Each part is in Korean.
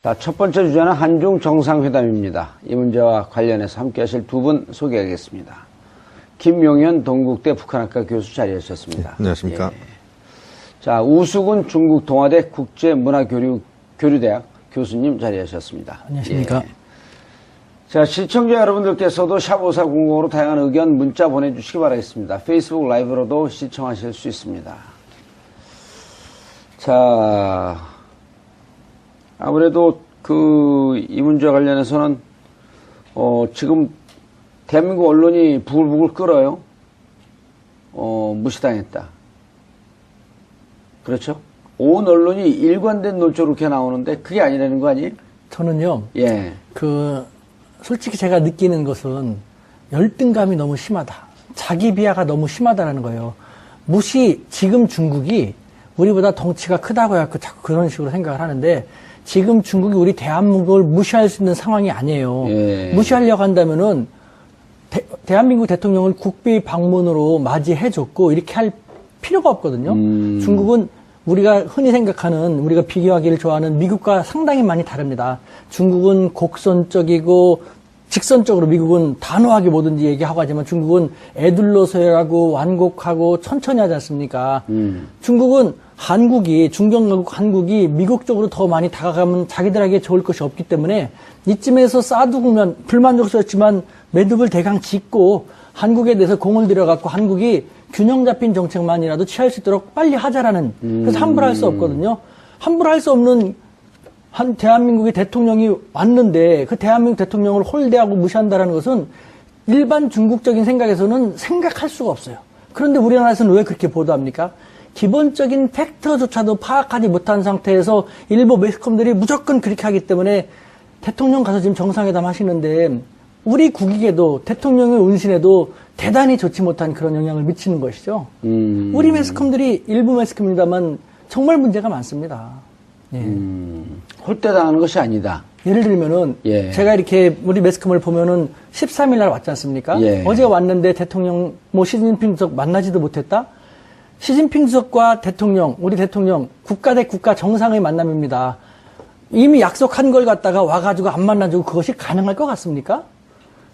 자, 첫 번째 주제는 한중 정상회담입니다. 이 문제와 관련해서 함께 하실 두 분 소개하겠습니다. 김용현 동국대 북한학과 교수 자리하셨습니다. 네, 안녕하십니까. 예. 자, 우수근 중국 동아대 국제문화교류대학 교수님 자리하셨습니다. 안녕하십니까. 예. 자, 시청자 여러분들께서도 샵5400으로 다양한 의견 문자 보내주시기 바라겠습니다. 페이스북 라이브로도 시청하실 수 있습니다. 자, 아무래도 이 문제와 관련해서는 지금 대한민국 언론이 부글부글 끓어요. 무시당했다. 그렇죠? 온 언론이 일관된 논조로 이렇게 나오는데 그게 아니라는 거 아니에요? 저는요. 예. 솔직히 제가 느끼는 것은 열등감이 너무 심하다. 자기 비하가 너무 심하다라는 거예요. 지금 중국이 우리보다 덩치가 크다고 해서 자꾸 그런 식으로 생각을 하는데 지금 중국이 우리 대한민국을 무시할 수 있는 상황이 아니에요. 예. 무시하려고 한다면은 대한민국 대통령을 국비 방문으로 맞이해줬고 이렇게 할 필요가 없거든요. 중국은 우리가 흔히 생각하는, 우리가 비교하기를 좋아하는 미국과 상당히 많이 다릅니다. 중국은 곡선적이고 직선적으로, 미국은 단호하게 뭐든지 얘기하고 하지만 중국은 애둘러서하고 완곡하고 천천히 하지 않습니까? 중국은 중경국 한국이 미국 쪽으로 더 많이 다가가면 자기들에게 좋을 것이 없기 때문에 이쯤에서 쌓아두면 불만족스럽지만 매듭을 대강 짓고 한국에 대해서 공을 들여갖고 한국이 균형 잡힌 정책만이라도 취할 수 있도록 빨리 하자라는, 그래서 함부로 할 수 없거든요. 함부로 할 수 없는 대한민국의 대통령이 왔는데 그 대한민국 대통령을 홀대하고 무시한다는 것은 일반 중국적인 생각에서는 생각할 수가 없어요. 그런데 우리나라에서는 왜 그렇게 보도합니까? 기본적인 팩트조차도 파악하지 못한 상태에서 일부 매스컴들이 무조건 그렇게 하기 때문에 대통령 가서 지금 정상회담 하시는데 우리 국익에도 대통령의 운신에도 대단히 좋지 못한 그런 영향을 미치는 것이죠. 우리 매스컴들이 일부 매스컴입니다만 정말 문제가 많습니다. 예. 홀대당하는 것이 아니다. 예를 들면은 예. 제가 이렇게 우리 매스컴을 보면은 13일 날 왔지 않습니까? 예. 어제 왔는데 대통령 시진핑 주석 만나지도 못했다? 시진핑 주석과 우리 대통령 국가 대 국가 정상의 만남입니다. 이미 약속한 걸 갖다가 와가지고 안 만나주고 그것이 가능할 것 같습니까?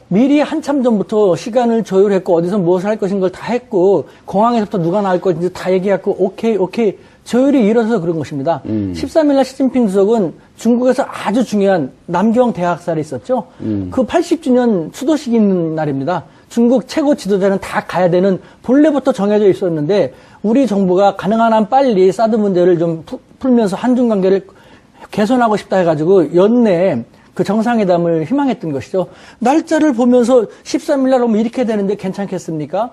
미리 한참 전부터 시간을 조율했고 어디서 무엇을 할 것인 걸 다 했고 공항에서부터 누가 나올 것인지 다 얘기했고 오케이 조율이 이뤄져서 그런 것입니다. 13일날 시진핑 주석은 중국에서 아주 중요한 남경 대학살이 있었죠. 그 80주년 추도식이 있는 날입니다. 중국 최고 지도자는 다 가야 되는 본래부터 정해져 있었는데 우리 정부가 가능한 한 빨리 사드 문제를 좀 풀면서 한중 관계를 개선하고 싶다 해가지고 연내에 그 정상회담을 희망했던 것이죠. 날짜를 보면서 13일 날 오면 이렇게 되는데 괜찮겠습니까?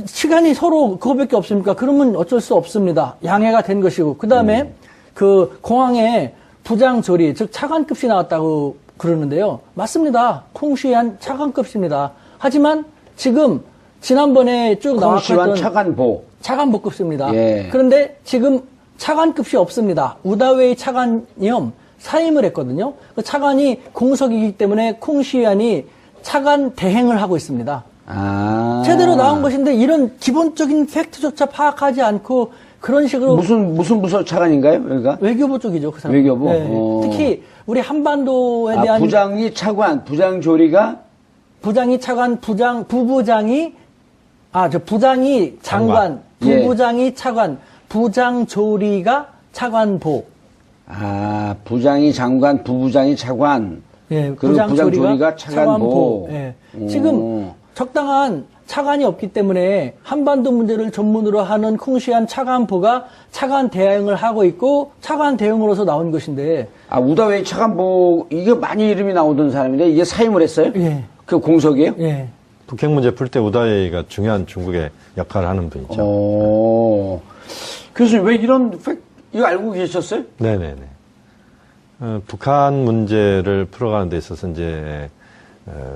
시간이 서로 그거밖에 없습니까? 그러면 어쩔 수 없습니다. 양해가 된 것이고. 그 다음에 그 공항에 부장조리, 즉 차관급이 나왔다고 그러는데요. 맞습니다. 콩시한 차관급입니다. 하지만 지금 지난번에 쭉 나왔던 차관보급입니다. 예. 그런데 지금 차관급이 없습니다. 우다웨이 차관이요. 사임을 했거든요. 그 차관이 공석이기 때문에 콩시안이 차관 대행을 하고 있습니다. 제대로 나온 것인데 이런 기본적인 팩트조차 파악하지 않고 그런 식으로 무슨 부서 차관인가요? 여기가? 외교부 쪽이죠. 그 사람. 외교부? 네. 특히 우리 한반도에 대한 부장이 차관, 부장조리가 부장이 차관, 부부장이 장관, 부부장이 예. 차관, 부장조리가 차관보. 부장이 장관, 부부장이 차관. 예, 그리고 부장조리가 차관보. 예. 지금 적당한 차관이 없기 때문에 한반도 문제를 전문으로 하는 콩시안 차관보가 차관 대행을 하고 있고 차관 대행으로서 나온 것인데. 우다웨이 차관보, 이게 많이 이름이 나오던 사람인데 이게 사임을 했어요? 예. 그 공석이에요? 예. 북핵 문제 풀 때 우다웨이가 중요한 중국의 역할을 하는 분이죠. 교수님, 왜 이거 알고 계셨어요? 네네네. 북한 문제를 풀어가는 데 있어서 이제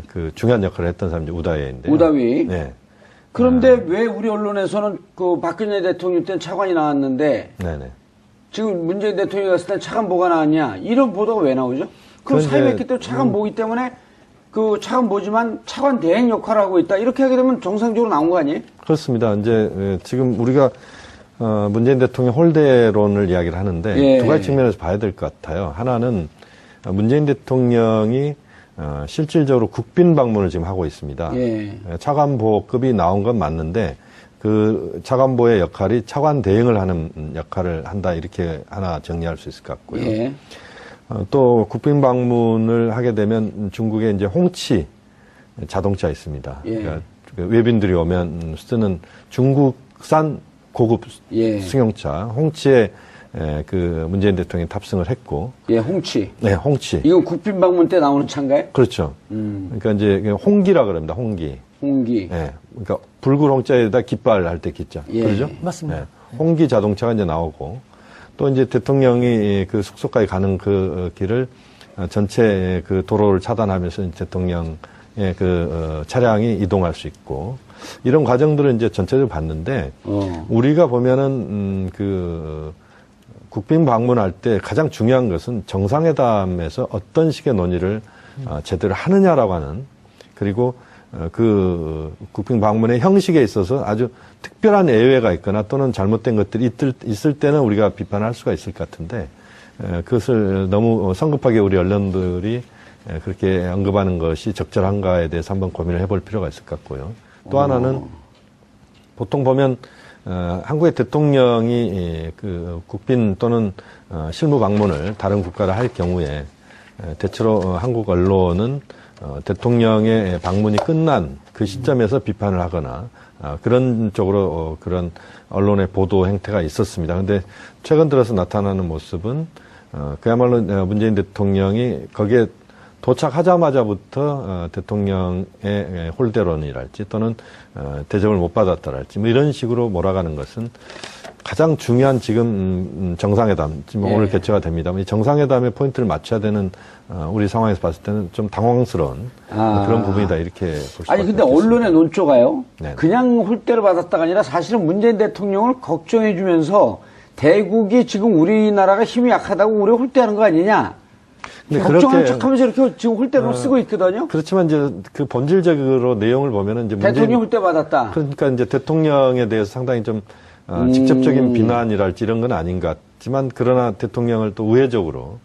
그 중요한 역할을 했던 사람이 우다웨이인데요. 우다웨이. 네. 그런데 왜 우리 언론에서는 그 박근혜 대통령 때는 차관이 나왔는데 네네. 지금 문재인 대통령이 갔을 때 차관보가 나왔냐? 이런 보도가 왜 나오죠? 그럼 사임했기 때문에 차관보기 때문에 그 차관보지만 차관 대행 역할을 하고 있다. 이렇게 하게 되면 정상적으로 나온 거 아니에요? 그렇습니다. 이제 지금 우리가 문재인 대통령 홀대론을 이야기를 하는데 예. 두 가지 측면에서 봐야 될 것 같아요. 하나는 문재인 대통령이 실질적으로 국빈 방문을 지금 하고 있습니다. 예. 차관보급이 나온 건 맞는데 그 차관보의 역할이 차관 대행을 하는 역할을 한다 이렇게 하나 정리할 수 있을 것 같고요. 예. 또 국빈 방문을 하게 되면 중국에 이제 홍치 자동차 있습니다. 예. 그러니까 외빈들이 오면 쓰는 중국산 고급 예. 승용차 홍치에 그 문재인 대통령이 탑승을 했고, 예, 홍치. 네, 홍치. 이건 국빈 방문 때 나오는 차인가요? 그렇죠. 그러니까 이제 홍기라 그럽니다. 홍기. 홍기. 예. 그러니까 붉은 홍자에다 깃발 할 때 깃자. 예. 그러죠? 맞습니다. 홍기 자동차가 이제 나오고 또 이제 대통령이 그 숙소까지 가는 그 길을 전체 그 도로를 차단하면서 대통령의 그 차량이 이동할 수 있고 이런 과정들을 이제 전체적으로 봤는데 우리가 보면은 그 국빈 방문할 때 가장 중요한 것은 정상회담에서 어떤 식의 논의를 제대로 하느냐라고 하는 그리고 그 국빈 방문의 형식에 있어서 아주 특별한 예외가 있거나 또는 잘못된 것들이 있을 때는 우리가 비판할 수가 있을 것 같은데 그것을 너무 성급하게 우리 언론들이 그렇게 언급하는 것이 적절한가에 대해서 한번 고민을 해볼 필요가 있을 것 같고요. 또 하나는 보통 보면 한국의 대통령이 그 국빈 또는 실무 방문을 다른 국가를 할 경우에 대체로 한국 언론은 대통령의 방문이 끝난 그 시점에서 비판을 하거나 그런 쪽으로 그런 언론의 보도 행태가 있었습니다. 그런데 최근 들어서 나타나는 모습은 그야말로 문재인 대통령이 거기에 도착하자마자부터 대통령의 홀대론이랄지 또는 대접을 못 받았다랄지 뭐 이런 식으로 몰아가는 것은 가장 중요한 지금 정상회담 지금 오늘 개최가 됩니다만 이 정상회담의 포인트를 맞춰야 되는 우리 상황에서 봤을 때는 좀 당황스러운 그런 부분이다 이렇게 볼 수밖에 아니 근데 없겠습니다. 언론의 논조가요. 네. 그냥 홀대를 받았다가 아니라 사실은 문재인 대통령을 걱정해 주면서 대국이 지금 우리나라가 힘이 약하다고 우리 홀대하는 거 아니냐. 걱정하는 척하면서 이렇게 지금 홀대로 쓰고 있거든요. 그렇지만 이제 그 본질적으로 내용을 보면은 이제 대통령 홀대 받았다. 그러니까 이제 대통령에 대해서 상당히 좀 직접적인 비난이랄지 이런 건 아닌 것 같지만 그러나 대통령을 또 우회적으로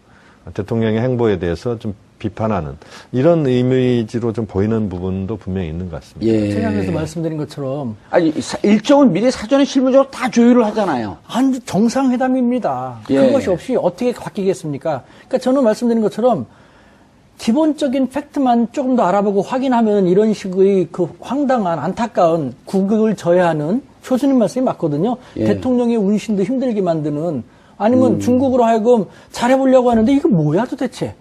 대통령의 행보에 대해서 좀 비판하는 이런 이미지로 좀 보이는 부분도 분명히 있는 것 같습니다. 예. 제가 그래서 말씀드린 것처럼 아니 일정은 미리 사전에 실무적으로 다 조율을 하잖아요. 한 정상회담입니다. 예. 그것이 없이 어떻게 바뀌겠습니까? 그러니까 저는 말씀드린 것처럼 기본적인 팩트만 조금 더 알아보고 확인하면 이런 식의 그 황당한 안타까운 국익을 저해하는 교수님 말씀이 맞거든요. 예. 대통령의 운신도 힘들게 만드는 아니면 중국으로 하여금 잘해보려고 하는데 이게 뭐야 도대체.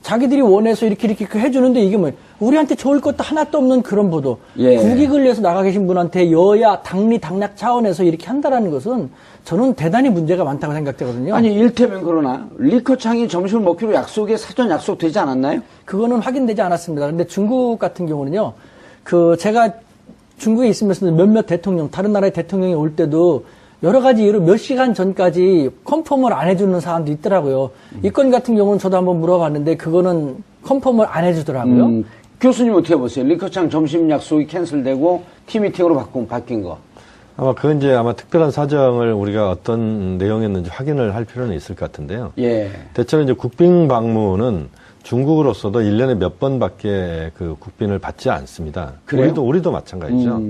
자기들이 원해서 이렇게 해주는데 이게 뭐 우리한테 좋을 것도 하나도 없는 그런 보도. 예. 국익을 위해서 나가 계신 분한테 여야 당리 당략 차원에서 이렇게 한다라는 것은 저는 대단히 문제가 많다고 생각되거든요. 아니 일테면 그러나 리커창이 점심을 먹기로 약속에 사전 약속되지 않았나요? 그거는 확인되지 않았습니다. 근데 중국 같은 경우는요. 제가 중국에 있으면서 몇몇 대통령, 다른 나라의 대통령이 올 때도 여러 가지 이유로 몇 시간 전까지 컨펌을 안 해주는 사람도 있더라고요. 이 건 같은 경우는 저도 한번 물어봤는데 그거는 컨펌을 안 해주더라고요. 교수님 어떻게 보세요? 리커창 점심 약속이 캔슬되고 팀미팅으로 바뀐 거. 아마 그건 이제 아마 특별한 사정을 우리가 어떤 내용이었는지 확인을 할 필요는 있을 것 같은데요. 예. 대체로 이제 국빈 방문은 중국으로서도 1년에 몇 번밖에 그 국빈을 받지 않습니다. 그래요? 우리도 마찬가지죠.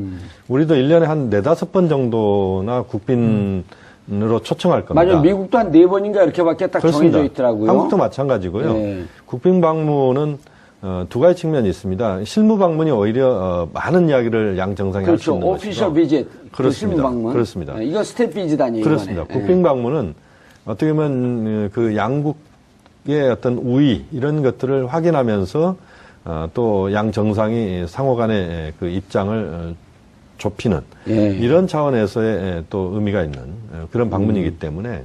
우리도 1년에 한 4-5번 정도나 국빈으로 초청할 겁니다. 맞아요. 미국도 한 4번인가 이렇게밖에 딱 그렇습니다. 정해져 있더라고요. 한국도 마찬가지고요. 예. 국빈 방문은 두 가지 측면이 있습니다. 실무 방문이 오히려 많은 이야기를 양 정상이 할 수 그렇죠. 있는 것이죠. 오피셜 비짓. 그렇습니다. 실무 방문. 그렇습니다. 예, 이거 스텝 비짓 아니에요? 그렇습니다. 이번에. 국빈 방문은 어떻게 보면 그 양국의 어떤 우위 이런 것들을 확인하면서 또 양 정상이 상호간의 그 입장을 좁히는 예. 이런 차원에서의 또 의미가 있는 그런 방문이기 때문에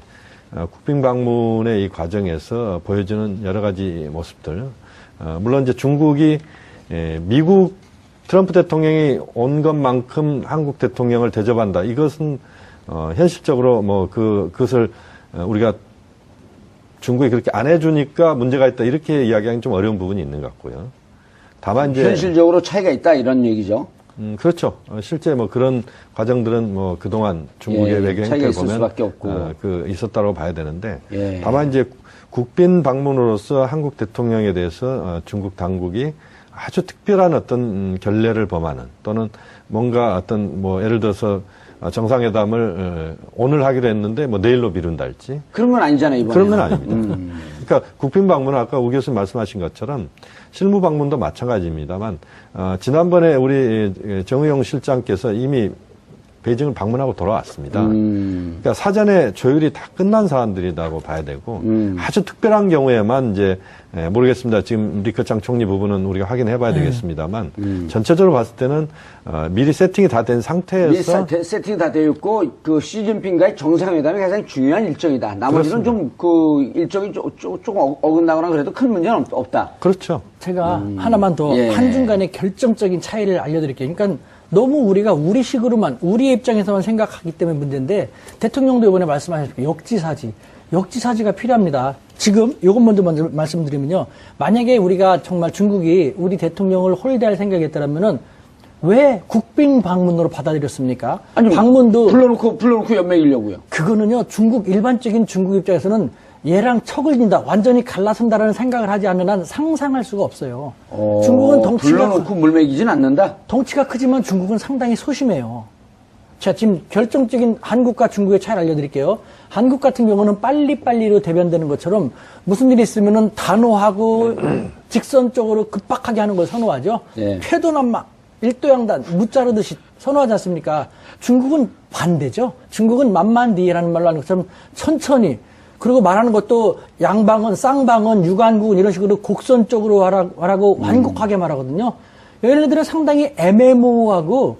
국빈 방문의 이 과정에서 보여주는 여러 가지 모습들 물론 이제 중국이 미국 트럼프 대통령이 온 것만큼 한국 대통령을 대접한다. 이것은 현실적으로 뭐 그것을 우리가 중국이 그렇게 안 해주니까 문제가 있다 이렇게 이야기하기는 좀 어려운 부분이 있는 것 같고요. 다만 이제 현실적으로 차이가 있다 이런 얘기죠. 그렇죠. 실제 뭐 그런 과정들은 뭐 그동안 중국의 외교 행태를 보면 있었다고 봐야 되는데 다만 이제 국빈 방문으로서 한국 대통령에 대해서 중국 당국이 아주 특별한 어떤 결례를 범하는 또는 뭔가 어떤 뭐 예를 들어서 정상회담을 오늘 하기로 했는데 뭐 내일로 미룬달지 그런 건 아니잖아요, 이번에. 그런 건 아닙니다. 그러니까 국빈 방문은 아까 우 교수님 말씀하신 것처럼 실무 방문도 마찬가지입니다만 지난번에 우리 정의용 실장께서 이미 베이징을 방문하고 돌아왔습니다. 그러니까 사전에 조율이 다 끝난 사안들이라고 봐야 되고 아주 특별한 경우에만 이제 모르겠습니다. 지금 리커창 총리 부분은 우리가 확인해 봐야 되겠습니다만 전체적으로 봤을 때는 미리 세팅이 다 된 상태에서 미리 세팅이 다 되어 있고 그 시진핑과의 정상회담이 가장 중요한 일정이다. 나머지는 좀 그 일정이 조금 어긋나거나 그래도 큰 문제는 없다. 그렇죠. 제가 하나만 더 한중간의 결정적인 차이를 알려드릴게요. 그러니까 너무 우리가 우리식으로만 우리의 입장에서만 생각하기 때문에 문제인데 대통령도 이번에 말씀하셨고 역지사지가 필요합니다. 지금 이것 먼저 말씀드리면요. 만약에 우리가 정말 중국이 우리 대통령을 홀대할 생각이었다면은 왜 국빈 방문으로 받아들였습니까? 아니, 방문도 불러놓고 연맹이려고요. 그거는요. 일반적인 중국 입장에서는 얘랑 척을 진다, 완전히 갈라선다라는 생각을 하지 않는 한 상상할 수가 없어요. 중국은 불러놓고 물먹이진 않는다? 덩치가 크지만 중국은 상당히 소심해요. 자, 지금 결정적인 한국과 중국의 차이를 알려드릴게요. 한국 같은 경우는 빨리빨리로 대변되는 것처럼 무슨 일이 있으면은 단호하고 직선적으로 급박하게 하는 걸 선호하죠. 쾌도난마, 일도양단, 무자르듯이 선호하지 않습니까? 중국은 반대죠. 중국은 만만디라는 말로 하는 것처럼 천천히, 그리고 말하는 것도 양방은, 쌍방은, 유관국은 이런 식으로 곡선적으로 말하고 완곡하게 말하거든요. 얘네들은 상당히 애매모호하고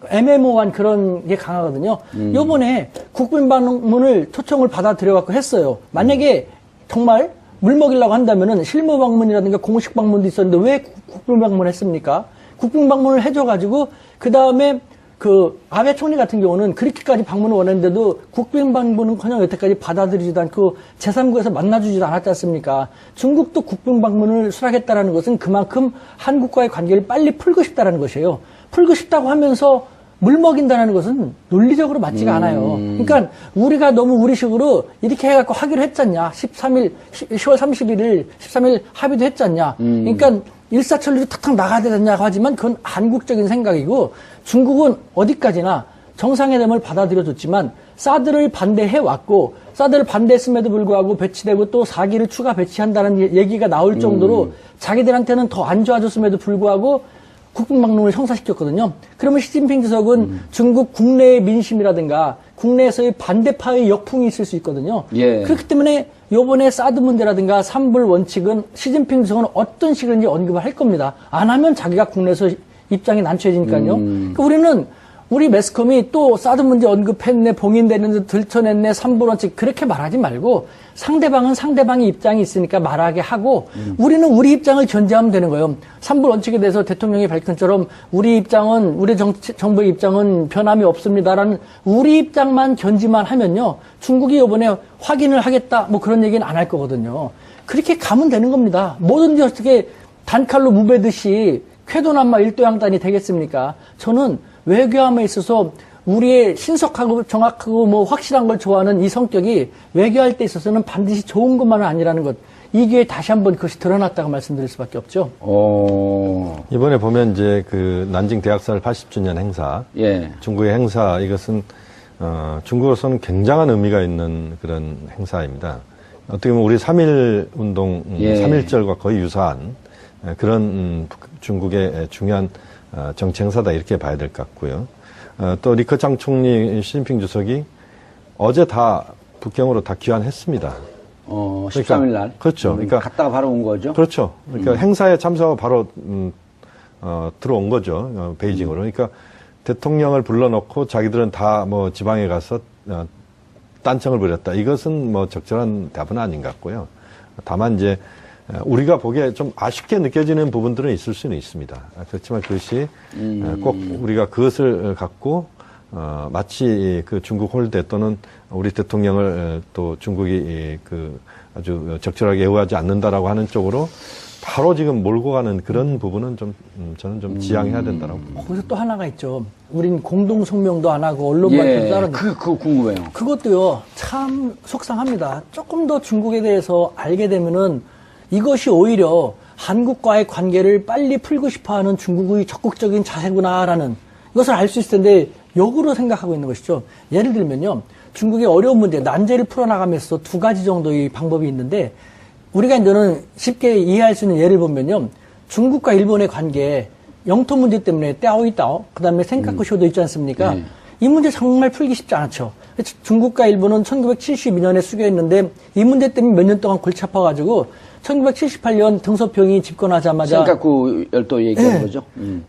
애매모호한 그런 게 강하거든요. 요번에 국빈 방문을 초청을 받아들여갖고 했어요. 만약에 정말 물 먹이려고 한다면은 실무 방문이라든가 공식 방문도 있었는데 왜 국빈 방문을 했습니까? 국빈 방문을 해줘가지고 그 다음에 아베 총리 같은 경우는 그렇게까지 방문을 원했는데도 국빈 방문은커녕 여태까지 받아들이지도 않고 제3국에서 만나주지도 않았지 않습니까? 중국도 국빈 방문을 수락했다는 것은 그만큼 한국과의 관계를 빨리 풀고 싶다는 것이에요. 풀고 싶다고 하면서 물 먹인다는 것은 논리적으로 맞지가 않아요. 그러니까 우리가 너무 우리식으로 이렇게 해갖고 하기로 했잖냐. 10월 31일, 13일 합의도 했잖냐. 그러니까 일사천리로 탁탁 나가야 되냐고 하지만 그건 한국적인 생각이고 중국은 어디까지나 정상회담을 받아들여줬지만 사드를 반대해왔고 사드를 반대했음에도 불구하고 배치되고 또 4기를 추가 배치한다는 얘기가 나올 정도로 자기들한테는 더 안 좋아졌음에도 불구하고 국빈 방문을 성사시켰거든요. 그러면 시진핑 주석은 중국 국내의 민심이라든가 국내에서의 반대파의 역풍이 있을 수 있거든요. 그렇기 때문에 요번에 사드 문제라든가 삼불 원칙은 시진핑 주석은 어떤 식으로든지 언급을 할 겁니다. 안 하면 자기가 국내에서 입장이 난처해지니까요. 그러니까 우리는 우리 매스컴이 또 사드 문제 언급했네, 봉인됐는데 들춰냈네, 삼불 원칙 그렇게 말하지 말고 상대방은 상대방의 입장이 있으니까 말하게 하고 우리는 우리 입장을 견제하면 되는 거예요. 삼불 원칙에 대해서 대통령이 밝힌 것처럼 우리 입장은 우리 정부의 입장은 변함이 없습니다라는 우리 입장만 견지만 하면요. 중국이 이번에 확인을 하겠다 뭐 그런 얘기는 안 할 거거든요. 그렇게 가면 되는 겁니다. 뭐든지 어떻게 단칼로 무배듯이 쾌도난마 일도양단이 되겠습니까? 저는 외교함에 있어서 우리의 신속하고 정확하고 뭐 확실한 걸 좋아하는 이 성격이 외교할 때 있어서는 반드시 좋은 것만은 아니라는 것. 이 기회에 다시 한번 그것이 드러났다고 말씀드릴 수밖에 없죠. 이번에 보면 이제 난징 대학살 80주년 행사, 중국의 행사 이것은 중국으로서는 굉장한 의미가 있는 그런 행사입니다. 어떻게 보면 우리 3.1 운동, 3.1절과 거의 유사한 그런 중국의 중요한 정치 행사다 이렇게 봐야 될 것 같고요. 또 리커창 총리, 시진핑 주석이 어제 다 북경으로 다 귀환했습니다. 13일 날. 그렇죠. 그러니까 갔다가 바로 온 거죠. 그렇죠. 그러니까 행사에 참석하고 바로 들어온 거죠. 베이징으로. 그러니까 대통령을 불러놓고 자기들은 다 뭐 지방에 가서 딴청을 부렸다. 이것은 뭐 적절한 답은 아닌 것 같고요. 다만 이제 우리가 보기에 좀 아쉽게 느껴지는 부분들은 있을 수는 있습니다. 그렇지만 그것이 꼭 우리가 그것을 갖고 마치 중국 홀대 또는 우리 대통령을 또 중국이 아주 적절하게 애호하지 않는다라고 하는 쪽으로 바로 지금 몰고 가는 그런 부분은 좀 저는 좀 지양해야 된다고 봅니다. 거기서 또 하나가 있죠. 우린 공동 성명도 안 하고 언론 발표도 따로. 그거 궁금해요. 그것도요, 참 속상합니다. 조금 더 중국에 대해서 알게 되면은 이것이 오히려 한국과의 관계를 빨리 풀고 싶어 하는 중국의 적극적인 자세구나라는 이것을 알 수 있을 텐데, 역으로 생각하고 있는 것이죠. 예를 들면요, 중국의 어려운 문제, 난제를 풀어나가면서 두 가지 정도의 방법이 있는데, 우리가 이제는 쉽게 이해할 수 있는 예를 보면요, 중국과 일본의 관계, 영토 문제 때문에 떼아오이따오, 그 다음에 센카쿠쇼도 있지 않습니까? 이 문제 정말 풀기 쉽지 않죠. 중국과 일본은 1972년에 수교했는데 이 문제 때문에 몇 년 동안 골치 아파가지고 1978년 등소평이 집권하자마자 센카쿠 열도 얘기하는 거죠.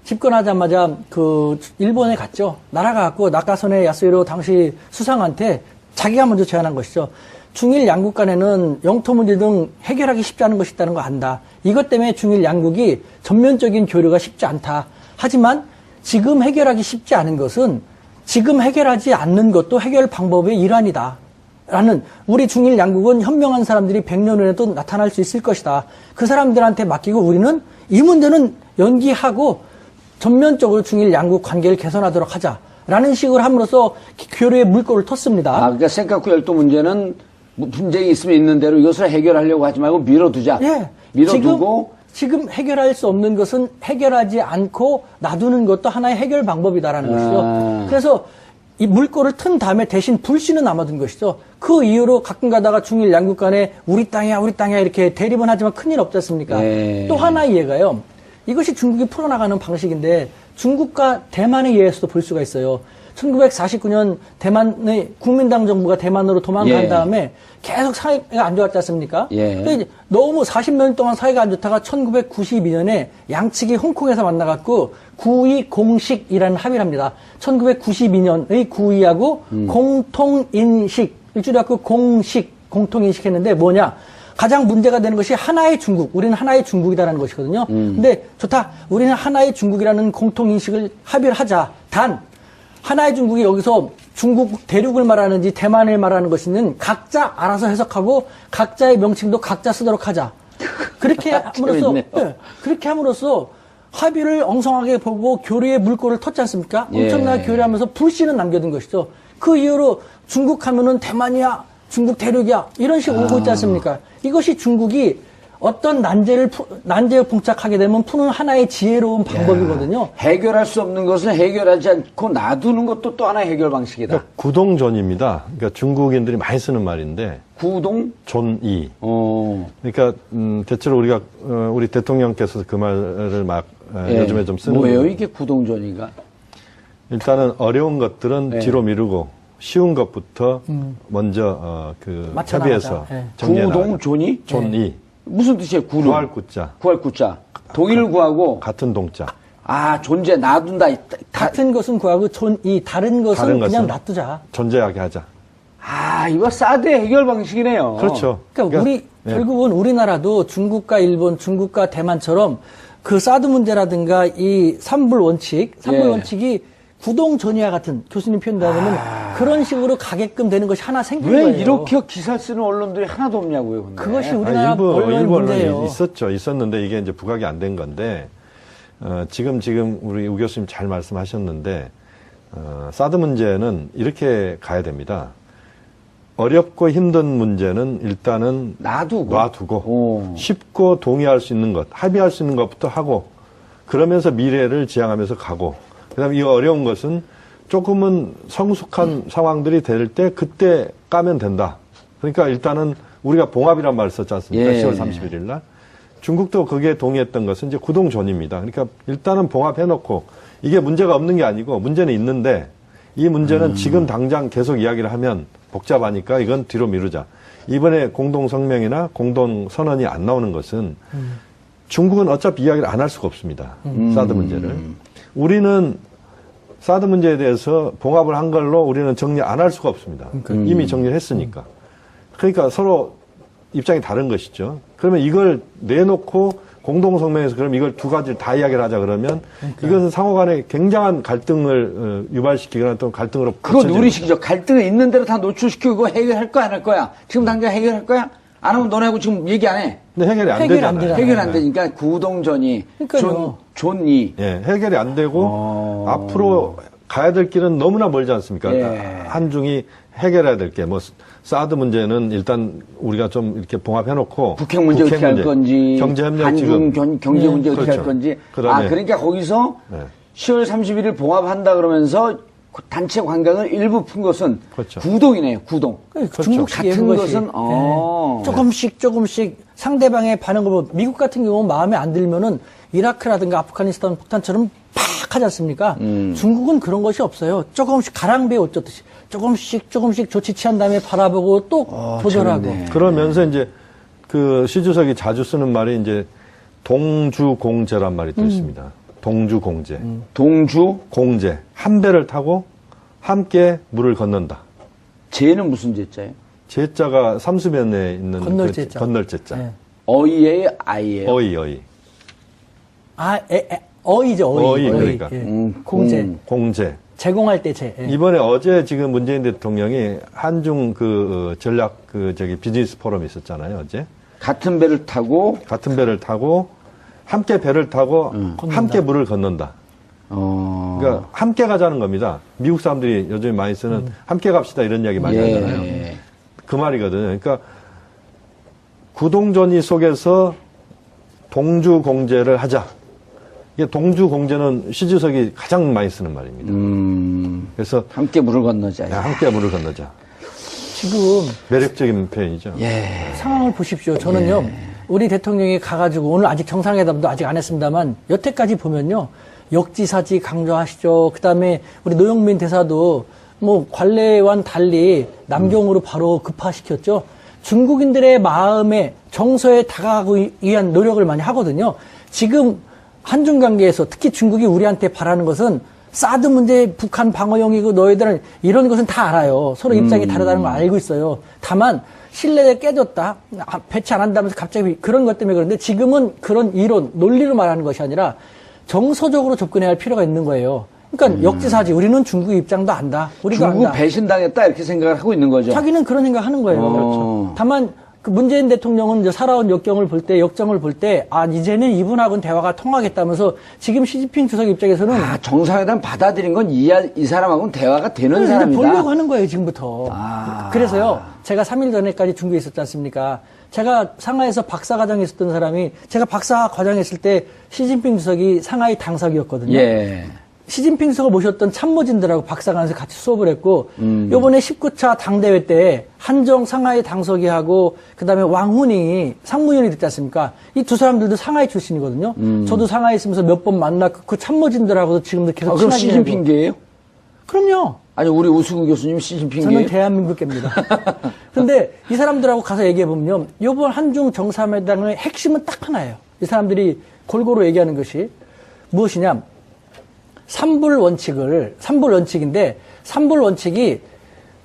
집권하자마자 그 일본에 갔죠. 날아가갖고 나카소네 야스히로 당시 수상한테 자기가 먼저 제안한 것이죠. 중일 양국 간에는 영토 문제 등 해결하기 쉽지 않은 것이 있다는 거 안다. 이것 때문에 중일 양국이 전면적인 교류가 쉽지 않다. 하지만 지금 해결하기 쉽지 않은 것은 지금 해결하지 않는 것도 해결 방법의 일환이다. 라는, 우리 중일 양국은 현명한 사람들이 100년 후에도 나타날 수 있을 것이다. 그 사람들한테 맡기고 우리는 이 문제는 연기하고 전면적으로 중일 양국 관계를 개선하도록 하자. 라는 식으로 함으로써 교류의 물꼬를 텄습니다. 그러니까 센카쿠 열도 문제는 분쟁이 있으면 있는 대로 이것을 해결하려고 하지 말고 밀어두자. 예. 밀어두고 지금 해결할 수 없는 것은 해결하지 않고 놔두는 것도 하나의 해결 방법이다라는 것이죠. 그래서 이 물꼬를 튼 다음에 대신 불씨는 남아둔 것이죠. 그 이후로 가끔 가다가 중일 양국 간에 우리 땅이야 우리 땅이야 이렇게 대립은 하지만 큰일 없지 않습니까? 또 하나의 예가요. 이것이 중국이 풀어나가는 방식인데 중국과 대만의 예에서도 볼 수가 있어요. 1949년 대만의 국민당 정부가 대만으로 도망간 다음에 계속 사이가 안 좋았지 않습니까? 근데 너무 40년 동안 사이가 안 좋다가 1992년에 양측이 홍콩에서 만나갖고 구이 공식이라는 합의를 합니다. 1992년의 구이하고 공통인식, 일주일하고 공식, 공통인식 했는데 뭐냐? 가장 문제가 되는 것이 하나의 중국, 우리는 하나의 중국이다라는 것이거든요. 근데 좋다, 우리는 하나의 중국이라는 공통인식을 합의를 하자. 단, 하나의 중국이 여기서 중국 대륙을 말하는지 대만을 말하는 것이는 각자 알아서 해석하고 각자의 명칭도 각자 쓰도록 하자. 그렇게 함으로써, 그렇게 함으로써 합의를 엉성하게 보고 교류의 물꼬를 텄지 않습니까? 엄청나게 교류하면서 불씨는 남겨둔 것이죠. 그 이후로 중국 하면은 대만이야, 중국 대륙이야, 이런 식으로 오고 있지 않습니까? 이것이 중국이 어떤 난제에 봉착하게 되면 푸는 하나의 지혜로운 방법이거든요. 해결할 수 없는 것은 해결하지 않고 놔두는 것도 또 하나의 해결 방식이다. 그러니까 구동존입니다. 그러니까 중국인들이 많이 쓰는 말인데 구동? 존이. 그러니까 대체로 우리가 우리 대통령께서 그 말을 막 요즘에 좀 쓰는 뭐예요 이게 구동존이가? 일단은 어려운 것들은 뒤로 미루고 쉬운 것부터 먼저 협의해서 정리해 나가자. 구동존이? 존이. 무슨 뜻이에요? 구할 구자. 구할 구자. 동의를 구하고. 같은 동자. 존재, 놔둔다. 같은 것은 구하고 다른 것은 그냥 놔두자. 존재하게 하자. 이거 사드의 해결 방식이네요. 그렇죠. 그러니까 결국은 우리나라도 중국과 일본, 중국과 대만처럼 그 사드 문제라든가 이 삼불 원칙이 구동전이와 같은 교수님 표현대로는 그런 식으로 가게끔 되는 것이 하나 생긴 거예요. 왜 이렇게 기사 쓰는 언론들이 하나도 없냐고요. 근데. 그것이 우리나라 언론의 문제예요. 있었는데 이게 이제 부각이 안 된 건데 지금 우리 우 교수님 잘 말씀하셨는데 사드 문제는 이렇게 가야 됩니다. 어렵고 힘든 문제는 일단은 놔두고 쉽고 동의할 수 있는 것, 합의할 수 있는 것부터 하고 그러면서 미래를 지향하면서 가고 그다음에 이 어려운 것은 조금은 성숙한 상황들이 될 때 그때 까면 된다. 그러니까 일단은 우리가 봉합이란 말을 썼지 않습니까? 10월 31일 날. 중국도 거기에 동의했던 것은 이제 구동존입니다. 그러니까 일단은 봉합해놓고 이게 문제가 없는 게 아니고 문제는 있는데 이 문제는 지금 당장 계속 이야기를 하면 복잡하니까 이건 뒤로 미루자. 이번에 공동성명이나 공동선언이 안 나오는 것은 중국은 어차피 이야기를 안 할 수가 없습니다. 사드 문제를. 우리는 사드 문제에 대해서 봉합을 한 걸로 우리는 정리 안 할 수가 없습니다. 이미 정리를 했으니까. 그러니까 서로 입장이 다른 것이죠. 그러면 이걸 내놓고 공동성명에서 그럼 이걸 두 가지를 다 이야기를 하자 그러면 이것은 상호 간에 굉장한 갈등을 유발시키거나 또 갈등으로 그건 우리식이죠. 갈등이 있는 대로 다 노출시키고 해결할 거야 안 할 거야. 지금 당장 해결할 거야? 안 하면 너네하고 지금 얘기 안 해. 근데 해결이 안 해결이 안 되잖아요. 되잖아요. 해결 안 되니까 구동전이 그러니까요. 존이. 예, 해결이 안 되고 앞으로 가야 될 길은 너무나 멀지 않습니까? 예. 한중이 해결해야 될 게 뭐 사드 문제는 일단 우리가 좀 이렇게 봉합해놓고 북핵 문제 어떻게 할 건지, 경제협력 한중 지금 경제 문제 어떻게 그렇죠. 할 건지. 그다음에 그러니까 거기서 네. 10월 31일 봉합한다 그러면서 단체 관광을 일부 푼 것은 그렇죠. 구동이네요. 구동. 중국식의 같은 그것이. 것은 조금씩 상대방의 반응을 보면 미국 같은 경우는 마음에 안 들면은 이라크라든가 아프가니스탄 폭탄처럼 팍 하지 않습니까? 중국은 그런 것이 없어요. 조금씩 가랑비에 옷 젖듯이 조금씩 조치 취한 다음에 바라보고 또 도전하고. 재밌네. 그러면서 이제 그 시 주석이 자주 쓰는 말이 이제 동주공제란 말이 또 있습니다. 동주공제. 동주 공제. 한 배를 타고 함께 물을 건넌다. 제는 무슨 제자예요? 제자가 삼수변에 있는 건널 제자. 건널 제자. 예. 어이예요, 아이예요? 어이. 어이죠, 어이. 그러니까. 예. 공제. 공제. 제공할 때 제. 예. 이번에 어제 지금 문재인 대통령이 한중 전략 비즈니스 포럼이 있었잖아요, 어제. 같은 배를 타고 같은 배를 타고 함께 배를 타고 함께 물을 건넌다. 그러니까 함께 가자는 겁니다. 미국 사람들이 요즘에 많이 쓰는 함께 갑시다 이런 이야기 많이 하잖아요. 그 말이거든요. 그러니까 구동전이 속에서 동주공제를 하자. 이게 동주공제는 시주석이 가장 많이 쓰는 말입니다. 그래서 함께 물을 건너자. 함께 물을 건너자. 지금 매력적인 표현이죠. 상황을 보십시오. 저는요, 우리 대통령이 가가지고 오늘 아직 정상회담도 아직 안 했습니다만 여태까지 보면요, 역지사지 강조하시죠. 그 다음에 우리 노영민 대사도 뭐 관례와는 달리 남경으로 바로 급파시켰죠. 중국인들의 마음에 정서에 다가가기 위한 노력을 많이 하거든요. 지금 한중 관계에서 특히 중국이 우리한테 바라는 것은 사드 문제, 북한 방어용이고 너희들은 이런 것은 다 알아요. 서로 입장이 다르다는 걸 알고 있어요. 다만 신뢰가 깨졌다, 배치 안 한다면서 갑자기 그런 것 때문에 그런데 지금은 그런 이론, 논리로 말하는 것이 아니라 정서적으로 접근해야 할 필요가 있는 거예요. 그러니까 역지사지, 우리는 중국의 입장도 안다. 우리가 중국 안다. 배신당했다 이렇게 생각을 하고 있는 거죠. 자기는 그런 생각하는 거예요. 그렇죠. 다만 그 문재인 대통령은 이제 살아온 역정을 볼 때, 이제는 이분하고는 대화가 통하겠다면서 지금 시진핑 주석 입장에서는 정상회담 받아들인 건 이 사람하고는 대화가 되는 사람이다. 보려고 하는 거예요, 지금부터. 그래서요, 제가 3일 전에까지 중국에 있었지 않습니까? 제가 상하이에서 박사과정에 있었던 사람이 제가 박사과정에 있을 때 시진핑 주석이 상하이 당석이었거든요. 예. 시진핑 주석을 모셨던 참모진들하고 박사관에서 같이 수업을 했고 요번에 19차 당대회 때 한정 상하이 당석이하고 그다음에 왕훈이 상무위원이 됐지 않습니까? 이 두 사람들도 상하이 출신이거든요. 저도 상하이 있으면서 몇 번 만났고 그 참모진들하고도 지금도 계속 그럼 친하게 시진핑계예요? 그럼요. 아니 우리 우승우 교수님 저는 시진핑계예요? 대한민국계입니다. 근데 이 사람들하고 가서 얘기해보면 이번 한중 정상회담의 핵심은 딱 하나예요. 이 사람들이 골고루 얘기하는 것이 무엇이냐. 3불 원칙인데 3불 원칙이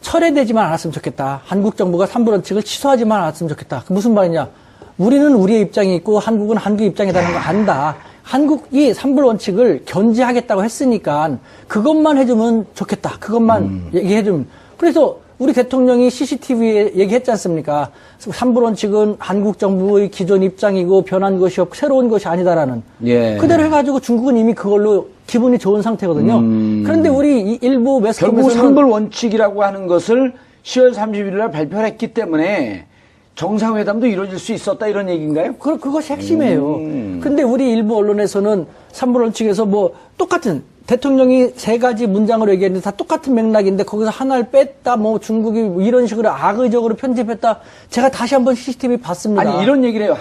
철회되지만 않았으면 좋겠다. 한국 정부가 3불 원칙을 취소하지만 않았으면 좋겠다. 그 무슨 말이냐. 우리는 우리의 입장이 있고 한국은 한국의 입장이라는 거 안다. 한국이 3불 원칙을 견지하겠다고 했으니까 그것만 해주면 좋겠다. 그것만 얘기해주면. 그래서 우리 대통령이 CCTV에 얘기했지 않습니까? 3불 원칙은 한국 정부의 기존 입장이고 변한 것이 없고 새로운 것이 아니다라는. 예. 그대로 해가지고 중국은 이미 그걸로 기분이 좋은 상태거든요. 그런데 우리 일부 결국 매스컴에서는 3불 원칙이라고 하는 것을 10월 31일 날 발표를 했기 때문에 정상회담도 이루어질 수 있었다 이런 얘기인가요? 그것이 핵심이에요. 근데 우리 일부 언론에서는 3불 원칙에서 뭐 똑같은 대통령이 세 가지 문장으로 얘기했는데 다 똑같은 맥락인데 거기서 하나를 뺐다, 뭐 중국이 이런 식으로 악의적으로 편집했다. 제가 다시 한번 CCTV 봤습니다. 아니 이런 얘기를 해요.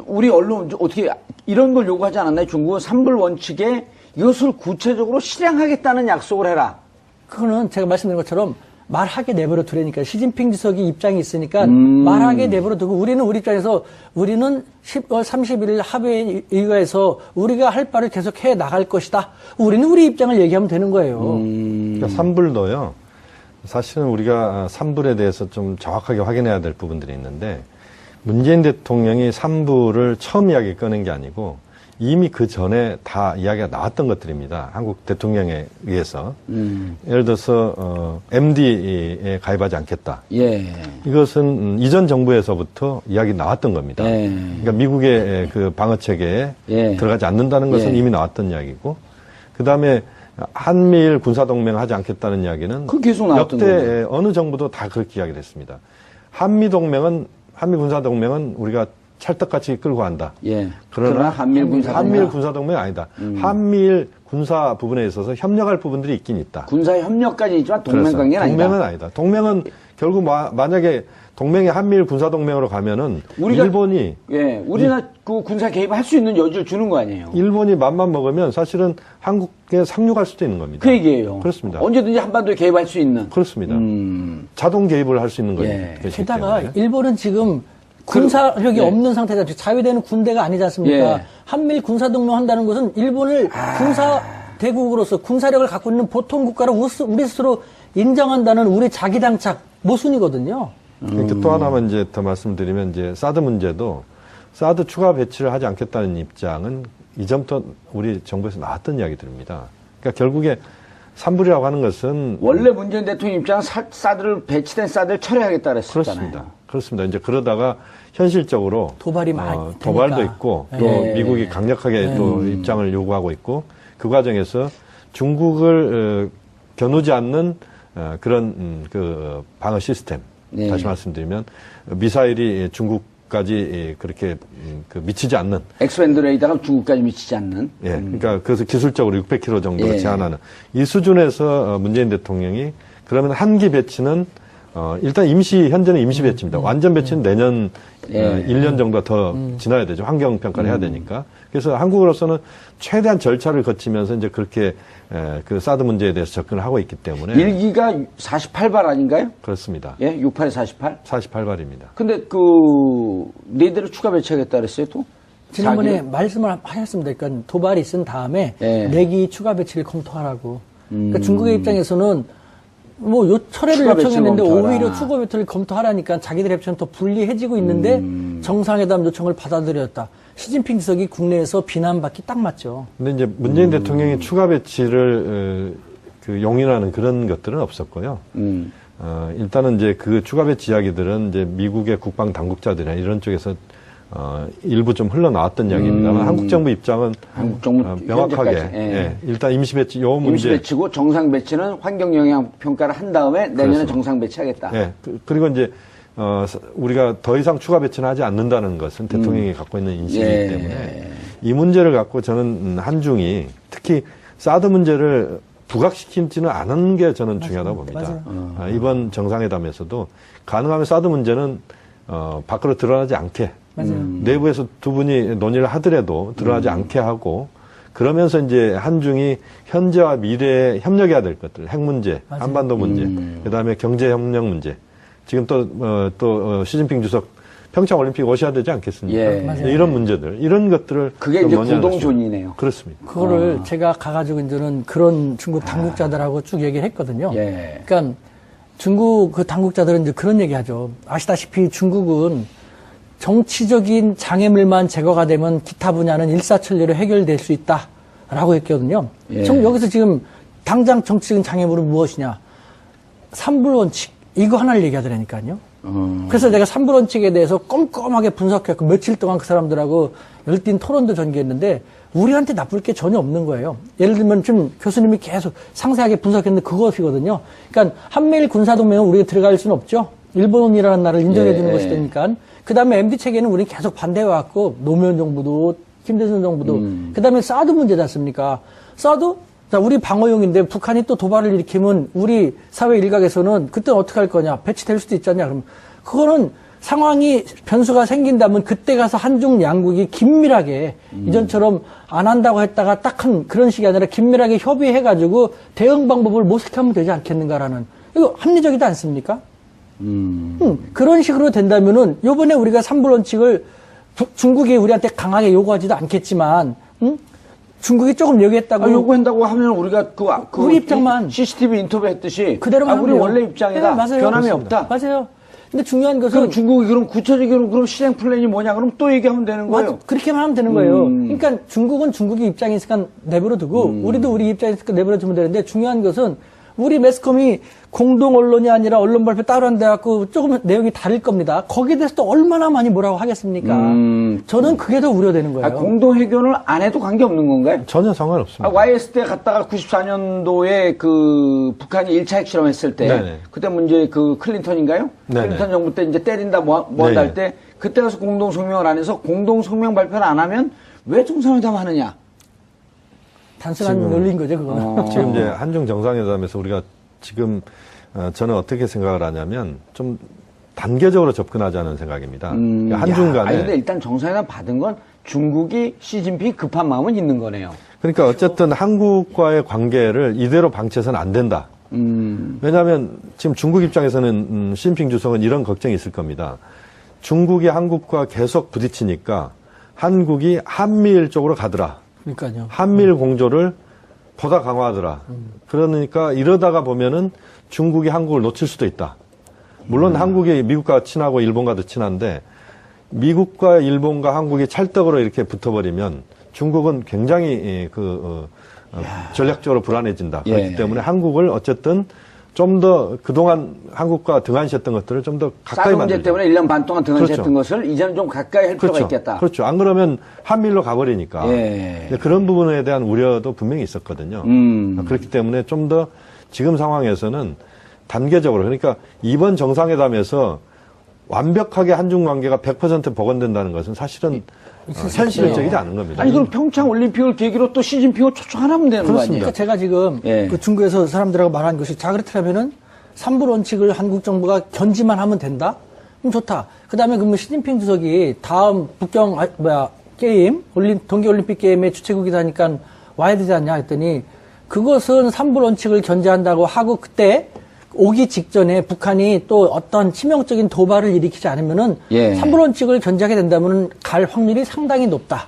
우리 언론 어떻게 이런 걸 요구하지 않았나요? 중국은 3불 원칙에 이것을 구체적으로 실행하겠다는 약속을 해라. 그거는 제가 말씀드린 것처럼 말하게 내버려 두라니까. 시진핑 주석이 입장이 있으니까 말하게 내버려 두고 우리는 우리 입장에서 우리는 10월 31일 합의에 의거해서 우리가 할 바를 계속 해 나갈 것이다. 우리는 우리 입장을 얘기하면 되는 거예요. 그러니까 3불도요. 사실은 우리가 3불에 대해서 좀 정확하게 확인해야 될 부분들이 있는데 문재인 대통령이 3불을 처음 이야기 꺼낸 게 아니고 이미 그 전에 다 이야기가 나왔던 것들입니다. 한국 대통령에 의해서. 예를 들어서 MD에 가입하지 않겠다. 예. 이것은 이전 정부에서부터 이야기 나왔던 겁니다. 예. 그러니까 미국의 그 방어 체계에 예. 들어가지 않는다는 것은 예. 이미 나왔던 이야기고, 그 다음에 한미일 군사동맹 하지 않겠다는 이야기는 그 계속 나왔던 역대 어느 정부도 다 그렇게 이야기를 했습니다. 한미 군사동맹은 우리가 찰떡같이 끌고 간다. 예. 그러나 한미일 군사동맹은 아니다. 한미일 군사 부분에 있어서 협력할 부분들이 있긴 있다. 군사 협력까지 있지만 동맹 그래서 관계는 아니다. 동맹은 아니다. 동맹은 결국 만약에 동맹이 한미일 군사동맹으로 가면은 일본이 우리나라 그 군사 개입할 수 있는 여지를 주는 거 아니에요. 일본이 맘만 먹으면 사실은 한국에 상륙할 수도 있는 겁니다. 그 얘기예요. 그렇습니다. 언제든지 한반도에 개입할 수 있는. 그렇습니다. 자동 개입을 할 수 있는 거예요. 예. 게다가 일본은 지금 군사력이 없는 상태다. 자위대는 군대가 아니지 않습니까? 예. 한미일 군사동맹 한다는 것은 일본을 군사 대국으로서 군사력을 갖고 있는 보통 국가로 우리 스스로 인정한다는 우리 자기당착 모순이거든요. 이렇게 또 하나만 이제 더 말씀드리면 이제 사드 문제도 사드 추가 배치를 하지 않겠다는 입장은 이전부터 우리 정부에서 나왔던 이야기들입니다. 그러니까 결국에 산불이라고 하는 것은 원래 문재인 대통령 입장은 배치된 사드를 철회하겠다 그랬었잖아요. 그렇습니다. 이제 그러다가 현실적으로 도발이 많이 도발도 되니까. 있고 또 미국이 강력하게 또 입장을 요구하고 있고 그 과정에서 중국을 겨누지 않는 그런 그 방어 시스템 다시 말씀드리면 미사일이 중국까지 그렇게 미치지 않는 엑스밴드 레이더가 중국까지 미치지 않는. 그러니까 그래서 기술적으로 600km 정도로 제한하는 이 수준에서 문재인 대통령이 그러면 한기 배치는 일단 현재는 임시 배치입니다. 완전 배치는 내년 1년 정도 더 지나야 되죠. 환경 평가를 해야 되니까. 그래서 한국으로서는 최대한 절차를 거치면서 이제 그렇게 그 사드 문제에 대해서 접근을 하고 있기 때문에 1기가 48발 아닌가요? 그렇습니다. 예, 68에 48? 48발입니다. 근데 네 대를 추가 배치하겠다 그랬어요, 또? 지난번에 말씀을 하셨습니다. 그러니까 도발이 있은 다음에 4기 추가 배치를 검토하라고. 그러니까 중국의 입장에서는 철회를 요청했는데 오히려 추가 배치를 검토하라니까 자기들 입장은 더 불리해지고 있는데 정상회담 요청을 받아들였다. 시진핑 주석이 국내에서 비난받기 딱 맞죠. 근데 이제 문재인 대통령이 추가 배치를 용인하는 그런 것들은 없었고요. 일단은 이제 그 추가 배치 이야기들은 이제 미국의 국방 당국자들이나 이런 쪽에서 일부 좀 흘러나왔던 이야기입니다만 한국 정부 입장은 명확하게 일단 임시 배치 요 문제 임시 배치고 정상 배치는 환경 영향 평가를 한 다음에 내년에 그렇습니다. 정상 배치하겠다. 그리고 이제 우리가 더 이상 추가 배치는 하지 않는다는 것은 대통령이 갖고 있는 인식이기 때문에 이 문제를 갖고 저는 한중이 특히 사드 문제를 부각시키지는 않은 게 저는 중요하다고 봅니다. 이번 정상회담에서도 가능하면 사드 문제는 밖으로 드러나지 않게 내부에서 두 분이 논의를 하더라도 드러나지 않게 하고 그러면서 이제 한중이 현재와 미래에 협력해야 될 것들, 핵 문제, 한반도 문제, 그다음에 경제 협력 문제. 지금 또 시진핑 주석 평창 올림픽 오셔야 되지 않겠습니까? 이런 문제들, 이런 것들을 그게 이제 구동존이네요. 그렇습니다. 그거를 제가 가가지고 이제는 그런 중국 당국자들하고 쭉 얘기를 했거든요. 그러니까 중국 그 당국자들은 이제 그런 얘기하죠. 아시다시피 중국은 정치적인 장애물만 제거가 되면 기타 분야는 일사천리로 해결될 수 있다라고 했거든요. 여기서 지금 당장 정치적인 장애물은 무엇이냐? 삼불원칙 이거 하나를 얘기하더라니까요. 그래서 내가 삼불원칙에 대해서 꼼꼼하게 분석했고 며칠 동안 그 사람들하고 열띤 토론도 전개했는데 우리한테 나쁠 게 전혀 없는 거예요. 예를 들면 지금 교수님이 계속 상세하게 분석했는데 그것이거든요. 그러니까 한미일 군사동맹은 우리가 들어갈 수는 없죠. 일본이라는 나라를 인정해 주는 것이 되니까. 그 다음에 MD 체계는 우리는 계속 반대해왔고 노무현 정부도 김대중 정부도 그 다음에 사드 문제지 않습니까? 사드? 자, 우리 방어용인데 북한이 또 도발을 일으키면 우리 사회 일각에서는 그때 어떻게 할 거냐? 배치될 수도 있잖냐? 그럼 그거는 상황이 변수가 생긴다면 그때 가서 한중 양국이 긴밀하게 이전처럼 안 한다고 했다가 딱한 그런 식이 아니라 긴밀하게 협의해가지고 대응 방법을 모색하면 되지 않겠는가라는 이거 합리적이지 않습니까? 그런 식으로 된다면은 요번에 우리가 삼불원칙을 중국이 우리한테 강하게 요구하지도 않겠지만 중국이 조금 요구했다고 요구한다고 하면 우리가 우리 입장만 CCTV 인터뷰 했듯이 그대로만 우리 하면 원래 입장이다. 맞아요. 변함이 그렇습니다. 없다. 맞아요. 근데 중요한 것은 그럼 중국이 그럼 구체적으로 그럼 실행 플랜이 뭐냐? 그럼 또 얘기하면 되는 거예요. 맞아, 그렇게만 하면 되는 거예요. 그러니까 중국은 중국의 입장이 있으니까 내버려 두고 우리도 우리 입장이 있으니까 내버려 두면 되는데 중요한 것은 우리 매스컴이 공동 언론이 아니라 언론 발표 따로 한데 갖고 조금 내용이 다를 겁니다. 거기에 대해서 또 얼마나 많이 뭐라고 하겠습니까? 저는 그게 더 우려되는 거예요. 공동 회견을 안 해도 관계 없는 건가요? 전혀 상관없습니다. YS 때 갔다가 94년도에 그 북한이 1차 핵실험했을 때 네네. 그때 문제 그 클린턴인가요? 네네. 클린턴 정부 때 이제 때린다 뭐 한다 할 때 그때 가서 공동 성명을 안 해서 공동 성명 발표를 안 하면 왜 정상회담 하느냐? 단순한 논리인 거죠, 그거는. 지금 이제 한중 정상회담에서 우리가 지금 저는 어떻게 생각을 하냐면 좀 단계적으로 접근하자는 생각입니다. 그러니까 한중 간에. 아니, 근데 일단 정상회담 받은 건 중국이 시진핑이 급한 마음은 있는 거네요. 그러니까 어쨌든 한국과의 관계를 이대로 방치해서는 안 된다. 왜냐하면 지금 중국 입장에서는 시진핑 주석은 이런 걱정이 있을 겁니다. 중국이 한국과 계속 부딪히니까 한국이 한미일 쪽으로 가더라. 그러니까요. 한미일 공조를 보다 강화하더라. 그러니까 이러다가 보면은 중국이 한국을 놓칠 수도 있다. 물론 한국이 미국과 친하고 일본과도 친한데 미국과 일본과 한국이 찰떡으로 이렇게 붙어버리면 중국은 굉장히 전략적으로 불안해진다. 그렇기 때문에 한국을 어쨌든 좀 더 그동안 한국과 등한시했던 것들을 좀 더 가까이 사드 문제 만들자. 때문에 1년 반 동안 등한시했던 그렇죠. 것을 이제는 좀 가까이 할 필요가 있겠다. 그렇죠. 안 그러면 한미일로 가버리니까. 예. 그런 부분에 대한 우려도 분명히 있었거든요. 그렇기 때문에 좀 더 지금 상황에서는 단계적으로 그러니까 이번 정상회담에서 완벽하게 한중 관계가 100% 복원된다는 것은 사실은 현실적이지 않은 겁니다. 아니 그럼 평창 올림픽을 계기로 또 시진핑을 초청하면 되는 거 아니에요? 그러니까 제가 지금 예. 그 중국에서 사람들하고 말한 것이 자 그렇다면은 3부 원칙을 한국 정부가 견지만 하면 된다? 그럼 좋다. 그다음에 그러면 시진핑 주석이 다음 북경 게임 동계올림픽 게임의 주최국이다 하니까 와야 되지 않냐 했더니 그것은 3부 원칙을 견제한다고 하고 그때 오기 직전에 북한이 또 어떤 치명적인 도발을 일으키지 않으면은 예. 3부 원칙을 견제하게 된다면은 갈 확률이 상당히 높다.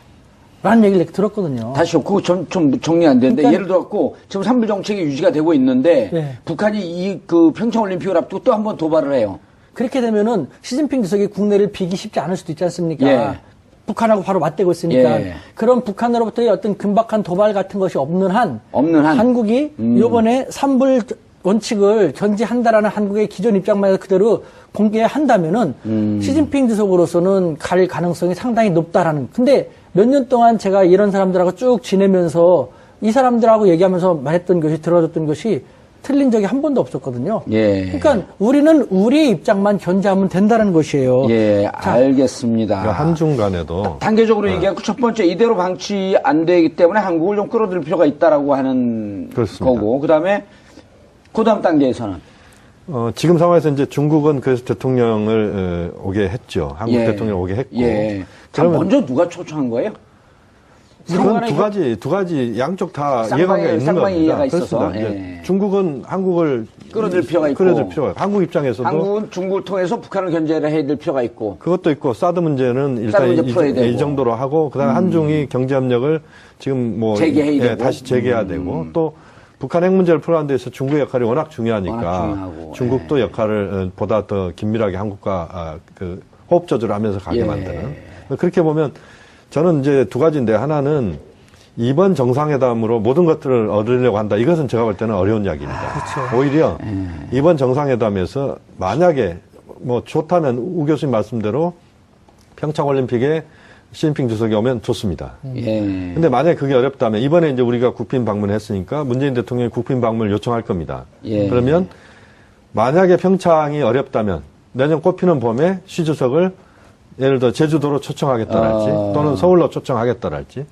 라는 얘기를 들었거든요. 다시요. 그거 좀 정리 안 되는데 그러니까, 예를 들어갖고 지금 3부 정책이 유지가 되고 있는데 네. 북한이 이 그 평창 올림픽을 앞두고 또 한 번 도발을 해요. 그렇게 되면은 시진핑 주석이 국내를 비기 쉽지 않을 수도 있지 않습니까? 예. 북한하고 바로 맞대고 있으니까 예. 그런 북한으로부터의 어떤 긴박한 도발 같은 것이 없는 한 한국이 이번에 3불 원칙을 견지한다라는 한국의 기존 입장만 그대로 공개한다면은 시진핑 주석으로서는 갈 가능성이 상당히 높다라는. 근데 몇 년 동안 제가 이런 사람들하고 쭉 지내면서 이 사람들하고 얘기하면서 말했던 것이 들어줬던 것이 틀린 적이 한 번도 없었거든요. 예. 그러니까 우리는 우리의 입장만 견제하면 된다는 것이에요. 예, 자, 알겠습니다. 그러니까 한중 간에도 단계적으로 얘기하고 첫 번째 이대로 방치 안 되기 때문에 한국을 좀 끌어들일 필요가 있다라고 하는 그렇습니다. 거고 그다음에 그다음 단계에서는 지금 상황에서 이제 중국은 그래서 대통령을 오게 했죠. 한국 예. 대통령 오게 했고. 예. 그러면 먼저 누가 초청한 거예요? 그건 두 가지 양쪽 다 이해관계가 있는 쌍방의 겁니다. 이해가 있어서. 그렇습니다. 예. 이제 중국은 한국을 끌어들 필요가 있고 끌어들 필요가 있고 한국 입장에서도 한국은 중국을 통해서 북한을 견제를 해야 될 필요가 있고 그것도 있고 사드 문제는 일단 사드 문제 풀어야 되고. 이 정도로 하고 그다음에 한중이 경제협력을 지금 뭐 재개해야 되고. 다시 재개해야 되고 또 북한 핵 문제를 풀어가는 데서 중국의 역할이 워낙 중요하니까 워낙 중요하고. 중국도 역할을 보다 더 긴밀하게 한국과 그 호흡 조절을 하면서 가게 예. 만드는 그렇게 보면 저는 이제 두 가지인데 하나는 이번 정상회담으로 모든 것들을 얻으려고 한다. 이것은 제가 볼 때는 어려운 이야기입니다. 그렇죠. 오히려 이번 정상회담에서 만약에 뭐 좋다면 우 교수님 말씀대로 평창올림픽에 시진핑 주석이 오면 좋습니다. 예. 근데 만약에 그게 어렵다면 이번에 이제 우리가 국빈 방문했으니까 문재인 대통령이 국빈 방문을 요청할 겁니다. 예. 그러면 만약에 평창이 어렵다면 내년 꽃피는 봄에 시 주석을 예를 들어 제주도로 초청하겠다랄지 또는 서울로 초청하겠다랄지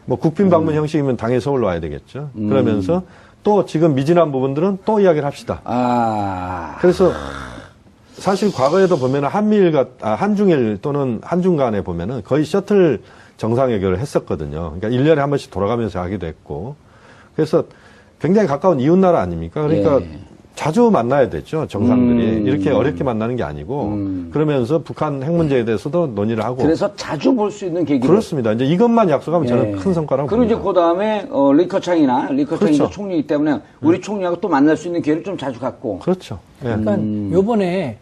뭐 국빈 방문 형식이면 당연히 서울로 와야 되겠죠. 그러면서 또 지금 미진한 부분들은 또 이야기를 합시다. 그래서 사실 과거에도 보면은 한중일 또는 한중 간에 보면은 거의 셔틀 정상회견을 했었거든요. 그러니까 1년에 한 번씩 돌아가면서 하기도 했고. 그래서 굉장히 가까운 이웃나라 아닙니까? 그러니까 예. 자주 만나야 되죠. 정상들이. 이렇게 어렵게 만나는 게 아니고. 그러면서 북한 핵 문제에 대해서도 논의를 하고. 그래서 자주 볼 수 있는 계기로. 그렇습니다. 이제 이것만 약속하면 저는 큰 성과라고 그리고 이제 봅니다. 그 다음에 리커창이 그렇죠. 이제 총리이기 때문에 우리 총리하고 또 만날 수 있는 기회를 좀 자주 갖고. 그렇죠. 예. 그러니까 요번에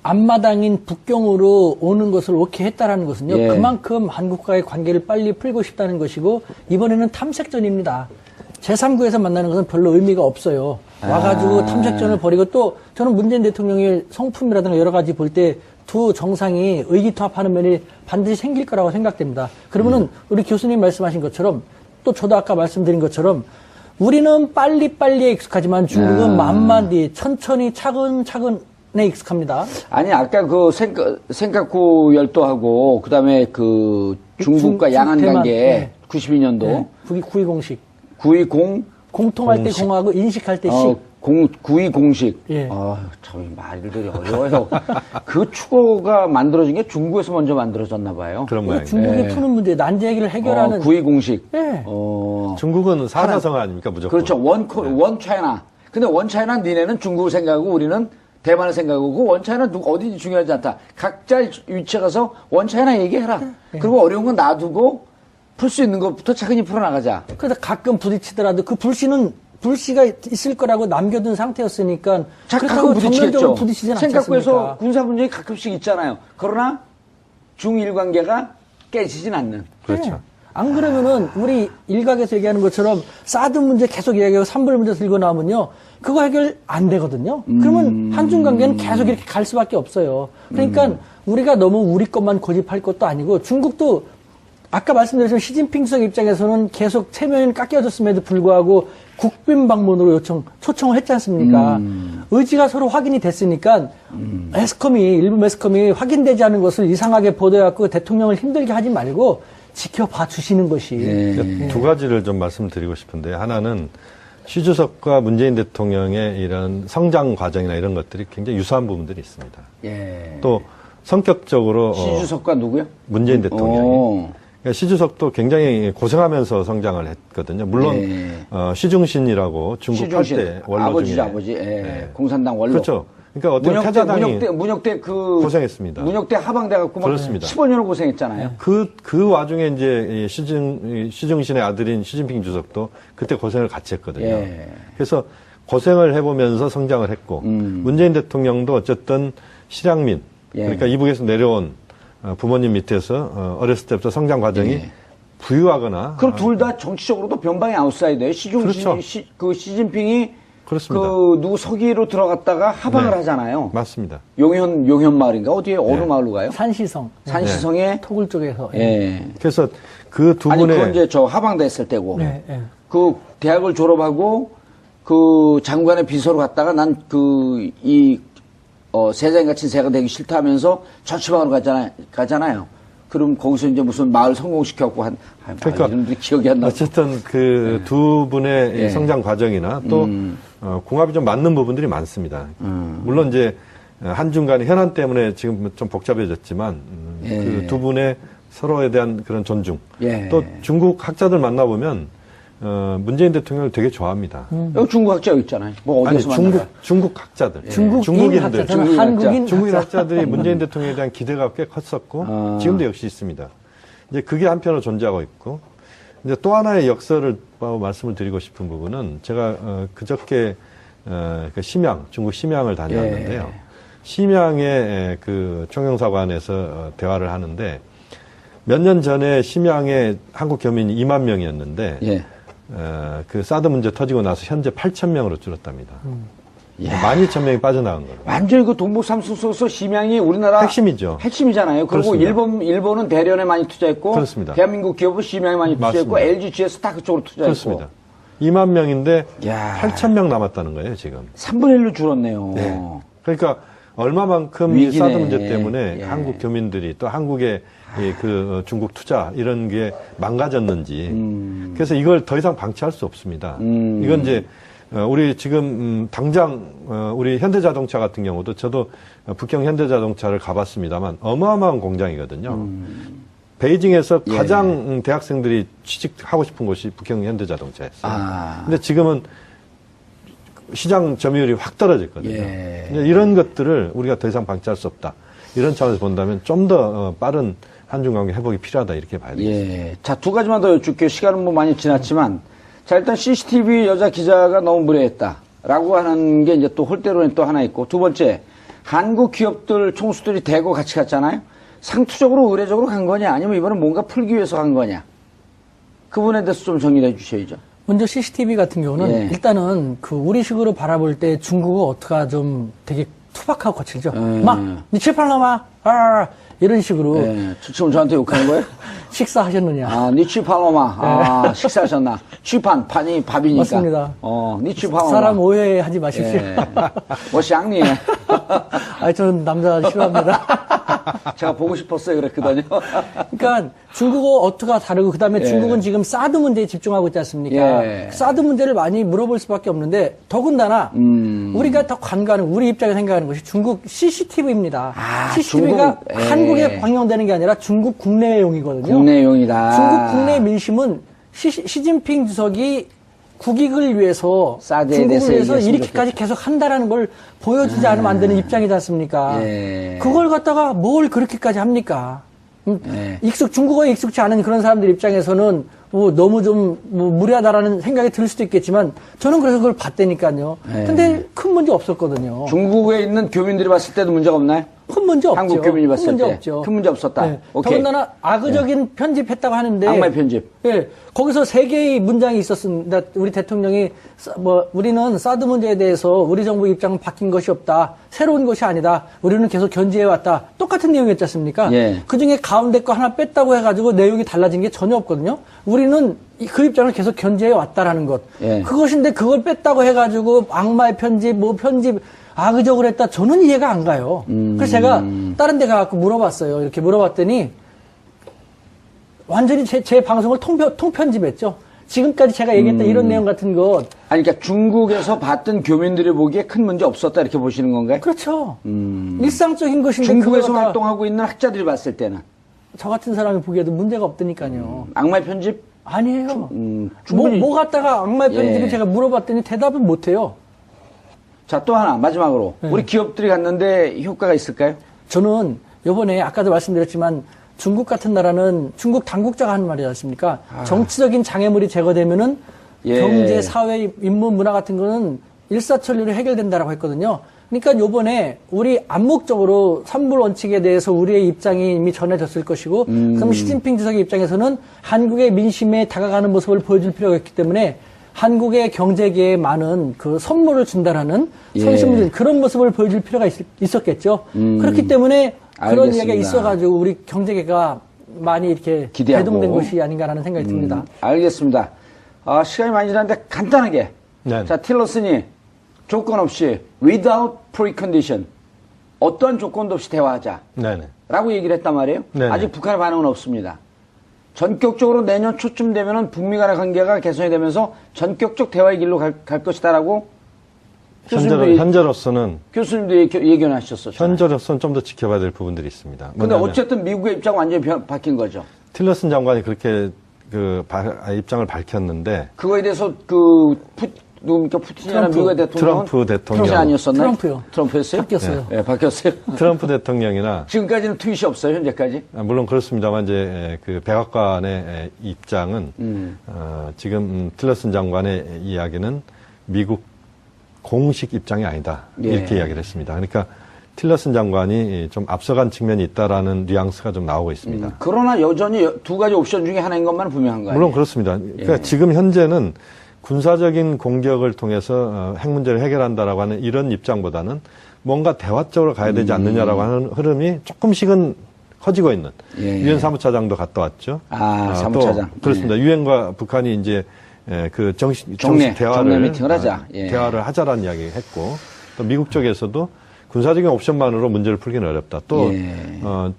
앞마당인 북경으로 오는 것을 오케이 했다라는 것은요. 예. 그만큼 한국과의 관계를 빨리 풀고 싶다는 것이고 이번에는 탐색전입니다. 제3국에서 만나는 것은 별로 의미가 없어요. 와가지고 탐색전을 벌이고 또 저는 문재인 대통령의 성품이라든가 여러 가지 볼 때 두 정상이 의기투합하는 면이 반드시 생길 거라고 생각됩니다. 그러면은 우리 교수님 말씀하신 것처럼 또 저도 아까 말씀드린 것처럼 우리는 빨리빨리에 익숙하지만 중국은 만만히 천천히 차근차근에 익숙합니다. 아니 아까 그 센카쿠 열도하고 그다음에 그 중국과 양안 대만, 관계 네. 92년도 네. 9.2 공식. 9.20 공통할 때 공하고 인식할 때 식. 9.2 공식. 예. 참 말들이 어려워요. 그 추고가 만들어진 게 중국에서 먼저 만들어졌나 봐요. 그런 모양이에요. 중국이 푸는 문제, 난제 얘기를 해결하는. 9.2 공식. 예. 중국은 사자성어 아닙니까, 무조건. 그렇죠. 원 차이나. 근데 원 차이나 니네는 중국을 생각하고 우리는 대만을 생각하고 원 차이나 어디든지 중요하지 않다. 각자 위치에 가서 원 차이나 얘기해라. 그리고 어려운 건 놔두고 풀 수 있는 것부터 차근히 풀어나가자. 그래서 가끔 부딪히더라도 그 불씨가 있을 거라고 남겨둔 상태였으니까. 가끔 그렇다고 정면적으로 부딪히겠죠. 부딪히진 생각구에서 않겠습니까? 군사 분쟁이 가끔씩 있잖아요. 그러나 중일 관계가 깨지진 않는. 그렇죠. 네. 안 그러면은 우리 일각에서 얘기하는 것처럼 사드 문제 계속 이야기하고 산불 문제 들고 나오면요. 그거 해결 안 되거든요. 그러면 한중 관계는 계속 이렇게 갈 수밖에 없어요. 그러니까 우리가 너무 우리 것만 고집할 것도 아니고 중국도 아까 말씀드렸지만 시진핑 주석 입장에서는 계속 체면이 깎여졌음에도 불구하고 국빈 방문으로 초청을 했지 않습니까? 의지가 서로 확인이 됐으니까 일부 매스컴이 확인되지 않은 것을 이상하게 보도해갖고 대통령을 힘들게 하지 말고 지켜봐 주시는 것이. 두 가지를 좀 말씀드리고 싶은데 하나는 시 주석과 문재인 대통령의 이런 성장 과정이나 이런 것들이 굉장히 유사한 부분들이 있습니다. 예. 또 성격적으로 시 주석과 누구요? 문재인 대통령이 그러니까 시 주석도 굉장히 고생하면서 성장을 했거든요. 물론 예. 시중신이라고 중국 시중신. 8대 원로 아버지죠, 중에 아버지. 예. 공산당 원로. 그렇죠. 그러니까 어떤 타자당이 문혁대 그 고생했습니다. 문혁대 하방돼 갖고 막 그렇습니다. 15년을 고생했잖아요. 그 와중에 이제 시중신의 아들인 시진핑 주석도 그때 고생을 같이 했거든요. 예. 그래서 고생을 해보면서 성장을 했고 문재인 대통령도 어쨌든 실향민 예. 그러니까 이북에서 내려온 부모님 밑에서 어렸을 때부터 성장 과정이 예. 부유하거나 그럼 둘 다 정치적으로도 변방의 아웃사이더예요. 그렇죠. 시진핑이 그렇습니다. 그 누구 서기로 들어갔다가 하방을 네. 하잖아요. 맞습니다. 용현 마을인가 어디에 어느 네. 마을로 가요? 산시성. 산시성에 토굴 쪽에서. 예. 그래서 그 두 아니 분의 그건 이제 저 하방됐을 때고 네, 네. 그 대학을 졸업하고 그 장관의 비서로 갔다가 난 그 이 세상에 갇힌 새가 되기 싫다 하면서 전시방으로 가잖아요. 그럼 거기서 이제 무슨 마을 성공시켜갖고 그러니까 이름들이 기억이 안 나. 어쨌든 그 두 분의 예. 성장 과정이나 또 궁합이 좀 맞는 부분들이 많습니다. 물론 이제 한중 간의 현안 때문에 지금 좀 복잡해졌지만 예. 그 두 분의 서로에 대한 그런 존중. 예. 또 중국 학자들 만나보면 문재인 대통령을 되게 좋아합니다. 여기 중국 학자 여기 있잖아요. 뭐 아니 어디서 만나요? 중국 학자들, 중국인 학자, 저는 한국인 중국인 학자. 학자들이 문재인 대통령에 대한 기대가 꽤 컸었고 지금도 역시 있습니다. 이제 그게 한편으로 존재하고 있고 이제 또 하나의 역설을 말씀을 드리고 싶은 부분은 제가 그저께 그 중국 심양을 다녀왔는데요. 예. 심양의 그 총영사관에서 대화를 하는데 몇 년 전에 심양에 한국 교민이 2만 명이었는데 예. 그 사드 문제 터지고 나서 현재 8천 명으로 줄었답니다. 12,000명이 빠져나간 거예요. 완전히 그 동북삼수소서 심양이 우리나라 핵심이죠. 핵심이잖아요. 그리고 그렇습니다. 일본은 대련에 많이 투자했고, 그렇습니다. 대한민국 기업은 심양에 많이 투자했고, 맞습니다. LG, GS 다 그쪽으로 투자했고. 그렇습니다. 2만 명인데 야. 8,000명 남았다는 거예요, 지금. 3분의 1로 줄었네요. 네. 그러니까 얼마만큼 이 위기네. 사드 문제 때문에 예. 한국 교민들이 또 한국의 그 중국 투자 이런 게 망가졌는지 그래서 이걸 더 이상 방치할 수 없습니다. 이건 이제 우리 지금 당장 우리 현대자동차 같은 경우도 저도 북경 현대자동차를 가봤습니다만 어마어마한 공장이거든요. 베이징에서 예. 가장 대학생들이 취직하고 싶은 곳이 북경 현대자동차였어요. 아. 근데 지금은 시장 점유율이 확 떨어졌거든요. 예. 이런 것들을 우리가 더 이상 방치할 수 없다. 이런 차원에서 본다면 좀 더 빠른 한중 관계 회복이 필요하다 이렇게 봐야 되겠습니다. 예. 자, 두 가지만 더 여쭙게요. 시간은 뭐 많이 지났지만. 자, 일단 CCTV 여자 기자가 너무 무례했다. 라고 하는 게 이제 또 홀대론이 또 하나 있고. 두 번째, 한국 기업들 총수들이 대거 같이 갔잖아요. 상투적으로 의례적으로 간 거냐 아니면 이번에 뭔가 풀기 위해서 간 거냐. 그 부분에 대해서 좀 정리를 해 주셔야죠. 먼저 CCTV 같은 경우는 예. 일단은 그 우리식으로 바라볼 때 중국어 어떻게 좀 되게 투박하고 거칠죠. 막, 니 칠팔라마, 이런 식으로. 예. 지금 저한테 욕하는 거예요? 식사하셨느냐. 아, 니치팔로마. 식사하셨나? 취판이 밥이니까. 맞습니다. 니치팔로마. 사람 오해하지 마십시오. 예. 뭐, 쌍니. 저는 남자 싫어합니다. 제가 보고 싶었어요. 그랬거든요. 그러니까 중국어 어투가 다르고 그다음에 예. 중국은 지금 사드 문제에 집중하고 있지 않습니까? 예. 사드 문제를 많이 물어볼 수밖에 없는데 더군다나 우리가 더 관가하는 우리 입장에 생각하는 것이 중국 CCTV입니다. CCTV가 중국은, 예. 한국에 방영되는 게 아니라 중국 국내용이거든요. 국내용이다. 중국 국내 민심은 시진핑 주석이 국익을 위해서 사드에 중국을 대해서 위해서 얘기했으면 이렇게까지 계속 한다라는 걸 보여주지 않으면 안 되는 입장이지 않습니까? 예. 그걸 갖다가 뭘 그렇게까지 합니까? 예. 중국어에 익숙치 않은 그런 사람들 입장에서는 너무 좀 무리하다라는 생각이 들 수도 있겠지만 저는 그래서 그걸 봤다니까요. 예. 근데 큰 문제 없었거든요. 중국에 있는 교민들이 봤을 때도 문제가 없나요? 큰 문제 없죠. 한국 교민이 봤을 큰 문제 때. 없죠. 큰 문제 없었다. 네. 오케이. 더군다나 악의적인 편집했다고 하는데. 악마의 편집. 예. 거기서 3개의 문장이 있었습니다. 우리 대통령이 우리는 사드 문제에 대해서 우리 정부 입장은 바뀐 것이 없다. 새로운 것이 아니다. 우리는 계속 견지해 왔다. 똑같은 내용이었지 않습니까? 예. 그중에 가운데 거 하나 뺐다고 해가지고 내용이 달라진 게 전혀 없거든요. 우리는 그 입장을 계속 견지해 왔다라는 것. 예. 그것인데 그걸 뺐다고 해가지고 악마의 편집, 편집 악의적으로 했다. 저는 이해가 안 가요. 그래서 제가 다른 데 가서 물어봤어요. 이렇게 물어봤더니 완전히 제 방송을 통편집했죠. 지금까지 제가 얘기했던 이런 내용 같은 것. 아니, 그러니까 중국에서 봤던 교민들이 보기에 큰 문제 없었다 이렇게 보시는 건가요? 그렇죠. 일상적인 것인데 중국에서 그걸 갖다가 활동하고 있는 학자들이 봤을 때는 저 같은 사람이 보기에도 문제가 없다니까요. 악마의 편집? 아니에요. 충분히- 뭐 갖다가 악마의 편집을 예. 제가 물어봤더니 대답을 못해요. 자, 또 하나 마지막으로 우리 기업들이 갔는데 효과가 있을까요? 저는 요번에 아까도 말씀드렸지만 중국 같은 나라는 중국 당국자가 하는 말이지 않습니까? 정치적인 장애물이 제거되면은 예. 경제, 사회, 인문, 문화 같은 거는 일사천리로 해결된다라고 했거든요. 그러니까 요번에 우리 암묵적으로 삼불 원칙에 대해서 우리의 입장이 이미 전해졌을 것이고 그럼 시진핑 주석의 입장에서는 한국의 민심에 다가가는 모습을 보여줄 필요가 있기 때문에 한국의 경제계에 많은 그 선물을 준다라는 예. 선심을 그런 모습을 보여줄 필요가 있었겠죠. 그렇기 때문에 그런 알겠습니다. 이야기가 있어가지고 우리 경제계가 많이 이렇게 기대하고. 대동된 것이 아닌가라는 생각이 듭니다. 알겠습니다. 시간이 많이 지났는데 간단하게. 네. 자, 틸러슨이 조건 없이 without precondition 어떠한 조건도 없이 대화하자. 네네. 라고 얘기를 했단 말이에요. 네네. 아직 북한의 반응은 없습니다. 전격적으로 내년 초쯤 되면은 북미 간의 관계가 개선이 되면서 전격적 대화의 길로 갈 것이다라고 현재로서는 교수님도 예견하셨었죠. 현재로서는 좀 더 지켜봐야 될 부분들이 있습니다. 근데 뭐냐면 어쨌든 미국의 입장은 완전히 바뀐 거죠. 틸러슨 장관이 그렇게 입장을 밝혔는데 그거에 대해서 누굽니까? 푸틴이나 트럼프. 미국의 대통령은 트럼프 대통령. 트럼프 아니었었나요? 트럼프요. 트럼프였어요? 바뀌었어요. 네, 바뀌었어요. 트럼프 대통령이나 지금까지는 트윗이 없어요, 현재까지. 물론 그렇습니다만 이제 그 백악관의 입장은 지금 틸러슨 장관의 이야기는 미국 공식 입장이 아니다 예. 이렇게 이야기를 했습니다. 그러니까 틸러슨 장관이 좀 앞서간 측면이 있다라는 뉘앙스가 좀 나오고 있습니다. 그러나 여전히 두 가지 옵션 중에 하나인 것만 분명한 거예요. 물론 그렇습니다. 그러니까 지금 현재는 군사적인 공격을 통해서 핵 문제를 해결한다라고 하는 이런 입장보다는 뭔가 대화적으로 가야 되지 않느냐라고 하는 흐름이 조금씩은 커지고 있는. 예. 유엔 사무차장도 갔다 왔죠. 사무차장. 또 그렇습니다. 유엔과 북한이 이제 그 정식 정례 대화를 미팅을 하자. 예. 대화를 하자라는 이야기 했고 또 미국 쪽에서도 군사적인 옵션만으로 문제를 풀기는 어렵다. 또,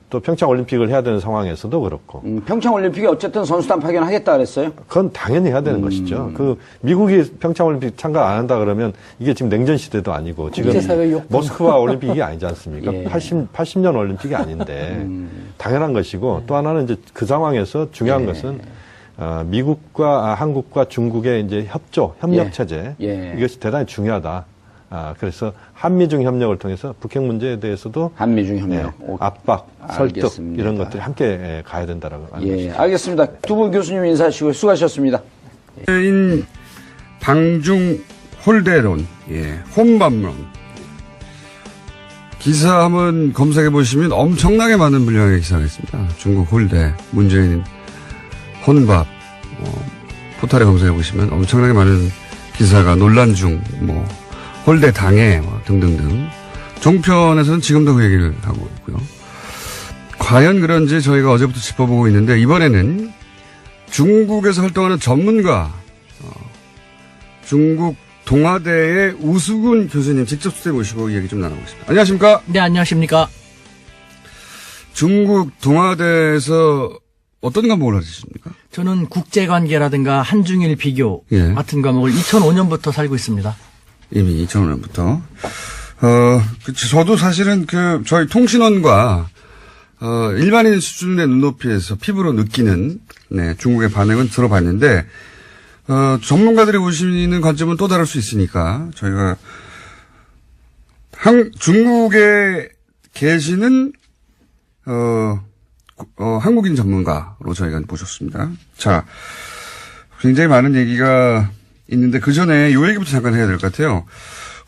또 평창 올림픽을 해야 되는 상황에서도 그렇고. 평창 올림픽에 어쨌든 선수단 파견하겠다 그랬어요. 그건 당연히 해야 되는 것이죠. 미국이 평창 올림픽 참가 안 한다 그러면 이게 지금 냉전 시대도 아니고 지금 국제사회 욕구. 모스크바 올림픽이 아니지 않습니까? 예. 80년 올림픽이 아닌데 당연한 것이고 또 하나는 이제 그 상황에서 중요한 것은 미국과 한국과 중국의 이제 협력 체제 이것이 대단히 중요하다. 그래서 한미중 협력을 통해서 북핵 문제에 대해서도 한미중 협력. 압박, 설득 알겠습니다. 이런 것들이 함께 가야 된다라고 하는 것이죠. 알겠습니다. 두 분 교수님 인사하시고 수고하셨습니다. 인 방중 홀대론, 혼밥론. 기사 한번 검색해 보시면 엄청나게 많은 분량의 기사가 있습니다. 중국 홀대, 문재인 혼밥, 포털에 검색해 보시면 엄청나게 많은 기사가 논란 중, 홀대 당해, 등등등. 종편에서는 지금도 그 얘기를 하고 있고요. 과연 그런지 저희가 어제부터 짚어보고 있는데, 이번에는 중국에서 활동하는 전문가, 중국 동아대의 우수근 교수님 직접 수대 모시고 얘기 좀 나눠보겠습니다. 안녕하십니까? 네, 안녕하십니까? 중국 동아대에서 어떤 과목을 하셨습니까? 저는 국제관계라든가 한중일 비교 예. 같은 과목을 2005년부터 살고 있습니다. 이미 2005년부터. 저도 사실은 저희 통신원과, 일반인 수준의 눈높이에서 피부로 느끼는, 중국의 반응은 들어봤는데, 전문가들이 보시는 관점은 또 다를 수 있으니까, 저희가, 중국에 계시는, 한국인 전문가로 저희가 모셨습니다. 자, 굉장히 많은 얘기가 있는데, 그 전에 요 얘기부터 잠깐 해야 될 것 같아요.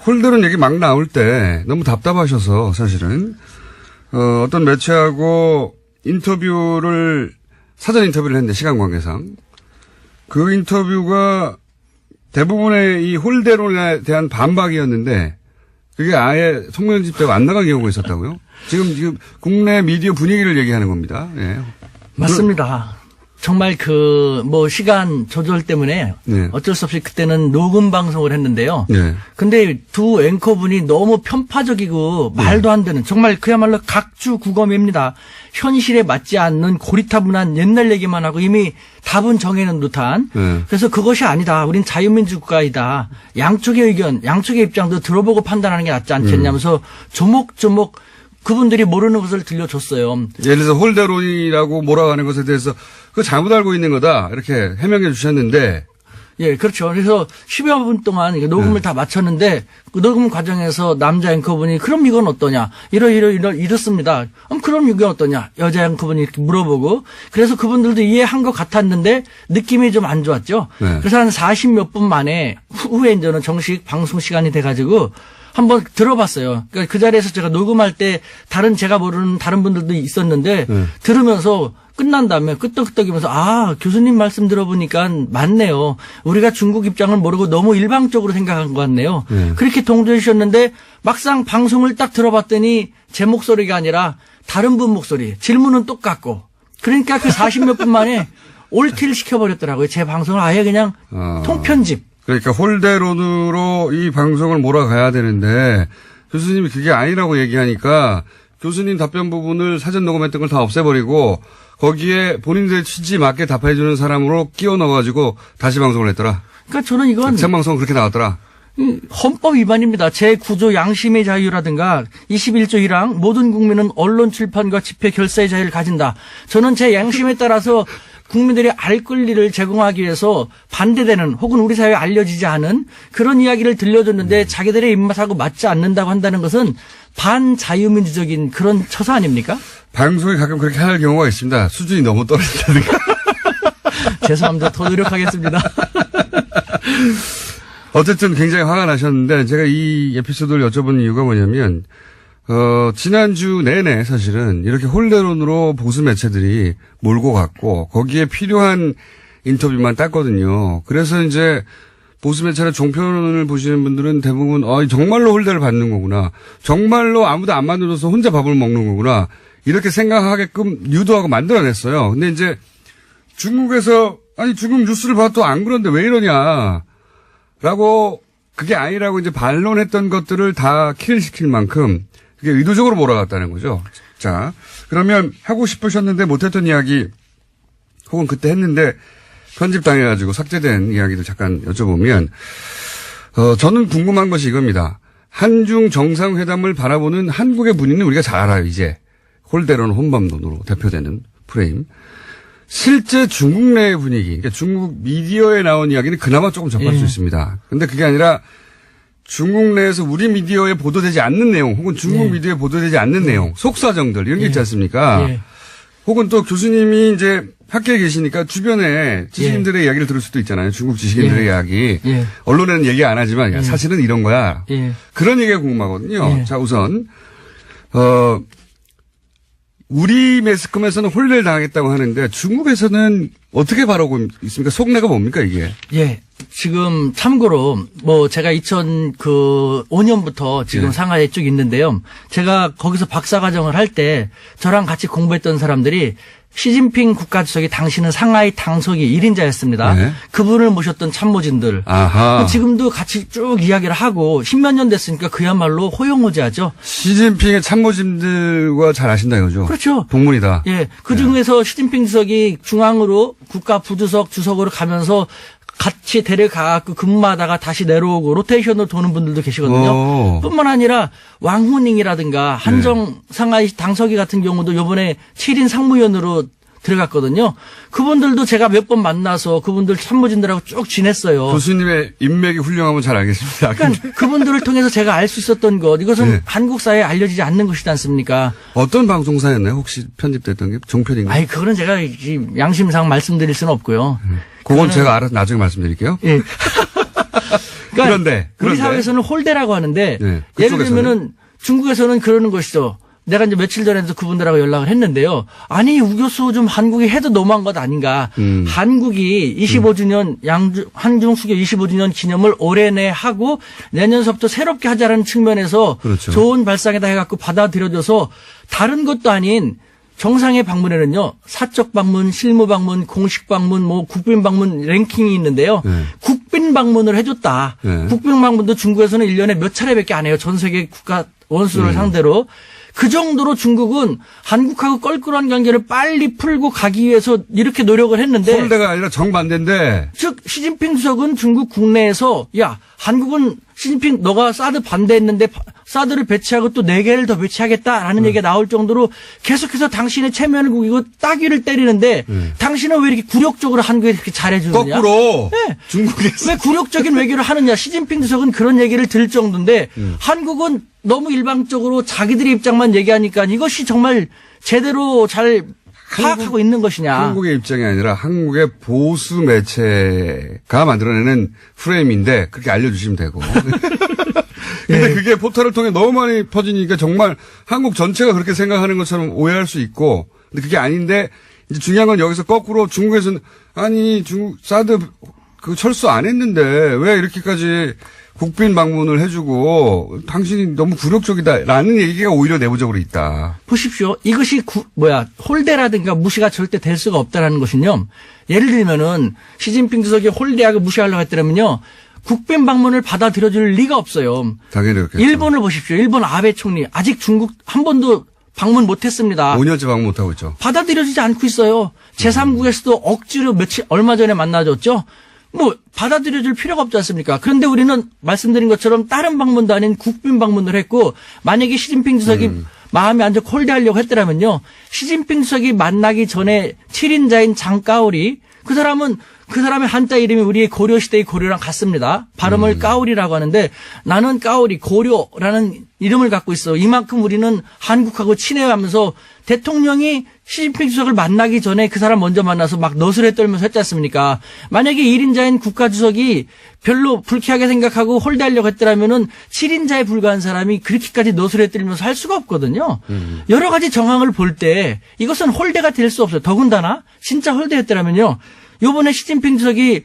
홀대론 얘기 막 나올 때 너무 답답하셔서 사실은, 어떤 매체하고 사전 인터뷰를 했는데, 시간 관계상. 그 인터뷰가 대부분의 이 홀대론에 대한 반박이었는데, 그게 아예 성명집되고 안 나간 경우가 있었다고요? 지금 국내 미디어 분위기를 얘기하는 겁니다. 예. 맞습니다. 정말 시간 조절 때문에 네. 어쩔 수 없이 그때는 녹음 방송을 했는데요. 네. 근데 두 앵커분이 너무 편파적이고 말도 안 되는 정말 그야말로 각주 국어입니다. 현실에 맞지 않는 고리타분한 옛날 얘기만 하고 이미 답은 정해놓은 듯한. 네. 그래서 그것이 아니다. 우린 자유민주 국가이다. 양쪽의 의견, 양쪽의 입장도 들어보고 판단하는 게 낫지 않겠냐면서 조목조목 그분들이 모르는 것을 들려줬어요. 예를 들어서 홀대론이라고 몰아가는 것에 대해서 그거 잘못 알고 있는 거다 이렇게 해명해 주셨는데. 예, 그렇죠. 그래서 10여 분 동안 녹음을 다 마쳤는데 그 녹음 과정에서 남자 앵커분이 그럼 이건 어떠냐 이렇습니다. 그럼 이건 어떠냐 여자 앵커분이 이렇게 물어보고 그래서 그분들도 이해한 것 같았는데 느낌이 좀 안 좋았죠. 네. 그래서 한 40몇 분 만에 후에 이제는 정식 방송 시간이 돼가지고 한번 들어봤어요. 그러니까 그 자리에서 제가 녹음할 때 제가 모르는 다른 분들도 있었는데 들으면서 끝난 다음에 끄떡끄떡이면서 교수님 말씀 들어보니까 맞네요. 우리가 중국 입장을 모르고 너무 일방적으로 생각한 것 같네요. 그렇게 동조해 주셨는데 막상 방송을 딱 들어봤더니 제 목소리가 아니라 다른 분 목소리 질문은 똑같고 그러니까 그 40몇 분 만에 올킬 시켜버렸더라고요. 제 방송을 아예 그냥 통편집. 그러니까 홀대론으로 이 방송을 몰아가야 되는데 교수님이 그게 아니라고 얘기하니까 교수님 답변 부분을 사전 녹음했던 걸 다 없애버리고 거기에 본인들 취지에 맞게 답해주는 사람으로 끼워 넣어가지고 다시 방송을 했더라. 그러니까 저는 이건 생방송 그렇게 나왔더라. 헌법 위반입니다. 제9조 양심의 자유라든가 21조 1항 모든 국민은 언론 출판과 집회 결사의 자유를 가진다. 저는 제 양심에 따라서 국민들이 알 권리를 제공하기 위해서 반대되는 혹은 우리 사회에 알려지지 않은 그런 이야기를 들려줬는데 자기들의 입맛하고 맞지 않는다고 한다는 것은 반자유민주적인 그런 처사 아닙니까? 방송에 가끔 그렇게 할 경우가 있습니다. 수준이 너무 떨어진다든가. 죄송합니다. 더 노력하겠습니다. 어쨌든 굉장히 화가 나셨는데 제가 이 에피소드를 여쭤본 이유가 뭐냐면 지난주 내내 사실은 이렇게 홀대론으로 보수 매체들이 몰고 갔고 거기에 필요한 인터뷰만 땄거든요. 그래서 이제 보수 매체나 종편을 보시는 분들은 대부분 정말로 홀대를 받는 거구나. 정말로 아무도 안 만들어서 혼자 밥을 먹는 거구나. 이렇게 생각하게끔 유도하고 만들어냈어요. 근데 이제 중국에서 중국 뉴스를 봐도 안 그런데 왜 이러냐. 라고 그게 아니라고 이제 반론했던 것들을 다 킬시킬 만큼 그게 의도적으로 몰아갔다는 거죠. 자, 그러면 하고 싶으셨는데 못했던 이야기 혹은 그때 했는데 편집당해가지고 삭제된 이야기도 잠깐 여쭤보면 저는 궁금한 것이 이겁니다. 한중 정상회담을 바라보는 한국의 분위기는 우리가 잘 알아요. 이제 홀대론 혼밥론으로 대표되는 프레임. 실제 중국 내의 분위기, 그러니까 중국 미디어에 나온 이야기는 그나마 조금 접할 수 있습니다. 근데 그게 아니라 중국 내에서 우리 미디어에 보도되지 않는 내용, 혹은 중국 미디어에 보도되지 않는 내용, 속사정들 이런 게 있지 않습니까? 혹은 또 교수님이 이제 학교에 계시니까 주변에 지식인들의 이야기를 들을 수도 있잖아요. 중국 지식인들의 이야기. 언론에는 얘기 안 하지만 사실은 이런 거야. 그런 얘기가 궁금하거든요. 자, 우선 우리 매스컴에서는 홀대를 당하겠다고 하는데 중국에서는 어떻게 바라고 있습니까? 속내가 뭡니까 이게? 예. 지금 참고로 뭐 제가 2005년부터 지금 예. 상하이에 쭉 있는데요. 제가 거기서 박사과정을 할 때 저랑 같이 공부했던 사람들이 시진핑 국가주석이 당시는 상하이 당석이 1인자였습니다. 네. 그분을 모셨던 참모진들. 아하. 지금도 같이 쭉 이야기를 하고 10몇 년 됐으니까 그야말로 호용호재하죠. 시진핑의 참모진들과 잘 아신다 이거죠? 그렇죠. 동문이다. 예. 그 중에서 시진핑 주석이 중앙으로 국가 부주석 주석으로 가면서 같이 데려가고 근무하다가 다시 내려오고 로테이션으로 도는 분들도 계시거든요. 오. 뿐만 아니라 왕후닝이라든가 한정 상하이 당석이 같은 경우도 요번에 7인 상무위원으로 들어갔거든요. 그분들도 제가 몇 번 만나서 그분들 참모진들하고 쭉 지냈어요. 교수님의 인맥이 훌륭하면 잘 알겠습니다. 그러니까 그분들을 통해서 제가 알 수 있었던 것, 이것은 네. 한국 사회에 알려지지 않는 것이지 않습니까? 어떤 방송사였나요? 혹시 편집됐던 게 종편인가요? 아이, 그거는 제가 이 양심상 말씀드릴 수는 없고요. 그건 제가 알아서 나중에 말씀드릴게요. 예. 그러니까 그런데 우리 사회에서는 홀대라고 하는데 네, 예를 그쪽에서는? 들면은 중국에서는 그러는 것이죠. 내가 이제 며칠 전에도 그분들하고 연락을 했는데요. 아니 우 교수 좀 한국이 해도 너무한 것 아닌가. 한국이 25주년 한중 수교 25주년 기념을 올해 내 하고 내년서부터 새롭게 하자라는 측면에서 그렇죠. 좋은 발상에다 해갖고 받아들여져서 다른 것도 아닌 정상의 방문에는요. 사적 방문, 실무 방문, 공식 방문, 뭐 국빈 방문 랭킹이 있는데요. 네. 국빈 방문을 해줬다. 네. 국빈 방문도 중국에서는 1년에 몇 차례밖에 안 해요. 전 세계 국가 원수를 상대로. 그 정도로 중국은 한국하고 껄끄러운 관계를 빨리 풀고 가기 위해서 이렇게 노력을 했는데 홀대가 아니라 정반대인데 즉 시진핑 주석은 중국 국내에서 야 한국은 시진핑 너가 사드 반대했는데 사드를 배치하고 또 4개를 더 배치하겠다라는 얘기가 나올 정도로 계속해서 당신의 체면을 구기고 따귀를 때리는데 당신은 왜 이렇게 굴욕적으로 한국에 이렇게 잘해주느냐. 거꾸로 네. 중국에서 왜 굴욕적인 외교를 하느냐. 시진핑 주석은 그런 얘기를 들을 정도인데 한국은 너무 일방적으로 자기들의 입장만 얘기하니까 이것이 정말 제대로 잘 파악하고 있는 것이냐. 한국의 입장이 아니라 한국의 보수 매체가 만들어내는 프레임인데 그렇게 알려주시면 되고. 근데 그게 포털을 통해 너무 많이 퍼지니까 정말 한국 전체가 그렇게 생각하는 것처럼 오해할 수 있고, 근데 그게 아닌데 이제 중요한 건 여기서 거꾸로 중국에서는 아니 중국 사드 그 철수 안 했는데 왜 이렇게까지 국빈 방문을 해주고 당신이 너무 굴욕적이다라는 얘기가 오히려 내부적으로 있다. 보십시오. 이것이 홀대라든가 무시가 절대 될 수가 없다라는 것은요. 예를 들면은 시진핑 주석이 홀대하고 무시하려고 했더라면요. 국빈 방문을 받아들여줄 리가 없어요. 당연히 그렇겠죠. 일본을 보십시오. 일본 아베 총리 아직 중국 한 번도 방문 못했습니다. 5년째 방문 못하고 있죠. 받아들여지지 않고 있어요. 제3국에서도 억지로 얼마 전에 만나줬죠. 뭐 받아들여줄 필요가 없지 않습니까? 그런데 우리는 말씀드린 것처럼 다른 방문도 아닌 국빈 방문을 했고 만약에 시진핑 주석이 마음에 안 좋고 홀대하려고 했더라면요. 시진핑 주석이 만나기 전에 7인자인 장까오리 그 사람의 한자 이름이 우리의 고려시대의 고려랑 같습니다. 발음을 까오리라고 하는데 나는 까오리 고려라는 이름을 갖고 있어. 이만큼 우리는 한국하고 친해하면서 대통령이 시진핑 주석을 만나기 전에 그 사람 먼저 만나서 막 너스레 떨면서 했지 않습니까? 만약에 1인자인 국가주석이 별로 불쾌하게 생각하고 홀대하려고 했더라면은 7인자에 불과한 사람이 그렇게까지 너스레 떨면서 할 수가 없거든요. 여러 가지 정황을 볼 때 이것은 홀대가 될 수 없어요. 더군다나 진짜 홀대했더라면요. 요번에 시진핑 주석이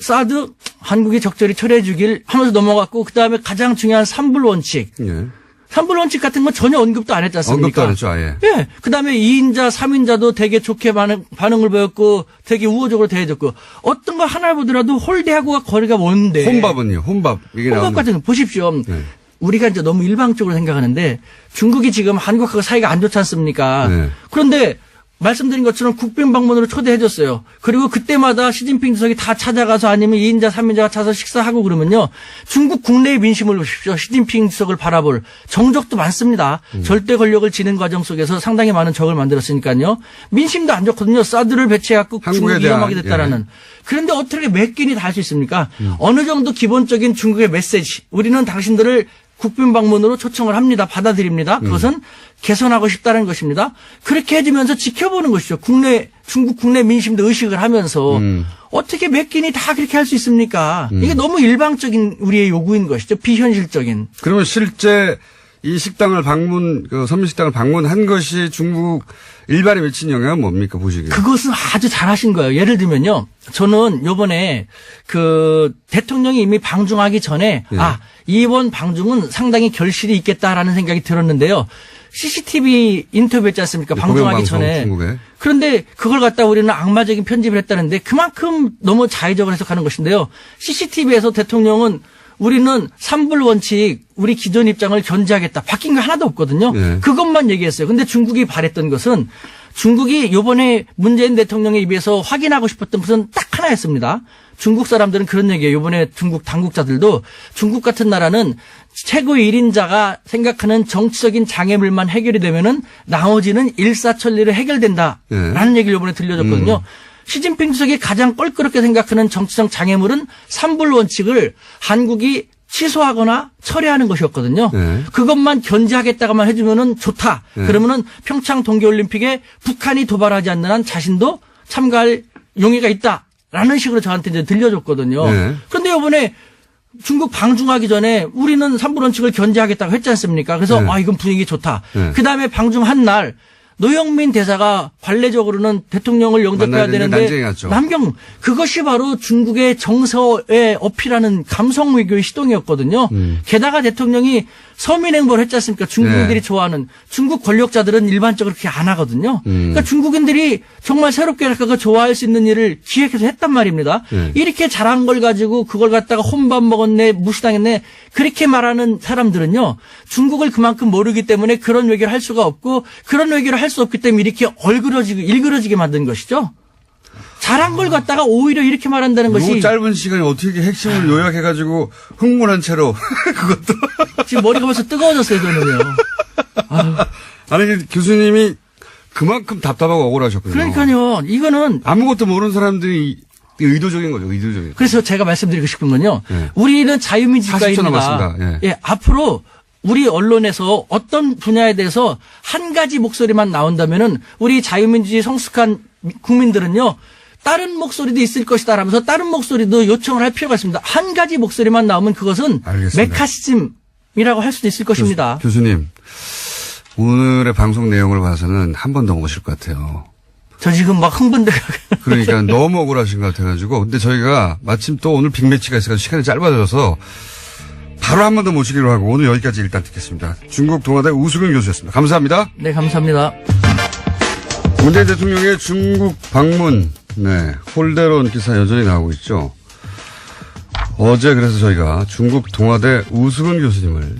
사드 한국이 적절히 처리해 주길 하면서 넘어갔고 그다음에 가장 중요한 3불 원칙. 예. 3불 원칙 같은 건 전혀 언급도 안 했지 않습니까? 언급도 안 했죠, 아예. 예. 그다음에 2인자, 3인자도 되게 좋게 반응을 보였고 되게 우호적으로 대해줬고 어떤 거 하나 보더라도 홀대하고가 거리가 먼데. 혼밥은요? 혼밥. 이게 혼밥 나오는 같은 거 보십시오. 네. 우리가 이제 너무 일방적으로 생각하는데 중국이 지금 한국하고 사이가 안 좋지 않습니까? 네. 그런데 말씀드린 것처럼 국빈 방문으로 초대해줬어요. 그리고 그때마다 시진핑 주석이 다 찾아가서 아니면 2인자, 3인자가 찾아서 식사하고 그러면요. 중국 국내의 민심을 보십시오. 시진핑 주석을 바라볼 정적도 많습니다. 절대 권력을 지는 과정 속에서 상당히 많은 적을 만들었으니까요. 민심도 안 좋거든요. 사드를 배치해갖고 중국이 위험하게 됐다라는. 그런데 어떻게 몇 끼니 다 할 수 있습니까? 어느 정도 기본적인 중국의 메시지. 우리는 당신들을 국빈 방문으로 초청을 합니다. 받아들입니다. 그것은 개선하고 싶다는 것입니다. 그렇게 해주면서 지켜보는 것이죠. 중국 국내 민심도 의식을 하면서 어떻게 몇 끼니 다 그렇게 할 수 있습니까? 이게 너무 일방적인 우리의 요구인 것이죠. 비현실적인. 그러면 실제 이 식당을 선민식당을 방문한 것이 중국 일반에 미친 영향은 뭡니까, 보시기에? 그것은 아주 잘하신 거예요. 예를 들면요. 저는 요번에 대통령이 이미 방중하기 전에 예. 이번 방중은 상당히 결실이 있겠다라는 생각이 들었는데요. CCTV 인터뷰했지 않습니까? 방중하기 전에. 중국에. 그런데 그걸 갖다 우리는 악마적인 편집을 했다는데 그만큼 너무 자의적으로 해석하는 것인데요. CCTV에서 대통령은 우리는 삼불 원칙, 우리 기존 입장을 견제하겠다. 바뀐 거 하나도 없거든요. 네. 그것만 얘기했어요. 근데 중국이 바랬던 것은 중국이 이번에 문재인 대통령에 입에서 확인하고 싶었던 것은 딱 하나였습니다. 중국 사람들은 그런 얘기예요. 이번에 중국 당국자들도 중국 같은 나라는 최고 1인자가 생각하는 정치적인 장애물만 해결이 되면은 나머지는 일사천리로 해결된다라는 얘기를 이번에 들려줬거든요. 시진핑 주석이 가장 껄끄럽게 생각하는 정치적 장애물은 삼불 원칙을 한국이 취소하거나 철회하는 것이었거든요. 네. 그것만 견제하겠다고만 해주면은 좋다. 네. 그러면은 평창 동계올림픽에 북한이 도발하지 않는 한 자신도 참가할 용의가 있다라는 식으로 저한테 이제 들려줬거든요. 네. 그런데 이번에 중국 방중하기 전에 우리는 삼불 원칙을 견제하겠다고 했지 않습니까? 그래서 네. 이건 분위기 좋다. 네. 그 다음에 방중한 날 노영민 대사가 관례적으로는 대통령을 영접해야 되는데 난쟁이었죠. 남경 그것이 바로 중국의 정서에 어필하는 감성 외교의 시동이었거든요. 게다가 대통령이 서민 행보를 했지 않습니까? 중국인들이 네. 좋아하는 중국 권력자들은 일반적으로 그렇게 안 하거든요. 그러니까 중국인들이 정말 새롭게 그거 좋아할 수 있는 일을 기획해서 했단 말입니다. 네. 이렇게 잘한 걸 가지고 그걸 갖다가 혼밥 먹었네 무시당했네 그렇게 말하는 사람들은요. 중국을 그만큼 모르기 때문에 그런 외교를 할 수가 없고 그런 외교를 할 수 없기 때문에 이렇게 일그러지게 만든 것이죠. 잘한 걸 갖다가 오히려 이렇게 말한다는 것이 요 짧은 시간에 어떻게 핵심을 요약해가지고 흥분한 채로 그것도 지금 머리가 벌써 뜨거워졌어요 저는요. 아니 교수님이 그만큼 답답하고 억울하셨군요. 그러니까요. 이거는 아무것도 모르는 사람들이 의도적인 거죠. 의도적인. 그래서 제가 말씀드리고 싶은 건요. 네. 우리는 자유민주 40초 국가입니다. 남았습니다. 예. 앞으로 우리 언론에서 어떤 분야에 대해서 한 가지 목소리만 나온다면은 우리 자유민주주의 성숙한 국민들은요. 다른 목소리도 있을 것이다라면서 다른 목소리도 요청을 할 필요가 있습니다. 한 가지 목소리만 나오면 그것은 알겠습니다. 메카시즘이라고 할 수도 있을 것입니다. 교수님, 오늘의 방송 내용을 봐서는 한 번 더 오실 것 같아요. 저 지금 막 흥분돼. 그러니까 너무 억울하신 것 같아가지고. 근데 저희가 마침 또 오늘 빅매치가 있어서 시간이 짧아져서 바로 한 번 더 모시기로 하고 오늘 여기까지 일단 듣겠습니다. 중국 동아대 우수근 교수였습니다. 감사합니다. 네, 감사합니다. 문재인 대통령의 중국 방문, 네, 홀대론 기사 여전히 나오고 있죠. 어제 그래서 저희가 중국 동아대 우수근 교수님을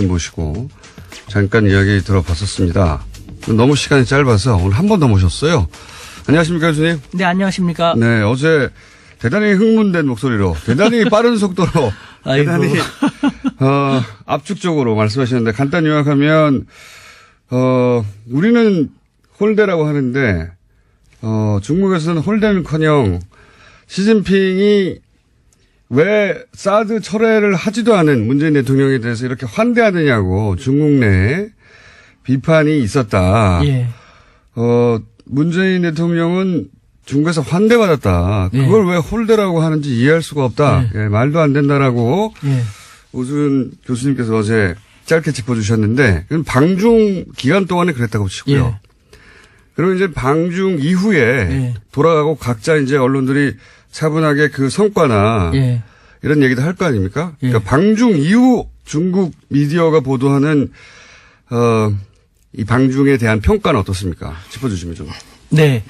모시고 잠깐 이야기 들어봤었습니다. 너무 시간이 짧아서 오늘 한 번 더 모셨어요. 안녕하십니까, 교수님? 네, 안녕하십니까? 네, 어제 대단히 흥분된 목소리로, 대단히 빠른 속도로, 대단히, 압축적으로 말씀하셨는데 간단히 요약하면, 우리는 홀대라고 하는데, 중국에서는 홀대는커녕 시진핑이 왜 사드 철회를 하지도 않은 문재인 대통령에 대해서 이렇게 환대하느냐고 중국 내에 비판이 있었다. 예. 문재인 대통령은 중국에서 환대받았다. 예. 그걸 왜 홀대라고 하는지 이해할 수가 없다. 예, 말도 안 된다라고 예. 우수근 교수님께서 어제 짧게 짚어주셨는데 그건 방중 기간 동안에 그랬다고 치고요. 예. 그리고 이제 방중 이후에 예. 돌아가고 각자 이제 언론들이 차분하게 그 성과나 예. 이런 얘기도 할 거 아닙니까? 예. 그러니까 방중 이후 중국 미디어가 보도하는 이 방중에 대한 평가는 어떻습니까? 짚어주시면 좀. 네.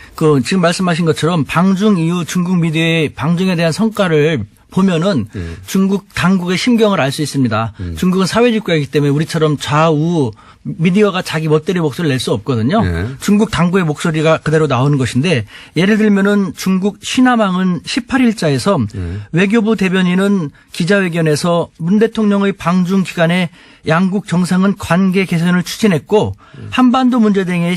지금 말씀하신 것처럼 방중 이후 중국 미디어의 방중에 대한 성과를 보면은 중국 당국의 심경을 알 수 있습니다. 중국은 사회주의 국가이기 때문에 우리처럼 좌우 미디어가 자기 멋대로 목소리를 낼 수 없거든요. 네. 중국 당국의 목소리가 그대로 나오는 것인데 예를 들면은 중국 신화망은 18일자에서 외교부 대변인은 기자회견에서 문 대통령의 방중 기간에 양국 정상은 관계 개선을 추진했고 한반도 문제 등에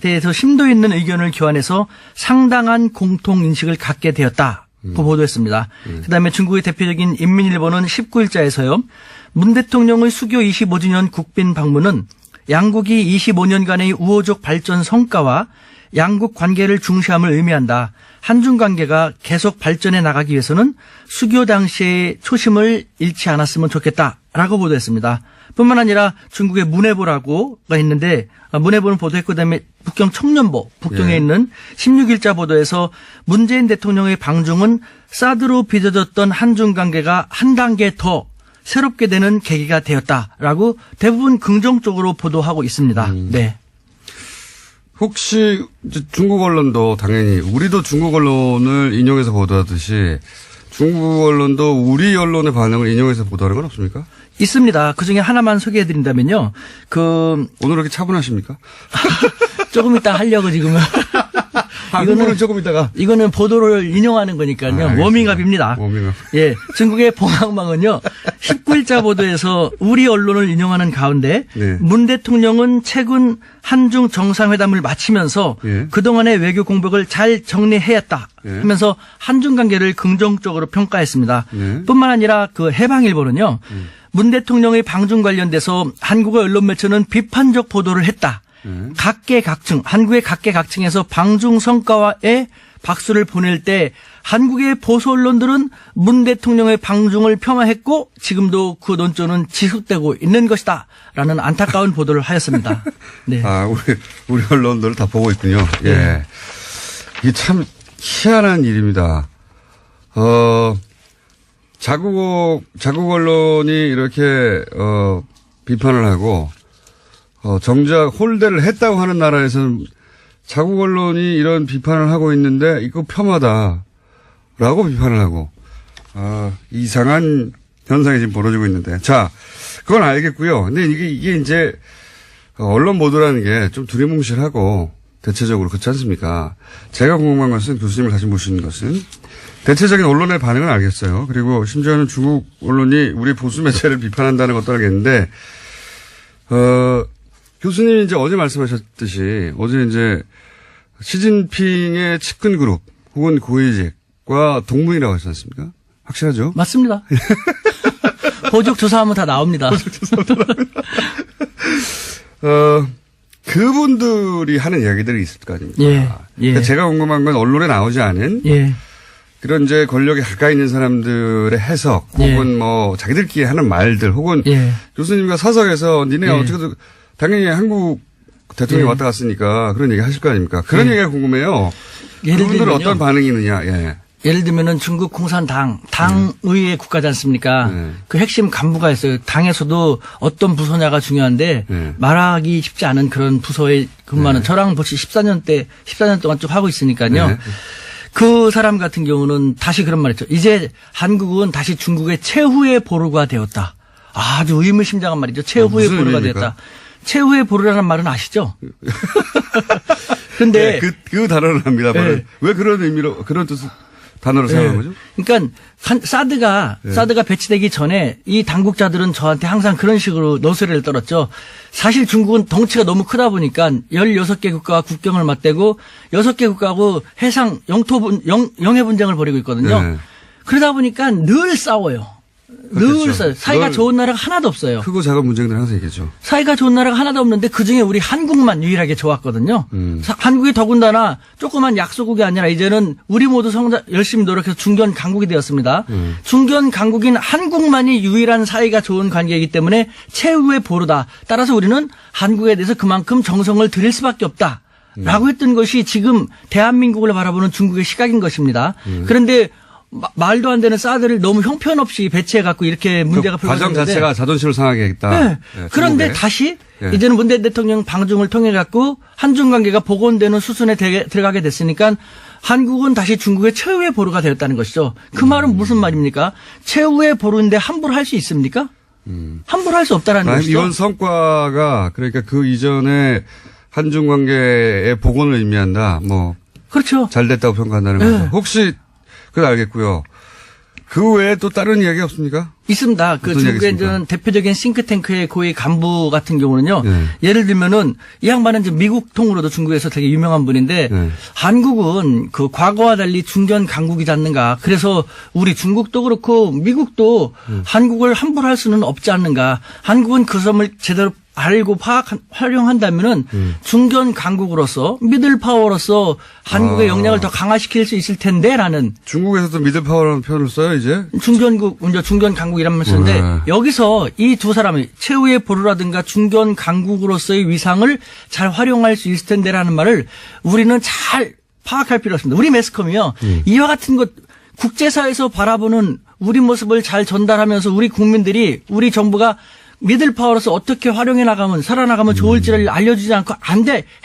대해서 심도 있는 의견을 교환해서 상당한 공통인식을 갖게 되었다. 고 보도했습니다. 그다음에 중국의 대표적인 인민일보는 19일자에서요. 문 대통령의 수교 25주년 국빈 방문은 양국이 25년간의 우호적 발전 성과와 양국 관계를 중시함을 의미한다. 한중 관계가 계속 발전해 나가기 위해서는 수교 당시의 초심을 잃지 않았으면 좋겠다라고 보도했습니다. 뿐만 아니라 중국의 문해보라고가 있는데 문해보는 보도했고 그다음에 북경 청년보 북경에 있는 16일자 보도에서 문재인 대통령의 방중은 사드로 빚어졌던 한중 관계가 한 단계 더 새롭게 되는 계기가 되었다라고 대부분 긍정적으로 보도하고 있습니다. 네. 혹시 중국 언론도 당연히 우리도 중국 언론을 인용해서 보도하듯이 중국 언론도 우리 언론의 반응을 인용해서 보도하는 건 없습니까? 있습니다. 그중에 하나만 소개해드린다면요. 오늘 이렇게 차분하십니까? 조금 이따 하려고 지금은. 이거는 조금 이따가. 이거는 보도를 인용하는 거니까요. 워밍업입니다. 워밍업. 예. 중국의 봉황망은요. 19일자 보도에서 우리 언론을 인용하는 가운데 네. 문 대통령은 최근 한중 정상회담을 마치면서 예. 그동안의 외교 공백을 잘 정리해왔다 예. 하면서 한중 관계를 긍정적으로 평가했습니다. 네. 뿐만 아니라 그 해방일보는요. 문 대통령의 방중 관련돼서 한국의 언론 매체는 비판적 보도를 했다. 각계각층, 한국의 각계각층에서 방중 성과에 박수를 보낼 때 한국의 보수 언론들은 문 대통령의 방중을 폄하했고 지금도 그 논조는 지속되고 있는 것이다. 라는 안타까운 보도를 하였습니다. 네. 아, 우리 언론들을 다 보고 있군요. 예. 이게 참 희한한 일입니다. 자국 언론이 이렇게, 비판을 하고, 정작 홀대를 했다고 하는 나라에서는 자국 언론이 이런 비판을 하고 있는데 이거 폄하다라고 비판을 하고 이상한 현상이 지금 벌어지고 있는데 자 그건 알겠고요. 근데 이게 이제 언론 보도라는 게 좀 두리뭉실하고 대체적으로 그렇지 않습니까? 제가 궁금한 것은 교수님을 다시 모시는 것은 대체적인 언론의 반응은 알겠어요. 그리고 심지어는 중국 언론이 우리 보수 매체를 비판한다는 것도 알겠는데 교수님이 이제 어제 말씀하셨듯이 어제 이제 시진핑의 측근 그룹 혹은 고위직과 동문이라고 하지 않습니까? 확실하죠? 맞습니다. 보직 조사하면 다 나옵니다. 그분들이 하는 이야기들이 있을 거 아닙니까? 예. 그러니까 제가 궁금한 건 언론에 나오지 않은 예. 그런 이제 권력에 가까이 있는 사람들의 해석 혹은 뭐 자기들끼리 하는 말들 혹은 교수님과 사석에서 니네 어떻게든 당연히 한국 대통령이 왔다 갔으니까 그런 얘기 하실 거 아닙니까? 그런 얘기가 궁금해요. 그분들은 어떤 반응이 있느냐. 예. 예를 들면은 중국 공산당, 당의회 국가지 않습니까? 그 핵심 간부가 있어요. 당에서도 어떤 부서냐가 중요한데 말하기 쉽지 않은 그런 부서에 근무하는 저랑 벌써 14년 동안 쭉 하고 있으니까요. 그 사람 같은 경우는 다시 그런 말 했죠. 이제 한국은 다시 중국의 최후의 보루가 되었다. 아주 의미심장한 말이죠. 최후의 보루가 되었다. 최후의 보루라는 말은 아시죠? 근데 그 단어를 합니다. 왜 그런 의미로 그런 뜻 단어를 사용한 거죠? 그러니까 사드가 배치되기 전에 이 당국자들은 저한테 항상 그런 식으로 너스레를 떨었죠. 사실 중국은 덩치가 너무 크다 보니까 16개 국가와 국경을 맞대고 6개 국가하고 해상 영해 분쟁을 벌이고 있거든요. 그러다 보니까 늘 싸워요. 늘 싸워요. 사이가 좋은 나라가 하나도 없어요. 크고 작은 문제들 항상 얘기했죠. 사이가 좋은 나라가 하나도 없는데 그중에 우리 한국만 유일하게 좋았거든요. 한국이 더군다나 조그만 약소국이 아니라 이제는 우리 모두 열심히 노력해서 중견 강국이 되었습니다. 중견 강국인 한국만이 유일한 사이가 좋은 관계이기 때문에 최후의 보루다. 따라서 우리는 한국에 대해서 그만큼 정성을 들일 수밖에 없다. 라고 했던 것이 지금 대한민국을 바라보는 중국의 시각인 것입니다. 그런데 말도 안 되는 사드를 너무 형편없이 배치해갖고 이렇게 문제가 불거졌는데 과정 자체가 자존심을 상하게 했다. 네. 그런데 다시 이제는 문재인 대통령 방중을 통해갖고 한중 관계가 복원되는 수순에 들어가게 됐으니까 한국은 다시 중국의 최후의 보루가 되었다는 것이죠. 그 말은 무슨 말입니까? 최후의 보루인데 함부로 할 수 있습니까? 함부로 할 수 없다라는 것이죠. 이번 성과가 그러니까 그 이전에 한중 관계의 복원을 의미한다. 뭐 그렇죠. 잘 됐다고 평가한다는 거죠. 혹시 그건 알겠고요. 그 외에 또 다른 이야기 없습니까? 있습니다. 그 중국의 대표적인 싱크탱크의 고위 간부 같은 경우는요. 예를 들면은 이 양반은 이제 미국 통으로도 중국에서 되게 유명한 분인데 한국은 그 과거와 달리 중견 강국이지 않는가. 그래서 우리 중국도 그렇고 미국도 한국을 함부로 할 수는 없지 않는가. 한국은 그 점을 제대로 알고 활용한다면은 중견 강국으로서 미들 파워로서 한국의 역량을 더 강화시킬 수 있을 텐데라는. 중국에서도 미들 파워라는 표현을 써요 이제. 중견 강국이라는 말 쓰는데 여기서 이 두 사람이 최후의 보루라든가 중견 강국으로서의 위상을 잘 활용할 수 있을 텐데라는 말을 우리는 잘 파악할 필요가 있습니다. 우리 매스컴이요. 이와 같은 것 국제사회에서 바라보는 우리 모습을 잘 전달하면서 우리 국민들이 우리 정부가 미들 파워로서 어떻게 활용해 나가면 살아나가면 좋을지를 알려주지 않고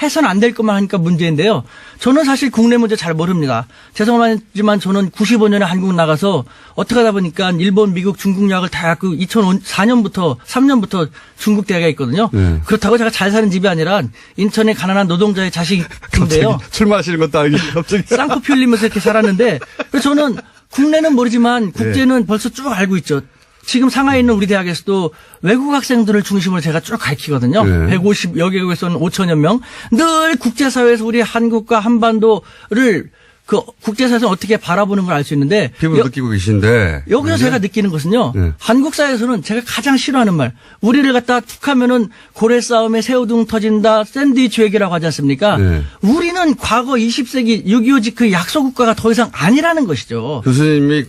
해서는 안 될 것만 하니까 문제인데요. 저는 사실 국내 문제 잘 모릅니다. 죄송하지만 저는 95년에 한국 나가서 어떻게 하다 보니까 일본, 미국, 중국 유학을 다 갖고 2004년부터 3년부터 중국 대학에 있거든요. 네. 그렇다고 제가 잘 사는 집이 아니라 인천의 가난한 노동자의 자식인데요. 술 마시는 것도 아니고 갑자기 쌍코피 흘리면서 이렇게 살았는데 그래서 저는 국내는 모르지만 국제는 벌써 쭉 알고 있죠. 지금 상하이에 있는 우리 대학에서도 외국 학생들을 중심으로 제가 쭉 가르치거든요. 네. 150여 개국에서는 5천여 명. 늘 국제사회에서 우리 한국과 한반도를 그 국제사회에서 어떻게 바라보는 걸 알 수 있는데. 피부로 느끼고 계신데. 여기서 네. 제가 느끼는 것은요. 네. 한국 사회에서는 제가 가장 싫어하는 말. 우리를 갖다 툭 하면은 고래 싸움에 새우등 터진다. 샌드위치 외교라고 하지 않습니까? 네. 우리는 과거 20세기 6.25 그 약소국가가 더 이상 아니라는 것이죠. 교수님이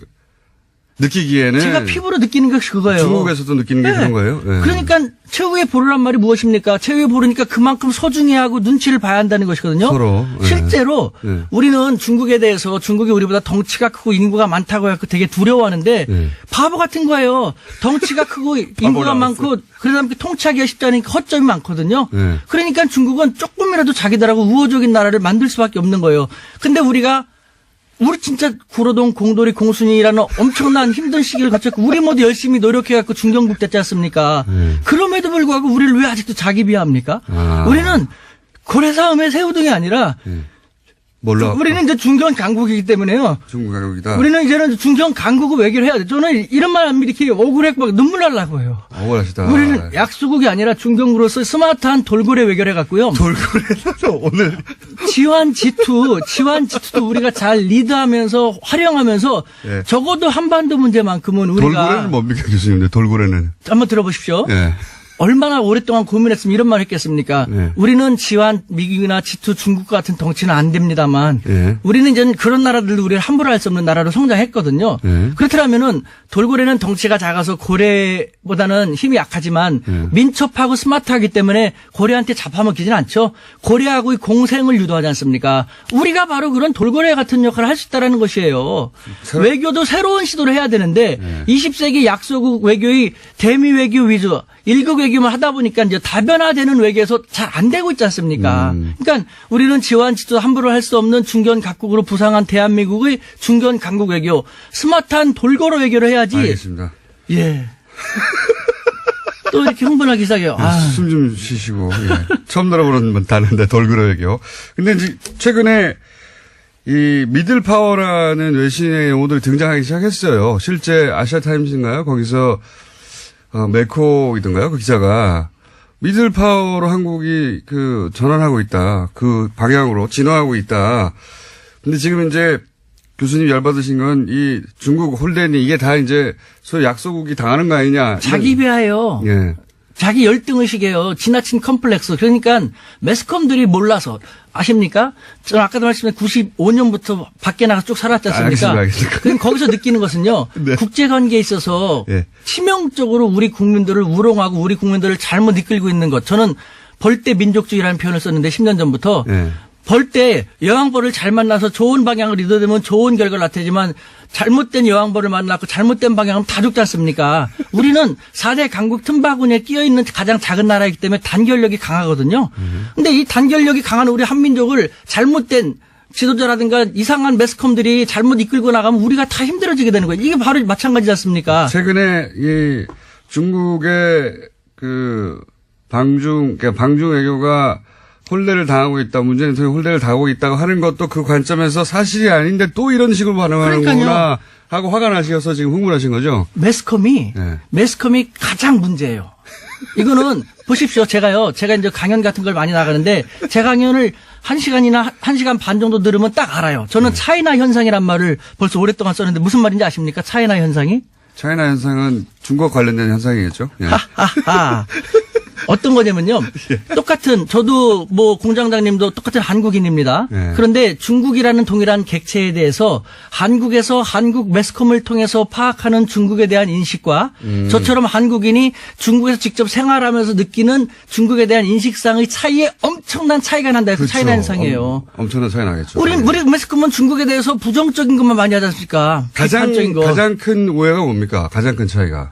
느끼기에는 제가 피부로 느끼는 것이 그거예요. 중국에서도 느끼는 게 네. 그런 거예요. 네. 그러니까 최후의 보루란 말이 무엇입니까? 최후의 보루니까 그만큼 소중히 하고 눈치를 봐야 한다는 것이거든요. 서로. 네. 실제로 네. 우리는 중국에 대해서 중국이 우리보다 덩치가 크고 인구가 많다고 해서 되게 두려워하는데 네. 바보 같은 거예요. 덩치가 크고 인구가 많고 그러다 보니까 통치하기가 쉽지 않으니까 허점이 많거든요. 네. 그러니까 중국은 조금이라도 자기들하고 우호적인 나라를 만들 수밖에 없는 거예요. 근데 우리 진짜 구로동 공돌이 공순이라는 엄청난 힘든 시기를 거쳤고 우리 모두 열심히 노력해갖고 중견국 됐지 않습니까? 그럼에도 불구하고 우리를 왜 아직도 자기 비하합니까? 우리는 고래 싸움의 새우등이 아니라 우리는 이제 중견 강국이기 때문에요. 중국 강국이다. 우리는 이제는 중견 강국을 외교를 해야 돼. 저는 이런 말 하면 이렇게 억울하고 막 눈물 날라고 해요. 억울하시다. 우리는 약소국이 아니라 중견국으로서 스마트한 돌고래 외교를 해갖고요. 돌고래도 오늘 지환 G2도 우리가 잘 리드하면서 활용하면서 네. 적어도 한반도 문제만큼은 우리가. 돌고래는 뭡니까 교수님? 돌고래는. 한번 들어보십시오. 네. 얼마나 오랫동안 고민했으면 이런 말 했겠습니까? 네. 우리는 지환 미국이나 G2 중국 같은 덩치는 안 됩니다만 네. 우리는 이제 그런 나라들도 우리를 함부로 할 수 없는 나라로 성장했거든요. 네. 그렇다면은 돌고래는 덩치가 작아서 고래보다는 힘이 약하지만 민첩하고 스마트하기 때문에 고래한테 잡아먹히진 않죠. 고래하고의 공생을 유도하지 않습니까? 우리가 바로 그런 돌고래 같은 역할을 할 수 있다는 것이에요. 외교도 새로운 시도를 해야 되는데 20세기 약소국 외교의 대미 외교 위주 1국 외교만 하다 보니까 이제 다변화되는 외교에서 잘 안 되고 있지 않습니까? 그러니까 우리는 지원지도 함부로 할 수 없는 중견 각국으로 부상한 대한민국의 중견 강국 외교, 스마트한 돌고래 외교를 해야지. 알겠습니다. 예. 또 이렇게 흥분하기 시작해요. 숨 좀 쉬시고. 예. 처음 들어보는 단어인데 돌고래 외교. 근데 이제 최근에 이 미들 파워라는 외신의 용어들이 등장하기 시작했어요. 실제 아시아타임즈인가요? 거기서 메코이던가요? 그 기자가 미들 파워로 한국이 전환하고 있다. 그 방향으로 진화하고 있다. 근데 지금 이제 교수님 열받으신 건 이 중국 홀대니 이게 다 이제 소위 약소국이 당하는 거 아니냐. 자기 비하예요. 예. 자기 열등의식이에요. 지나친 컴플렉스. 그러니까 매스컴들이 몰라서. 아십니까? 저는 아까도 말씀드린 95년부터 밖에 나가서 쭉 살았지 않습니까? 알겠습니다. 그럼 거기서 느끼는 것은요. 네. 국제관계에 있어서 네. 치명적으로 우리 국민들을 우롱하고 우리 국민들을 잘못 이끌고 있는 것. 저는 벌떼 민족주의라는 표현을 썼는데 10년 전부터. 네. 벌떼 여왕벌을 잘 만나서 좋은 방향을 이뤄내면 좋은 결과를 나타내지만 잘못된 여왕벌을 만나고 잘못된 방향은 다 죽지 않습니까? 우리는 4대 강국 틈바구니에 끼어있는 가장 작은 나라이기 때문에 단결력이 강하거든요. 근데 이 단결력이 강한 우리 한민족을 잘못된 지도자라든가 이상한 매스컴들이 잘못 이끌고 나가면 우리가 다 힘들어지게 되는 거예요. 이게 바로 마찬가지지 않습니까? 최근에 이 중국의 방중 외교가 홀대를 당하고 있다. 문재인 대통령이 홀대를 당하고 있다고 하는 것도 그 관점에서 사실이 아닌데 또 이런 식으로 반응하는구나 하고 화가 나셔서 지금 흥분하신 거죠? 매스컴이 가장 문제예요. 이거는 보십시오. 제가 이제 강연 같은 걸 많이 나가는데 제 강연을 1시간이나 1시간 반 정도 들으면 딱 알아요. 저는 차이나 현상이란 말을 벌써 오랫동안 썼는데 무슨 말인지 아십니까? 차이나 현상이? 차이나 현상은 중국 관련된 현상이겠죠? 예. 어떤 거냐면요. 똑같은 저도 뭐 공장장님도 똑같은 한국인입니다. 네. 그런데 중국이라는 동일한 객체에 대해서 한국에서 한국 매스컴을 통해서 파악하는 중국에 대한 인식과 저처럼 한국인이 중국에서 직접 생활하면서 느끼는 중국에 대한 인식상의 차이에 엄청난 차이가 난다 해서 차이 나는 상이에요. 엄청난 차이 나겠죠. 우리 매스컴은 중국에 대해서 부정적인 것만 많이 하지 않습니까? 비판적인 거. 가장 큰 오해가 뭡니까? 가장 큰 차이가.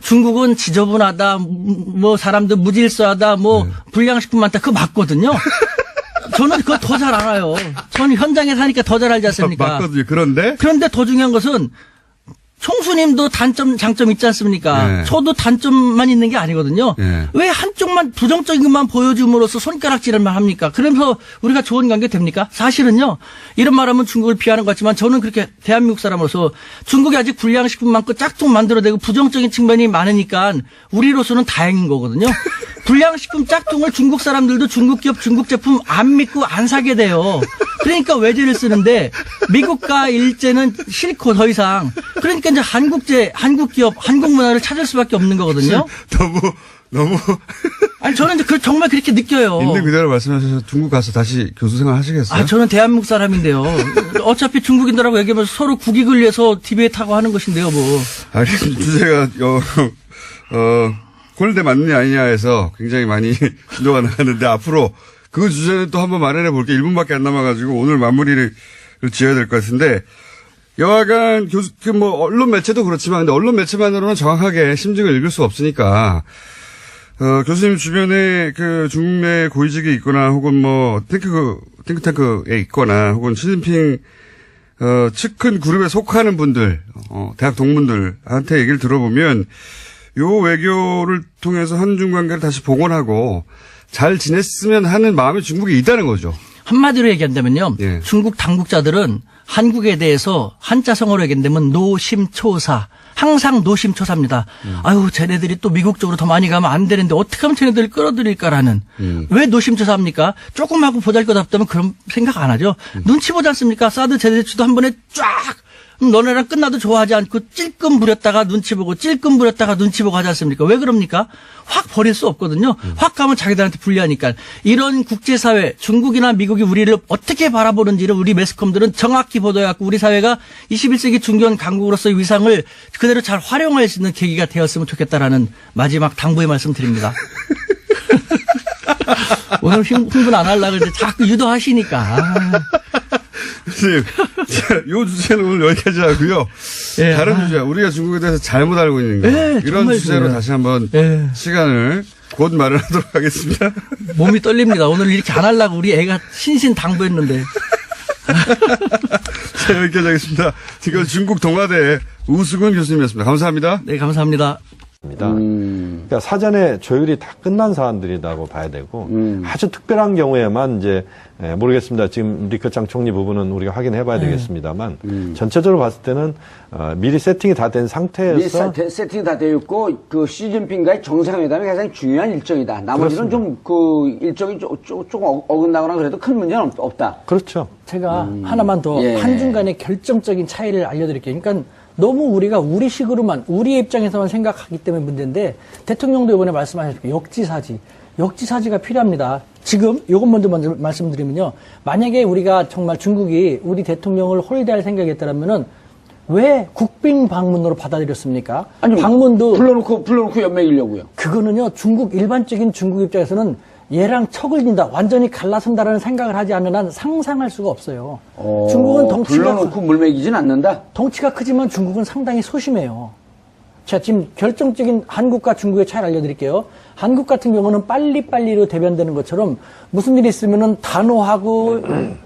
중국은 지저분하다, 뭐 사람들 무질서하다, 뭐 불량식품 많다. 그거 맞거든요. 저는 그거 더 잘 알아요. 저는 현장에 사니까 더 잘 알지 않습니까? 맞거든요. 그런데 더 중요한 것은 총수님도 단점, 장점 있지 않습니까? 네. 저도 단점만 있는 게 아니거든요. 네. 왜 한쪽만 부정적인 것만 보여줌으로써 손가락질을만 합니까? 그러면서 우리가 좋은 관계 됩니까? 사실은요. 이런 말하면 중국을 비하는 것 같지만 저는 그렇게 대한민국 사람으로서 중국이 아직 불량식품 많고 짝퉁 만들어내고 부정적인 측면이 많으니까 우리로서는 다행인 거거든요. 불량식품 짝퉁을 중국 사람들도 중국 기업 중국 제품 안 믿고 안 사게 돼요. 그러니까 외제를 쓰는데 미국과 일제는 싫고 더 이상. 그러니까 이제 한국 기업, 한국 문화를 찾을 수밖에 없는 거거든요. 너무 아니 저는 이제 정말 그렇게 느껴요. 있는 그대로 말씀하셔서 중국 가서 다시 교수 생활 하시겠어요? 아, 저는 대한민국 사람인데요. 어차피 중국인들하고 얘기하면서 서로 국익을 위해서 디베이트하고 하는 것인데요, 뭐. 알겠습니다. 주제가 콜대 맞느냐 아니냐에서 굉장히 많이 진도가 나갔는데 앞으로 그 주제는 또 한번 마련해 볼게요. 1분밖에 안 남아가지고 오늘 마무리를 지어야 될 것 같은데 여하간 언론 매체도 그렇지만 근데 언론 매체만으로는 정확하게 심증을 읽을 수 없으니까 교수님 주변에 그 중국 내 고위직이 있거나 혹은 뭐 탱크탱크에 있거나 혹은 시진핑 측근 그룹에 속하는 분들 대학 동문들한테 얘기를 들어보면 요 외교를 통해서 한중 관계를 다시 복원하고 잘 지냈으면 하는 마음이 중국에 있다는 거죠. 한마디로 얘기한다면요. 예. 중국 당국자들은 한국에 대해서 한자성어로 얘기한다면 노심초사. 항상 노심초사입니다. 아유, 쟤네들이 또 미국 쪽으로 더 많이 가면 안 되는데 어떻게 하면 쟤네들을 끌어들일까라는. 왜 노심초사합니까? 조금 하고 보잘것없다면 그런 생각 안 하죠. 눈치 보지 않습니까? 사드 제대치도 한 번에 쫙 너네랑 끝나도 좋아하지 않고 찔끔 부렸다가 눈치 보고 찔끔 부렸다가 눈치 보고 하지 않습니까? 왜 그럽니까? 확 버릴 수 없거든요. 확 가면 자기들한테 불리하니까. 이런 국제사회, 중국이나 미국이 우리를 어떻게 바라보는지를 우리 매스컴들은 정확히 보도해갖고 우리 사회가 21세기 중견 강국으로서의 위상을 그대로 잘 활용할 수 있는 계기가 되었으면 좋겠다라는 마지막 당부의 말씀 드립니다. 오늘 흥분 안 하려고 했는데 자꾸 유도하시니까. 선생님, 요 주제는 오늘 여기까지 하고요. 예, 다른 주제, 우리가 중국에 대해서 잘못 알고 있는 거. 예, 이런 정말 주제로 그래요. 다시 한번 예. 시간을 곧 마련하도록 하겠습니다. 몸이 떨립니다. 오늘 이렇게 안 하려고 우리 애가 신신당부했는데. 자, 여기까지 하겠습니다. 지금 중국 동아대 우수근 교수님이었습니다. 감사합니다. 네, 감사합니다. 그러니까 사전에 조율이 다 끝난 사안들이라고 봐야 되고 아주 특별한 경우에만 이제 모르겠습니다. 지금 리커창 총리 부분은 우리가 확인해 봐야 되겠습니다만 전체적으로 봤을 때는 미리 세팅이 다 된 상태에서 세팅이 다 되어 있고 그 시진핑과의 정상회담이 가장 중요한 일정이다. 나머지는 좀 그 일정이 조금 어긋나거나 그래도 큰 문제는 없다. 그렇죠. 제가 하나만 더 예. 한중 간의 결정적인 차이를 알려드릴게요. 그러니까 너무 우리가 우리식으로만 우리의 입장에서만 생각하기 때문에 문제인데 대통령도 이번에 말씀하셨고 역지사지가 필요합니다. 지금 이것 먼저 말씀드리면요. 만약에 우리가 정말 중국이 우리 대통령을 홀대할 생각이었다면은 왜 국빈 방문으로 받아들였습니까? 아니, 방문도 불러놓고 연맹이려고요. 그거는요. 일반적인 중국 입장에서는 얘랑 척을 진다, 완전히 갈라선다라는 생각을 하지 않는 한 상상할 수가 없어요. 중국은 불러놓고 물먹이진 않는다? 덩치가 크지만 중국은 상당히 소심해요. 자, 지금 결정적인 한국과 중국의 차이를 알려드릴게요. 한국 같은 경우는 빨리빨리로 대변되는 것처럼 무슨 일이 있으면은 단호하고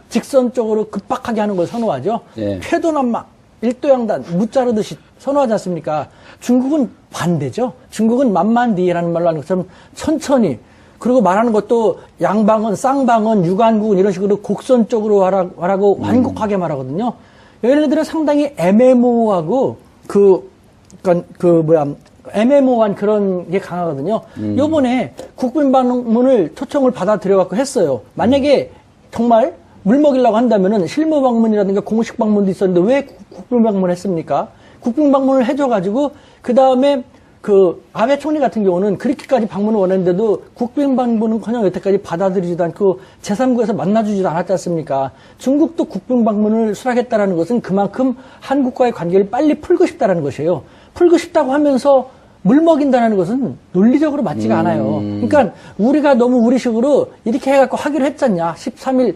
직선적으로 급박하게 하는 걸 선호하죠. 예. 쾌도난막, 일도양단, 무자르듯이 선호하지 않습니까? 중국은 반대죠. 중국은 만만디라는 말로 하는 것처럼 천천히, 그리고 말하는 것도 양방은, 쌍방은, 유관국은 이런 식으로 곡선적으로 말하고 완곡하게 말하거든요. 얘네들은 상당히 애매모호하고 애매모호한 그런 게 강하거든요. 요번에 국빈 방문을 초청을 받아들여갖고 했어요. 만약에 정말 물 먹이려고 한다면은 실무 방문이라든가 공식 방문도 있었는데 왜 국빈 방문을 했습니까? 국빈 방문을 해줘가지고 그 다음에 그 아베 총리 같은 경우는 그렇게까지 방문을 원했는데도 국빈 방문은커녕 여태까지 받아들이지도 않고 제3국에서 만나주지도 않았지 않습니까? 중국도 국빈 방문을 수락했다는 것은 그만큼 한국과의 관계를 빨리 풀고 싶다는 것이에요. 풀고 싶다고 하면서 물 먹인다는 것은 논리적으로 맞지가 않아요. 그러니까 우리가 너무 우리식으로 이렇게 해갖고 하기로 했잖냐. 10월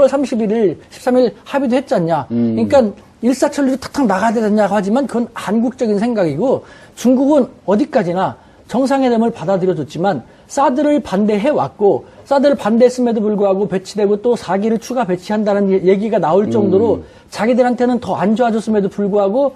31일, 13일 합의도 했잖냐. 그러니까 일사천리로 탁탁 나가야 되냐고 하지만 그건 한국적인 생각이고 중국은 어디까지나 정상회담을 받아들여줬지만 사드를 반대해왔고 사드를 반대했음에도 불구하고 배치되고 또 4기를 추가 배치한다는 얘기가 나올 정도로 자기들한테는 더 안 좋아졌음에도 불구하고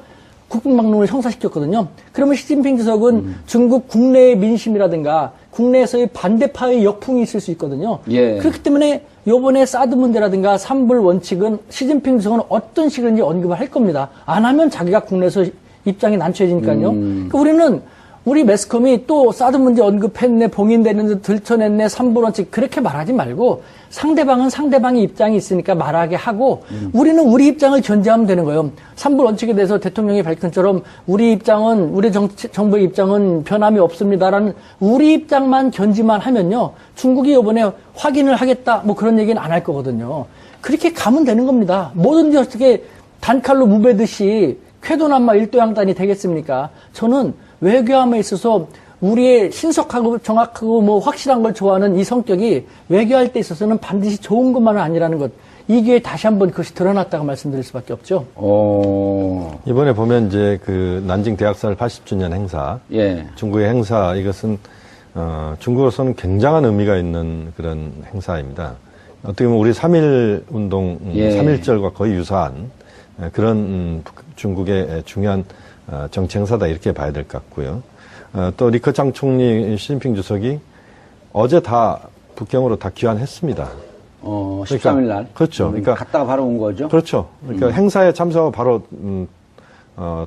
국빈방문을 성사시켰거든요. 그러면 시진핑 주석은 중국 국내의 민심이라든가 국내에서의 반대파의 역풍이 있을 수 있거든요. 예. 그렇기 때문에 요번에 사드 문제라든가 삼불 원칙은 시진핑 주석은 어떤 식으로든지 언급을 할 겁니다. 안 하면 자기가 국내에서 입장이 난처해지니까요. 그러니까 우리는 우리 매스컴이 또 사드 문제 언급했네, 봉인되는데 들춰냈네, 삼불 원칙 그렇게 말하지 말고 상대방은 상대방의 입장이 있으니까 말하게 하고 우리는 우리 입장을 견지하면 되는 거예요. 삼불 원칙에 대해서 대통령이 밝힌처럼 우리 입장은 우리 정부의 입장은 변함이 없습니다라는 우리 입장만 견지만 하면요. 중국이 이번에 확인을 하겠다 뭐 그런 얘기는 안 할 거거든요. 그렇게 가면 되는 겁니다. 뭐든지 어떻게 단칼로 무배듯이 쾌도난마 일도양단이 되겠습니까? 저는 외교함에 있어서 우리의 신속하고 정확하고 뭐 확실한 걸 좋아하는 이 성격이 외교할 때 있어서는 반드시 좋은 것만은 아니라는 것. 이 기회에 다시 한번 그것이 드러났다고 말씀드릴 수밖에 없죠. 이번에 보면 이제 그 난징 대학살 80주년 행사, 예. 중국의 행사 이것은 중국으로서는 굉장한 의미가 있는 그런 행사입니다. 어떻게 보면 우리 3.1 운동, 예. 3.1절과 거의 유사한 그런 중국의 중요한 정치 행사다 이렇게 봐야 될 것 같고요. 또 리커창 총리, 시진핑 주석이 어제 다 북경으로 다 귀환했습니다. 13일 날. 그렇죠. 그러니까 갔다가 바로 온 거죠. 그렇죠. 그러니까 행사에 참석하고 바로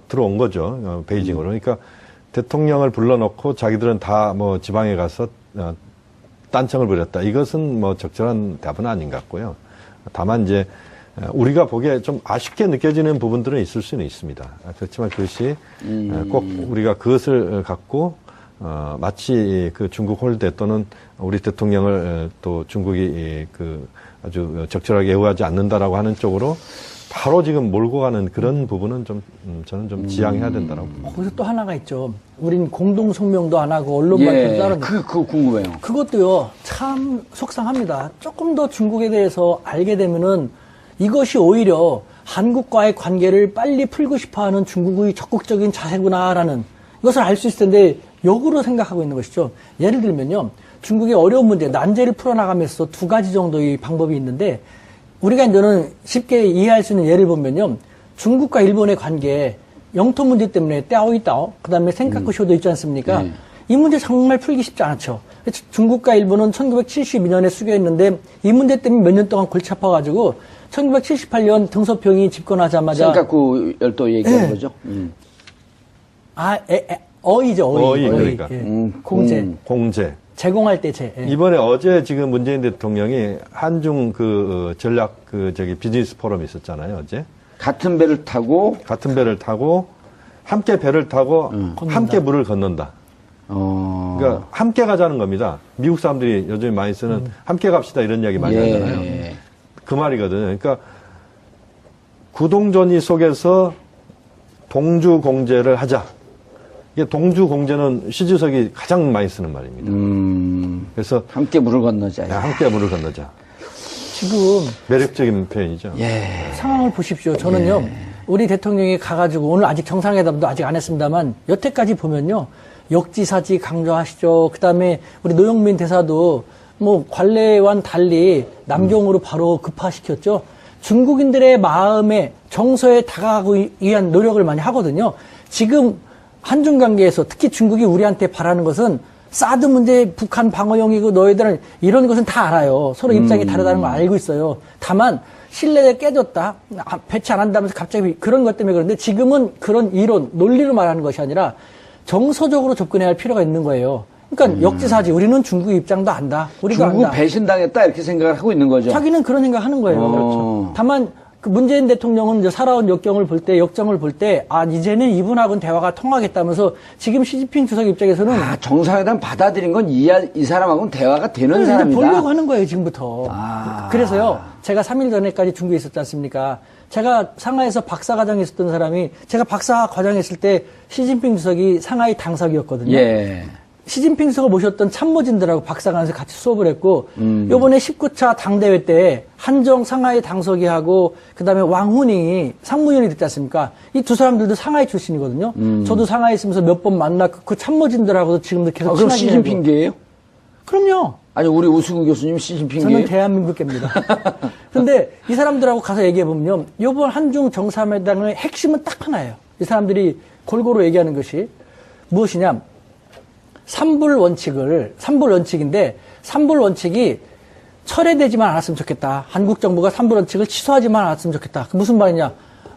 들어온 거죠. 베이징으로. 그러니까 대통령을 불러놓고 자기들은 다 뭐 지방에 가서 딴청을 부렸다. 이것은 뭐 적절한 답은 아닌 것 같고요. 다만 이제 우리가 보기에 좀 아쉽게 느껴지는 부분들은 있을 수는 있습니다. 그렇지만 그것이 꼭 우리가 그것을 갖고 마치 그 중국 홀대 또는 우리 대통령을 또 중국이 그 아주 적절하게 애호하지 않는다라고 하는 쪽으로 바로 지금 몰고 가는 그런 부분은 좀 저는 좀 지양해야 된다라고 봅니다. 거기서 또 하나가 있죠. 우린 공동 성명도 안 하고 언론 발표도 따르는데 그거 궁금해요. 그것도요. 참 속상합니다. 조금 더 중국에 대해서 알게 되면은 이것이 오히려 한국과의 관계를 빨리 풀고 싶어하는 중국의 적극적인 자세구나라는 이것을 알 수 있을 텐데 역으로 생각하고 있는 것이죠. 예를 들면요. 중국의 어려운 문제, 난제를 풀어나가면서 두 가지 정도의 방법이 있는데 우리가 이제는 쉽게 이해할 수 있는 예를 보면요. 중국과 일본의 관계, 영토 문제 때문에 떼아오이따오, 그 다음에 센카쿠쇼도 있지 않습니까? 이 문제 정말 풀기 쉽지 않죠. 중국과 일본은 1972년에 수교했는데 이 문제 때문에 몇 년 동안 골치 아파가지고 1978년 등소평이 집권하자마자 센카쿠 열도 얘기하는 거죠. 어이죠, 어이. 그러니까. 공제. 제공할 때 이번에 어제 지금 문재인 대통령이 한중 그 전략 비즈니스 포럼이 있었잖아요, 어제. 같은 배를 타고 함께 배를 타고 함께 물을 건넌다. 그러니까 함께 가자는 겁니다. 미국 사람들이 요즘에 많이 쓰는 함께 갑시다 이런 이야기 많이 하잖아요. 그 말이거든요. 그러니까 구동전이 속에서 동주공제를 하자. 이게 동주공제는 시주석이 가장 많이 쓰는 말입니다. 그래서 함께 물을 건너자. 함께 물을 건너자. 지금 매력적인 표현이죠. 상황을 보십시오. 저는요. 우리 대통령이 가가지고 오늘 아직 정상회담도 아직 안 했습니다만 여태까지 보면요. 역지사지 강조하시죠. 그다음에 우리 노영민 대사도 뭐 관례와는 달리 남경으로 바로 급파시켰죠. 중국인들의 마음에 정서에 다가가기 위한 노력을 많이 하거든요. 지금 한중 관계에서 특히 중국이 우리한테 바라는 것은 사드 문제 북한 방어용이고 너희들은 이런 것은 다 알아요. 서로 입장이 다르다는 걸 알고 있어요. 다만 신뢰가 깨졌다. 배치 안 한다면서 갑자기 그런 것 때문에 그런데 지금은 그런 이론, 논리로 말하는 것이 아니라 정서적으로 접근해야 할 필요가 있는 거예요. 그러니까 역지사지. 우리는 중국 입장도 안다. 우리가 중국 안다. 배신당했다 이렇게 생각을 하고 있는 거죠. 자기는 그런 생각하는 거예요. 그렇죠. 다만 그 문재인 대통령은 이제 살아온 역정을 볼 때, 아, 이제는 이분하고는 대화가 통하겠다면서 지금 시진핑 주석 입장에서는. 아, 정상회담 받아들인 건 이 사람하고는 대화가 되는 이제 사람이다. 보려고 하는 거예요, 지금부터. 아. 그래서요, 제가 3일 전에까지 중국에 있었지 않습니까? 제가 상하이에서 박사과정에 있었던 사람이, 제가 박사과정에 있을 때 시진핑 주석이 상하이 당석이었거든요. 예. 시진핑 주석을 모셨던 참모진들하고 박사관에서 같이 수업을 했고, 요번에 19차 당대회 때 한정 상하이 당석이하고, 그 다음에 왕후닝이 상무위원이 됐지 않습니까? 이 두 사람들도 상하이 출신이거든요. 저도 상하이 있으면서 몇 번 만났고, 그 참모진들하고도 지금도 계속 그럼 친하게 시진핑계예요? 그럼요. 아니, 우리 우수근 교수님 시진핑계예요? 저는 대한민국계입니다. 근데 이 사람들하고 가서 얘기해보면, 요번 한중 정상회담의 핵심은 딱 하나예요. 이 사람들이 골고루 얘기하는 것이 무엇이냐? 삼불 원칙인데, 삼불 원칙이 철회되지만 않았으면 좋겠다. 한국 정부가 삼불 원칙을 취소하지만 않았으면 좋겠다. 그 무슨 말이냐?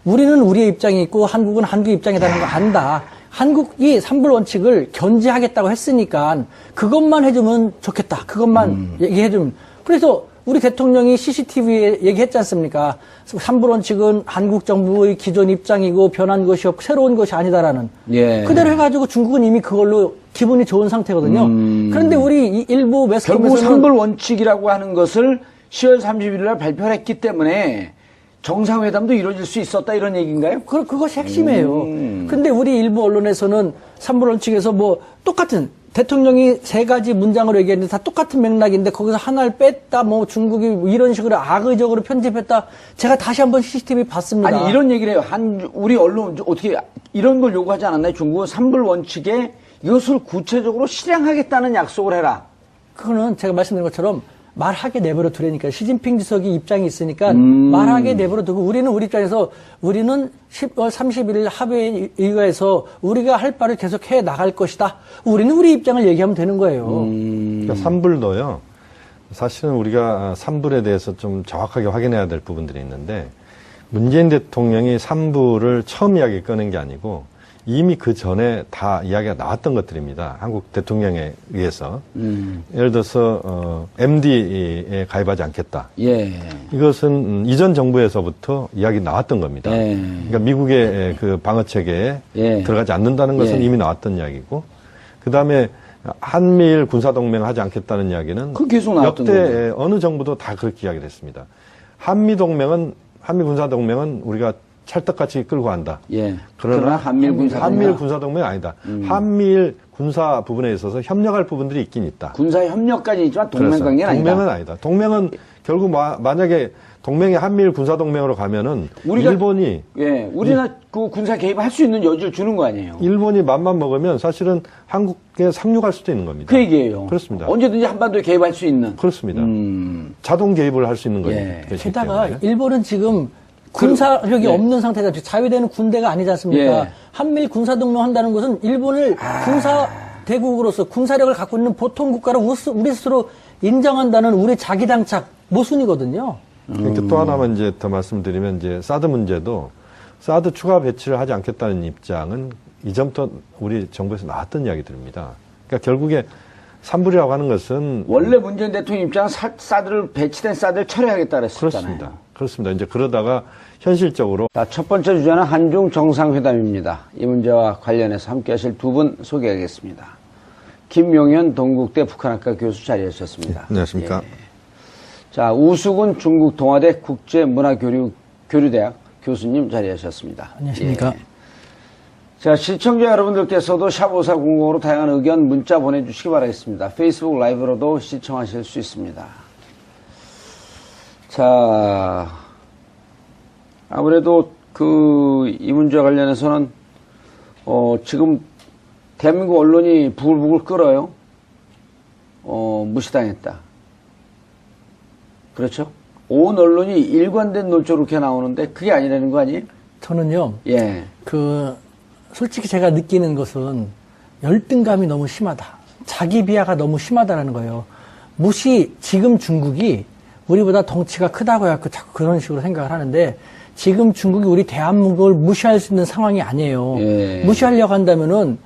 우리는 우리의 입장이 있고, 한국은 한국의 입장이라는 거 안다. 한국이 삼불 원칙을 견제하겠다고 했으니까, 그것만 해주면 좋겠다. 그것만 얘기해주면. 그래서 우리 대통령이 CCTV에 얘기했지 않습니까? 삼불 원칙은 한국 정부의 기존 입장이고 변한 것이 없고 새로운 것이 아니다라는. 예. 그대로 해가지고 중국은 이미 그걸로 기분이 좋은 상태거든요. 그런데 우리 일부 결국 매스컴에서는 삼불 원칙이라고 하는 것을 10월 31일 날 발표를 했기 때문에 정상회담도 이루어질 수 있었다 이런 얘기인가요? 그것이 핵심이에요. 근데 우리 일부 언론에서는 삼불 원칙에서 뭐 똑같은 대통령이 세 가지 문장으로 얘기했는데 다 똑같은 맥락인데 거기서 하나를 뺐다 뭐 중국이 이런 식으로 악의적으로 편집했다. 제가 다시 한번 CCTV 봤습니다. 아니 이런 얘기를 해요. 우리 언론 어떻게 이런 걸 요구하지 않았나요? 중국은 삼불 원칙에 이것을 구체적으로 실행하겠다는 약속을 해라. 그거는 제가 말씀드린 것처럼 말하게 내버려 두라니까. 시진핑 주석이 입장이 있으니까 말하게 내버려 두고 우리는 우리 입장에서 우리는 10월 31일 합의회의에서 우리가 할 바를 계속 해 나갈 것이다. 우리는 우리 입장을 얘기하면 되는 거예요. 그러니까 삼불도요. 사실은 우리가 삼불에 대해서 좀 정확하게 확인해야 될 부분들이 있는데 문재인 대통령이 삼불을 처음 이야기 꺼낸 게 아니고 이미 그 전에 다 이야기가 나왔던 것들입니다. 한국 대통령에 의해서. 예를 들어서 MD에 가입하지 않겠다. 예. 이것은 이전 정부에서부터 이야기 나왔던 겁니다. 예. 그러니까 미국의 그 방어 체계에 예. 들어가지 않는다는 것은 예. 이미 나왔던 이야기고, 그 다음에 한미일 군사동맹 하지 않겠다는 이야기는 그 계속 나왔던 역대 거죠. 어느 정부도 다 그렇게 이야기를 했습니다. 한미 군사동맹은 우리가 찰떡같이 끌고 간다. 예. 그러나 한미일 군사동맹은 아니다. 한미일 군사 부분에 있어서 협력할 부분들이 있긴 있다. 군사 협력까지 있지만 동맹 그래서 관계는 아니다. 동맹은 아니다. 동맹은 결국 만약에 동맹이 한미일 군사동맹으로 가면은 일본이 우리나라 그 군사 개입할 수 있는 여지를 주는 거 아니에요. 일본이 맘만 먹으면 사실은 한국에 상륙할 수도 있는 겁니다. 그 얘기예요. 그렇습니다. 언제든지 한반도에 개입할 수 있는. 그렇습니다. 자동 개입을 할 수 있는 거예요. 예. 게다가 일본은 지금 군사력이 없는 상태다. 자위대는 군대가 아니지 않습니까? 예. 한미일 군사동맹 한다는 것은 일본을 군사 대국으로서 군사력을 갖고 있는 보통 국가로 우리 스스로 인정한다는 우리 자기 장착 모순이거든요. 그러니까 또 하나만 이제 더 말씀드리면 이제 사드 문제도 사드 추가 배치를 하지 않겠다는 입장은 이전부터 우리 정부에서 나왔던 이야기들입니다. 그러니까 결국에 삼불이라고 하는 것은 원래 문재인 대통령 입장은 배치된 사드를 철회하겠다 그랬었잖아요. 그렇습니다. 이제 그러다가 현실적으로. 자, 첫 번째 주제는 한중 정상회담입니다. 이 문제와 관련해서 함께 하실 두 분 소개하겠습니다. 김용현 동국대 북한학과 교수 자리하셨습니다. 안녕하십니까. 예. 자, 우수근 중국 동아대 국제문화교류대학 교수님 자리하셨습니다. 안녕하십니까. 예. 자, 시청자 여러분들께서도 샵5400으로 다양한 의견 문자 보내주시기 바라겠습니다. 페이스북 라이브로도 시청하실 수 있습니다. 자, 아무래도 이 문제와 관련해서는 지금 대한민국 언론이 부글부글 끓어요. 무시당했다. 그렇죠? 온 언론이 일관된 논조로 이렇게 나오는데 그게 아니라는 거 아니에요? 저는요. 예. 솔직히 제가 느끼는 것은 열등감이 너무 심하다. 자기 비하가 너무 심하다라는 거예요. 지금 중국이 우리보다 덩치가 크다고 해서 자꾸 그런 식으로 생각을 하는데 지금 중국이 우리 대한민국을 무시할 수 있는 상황이 아니에요. 예. 무시하려고 한다면은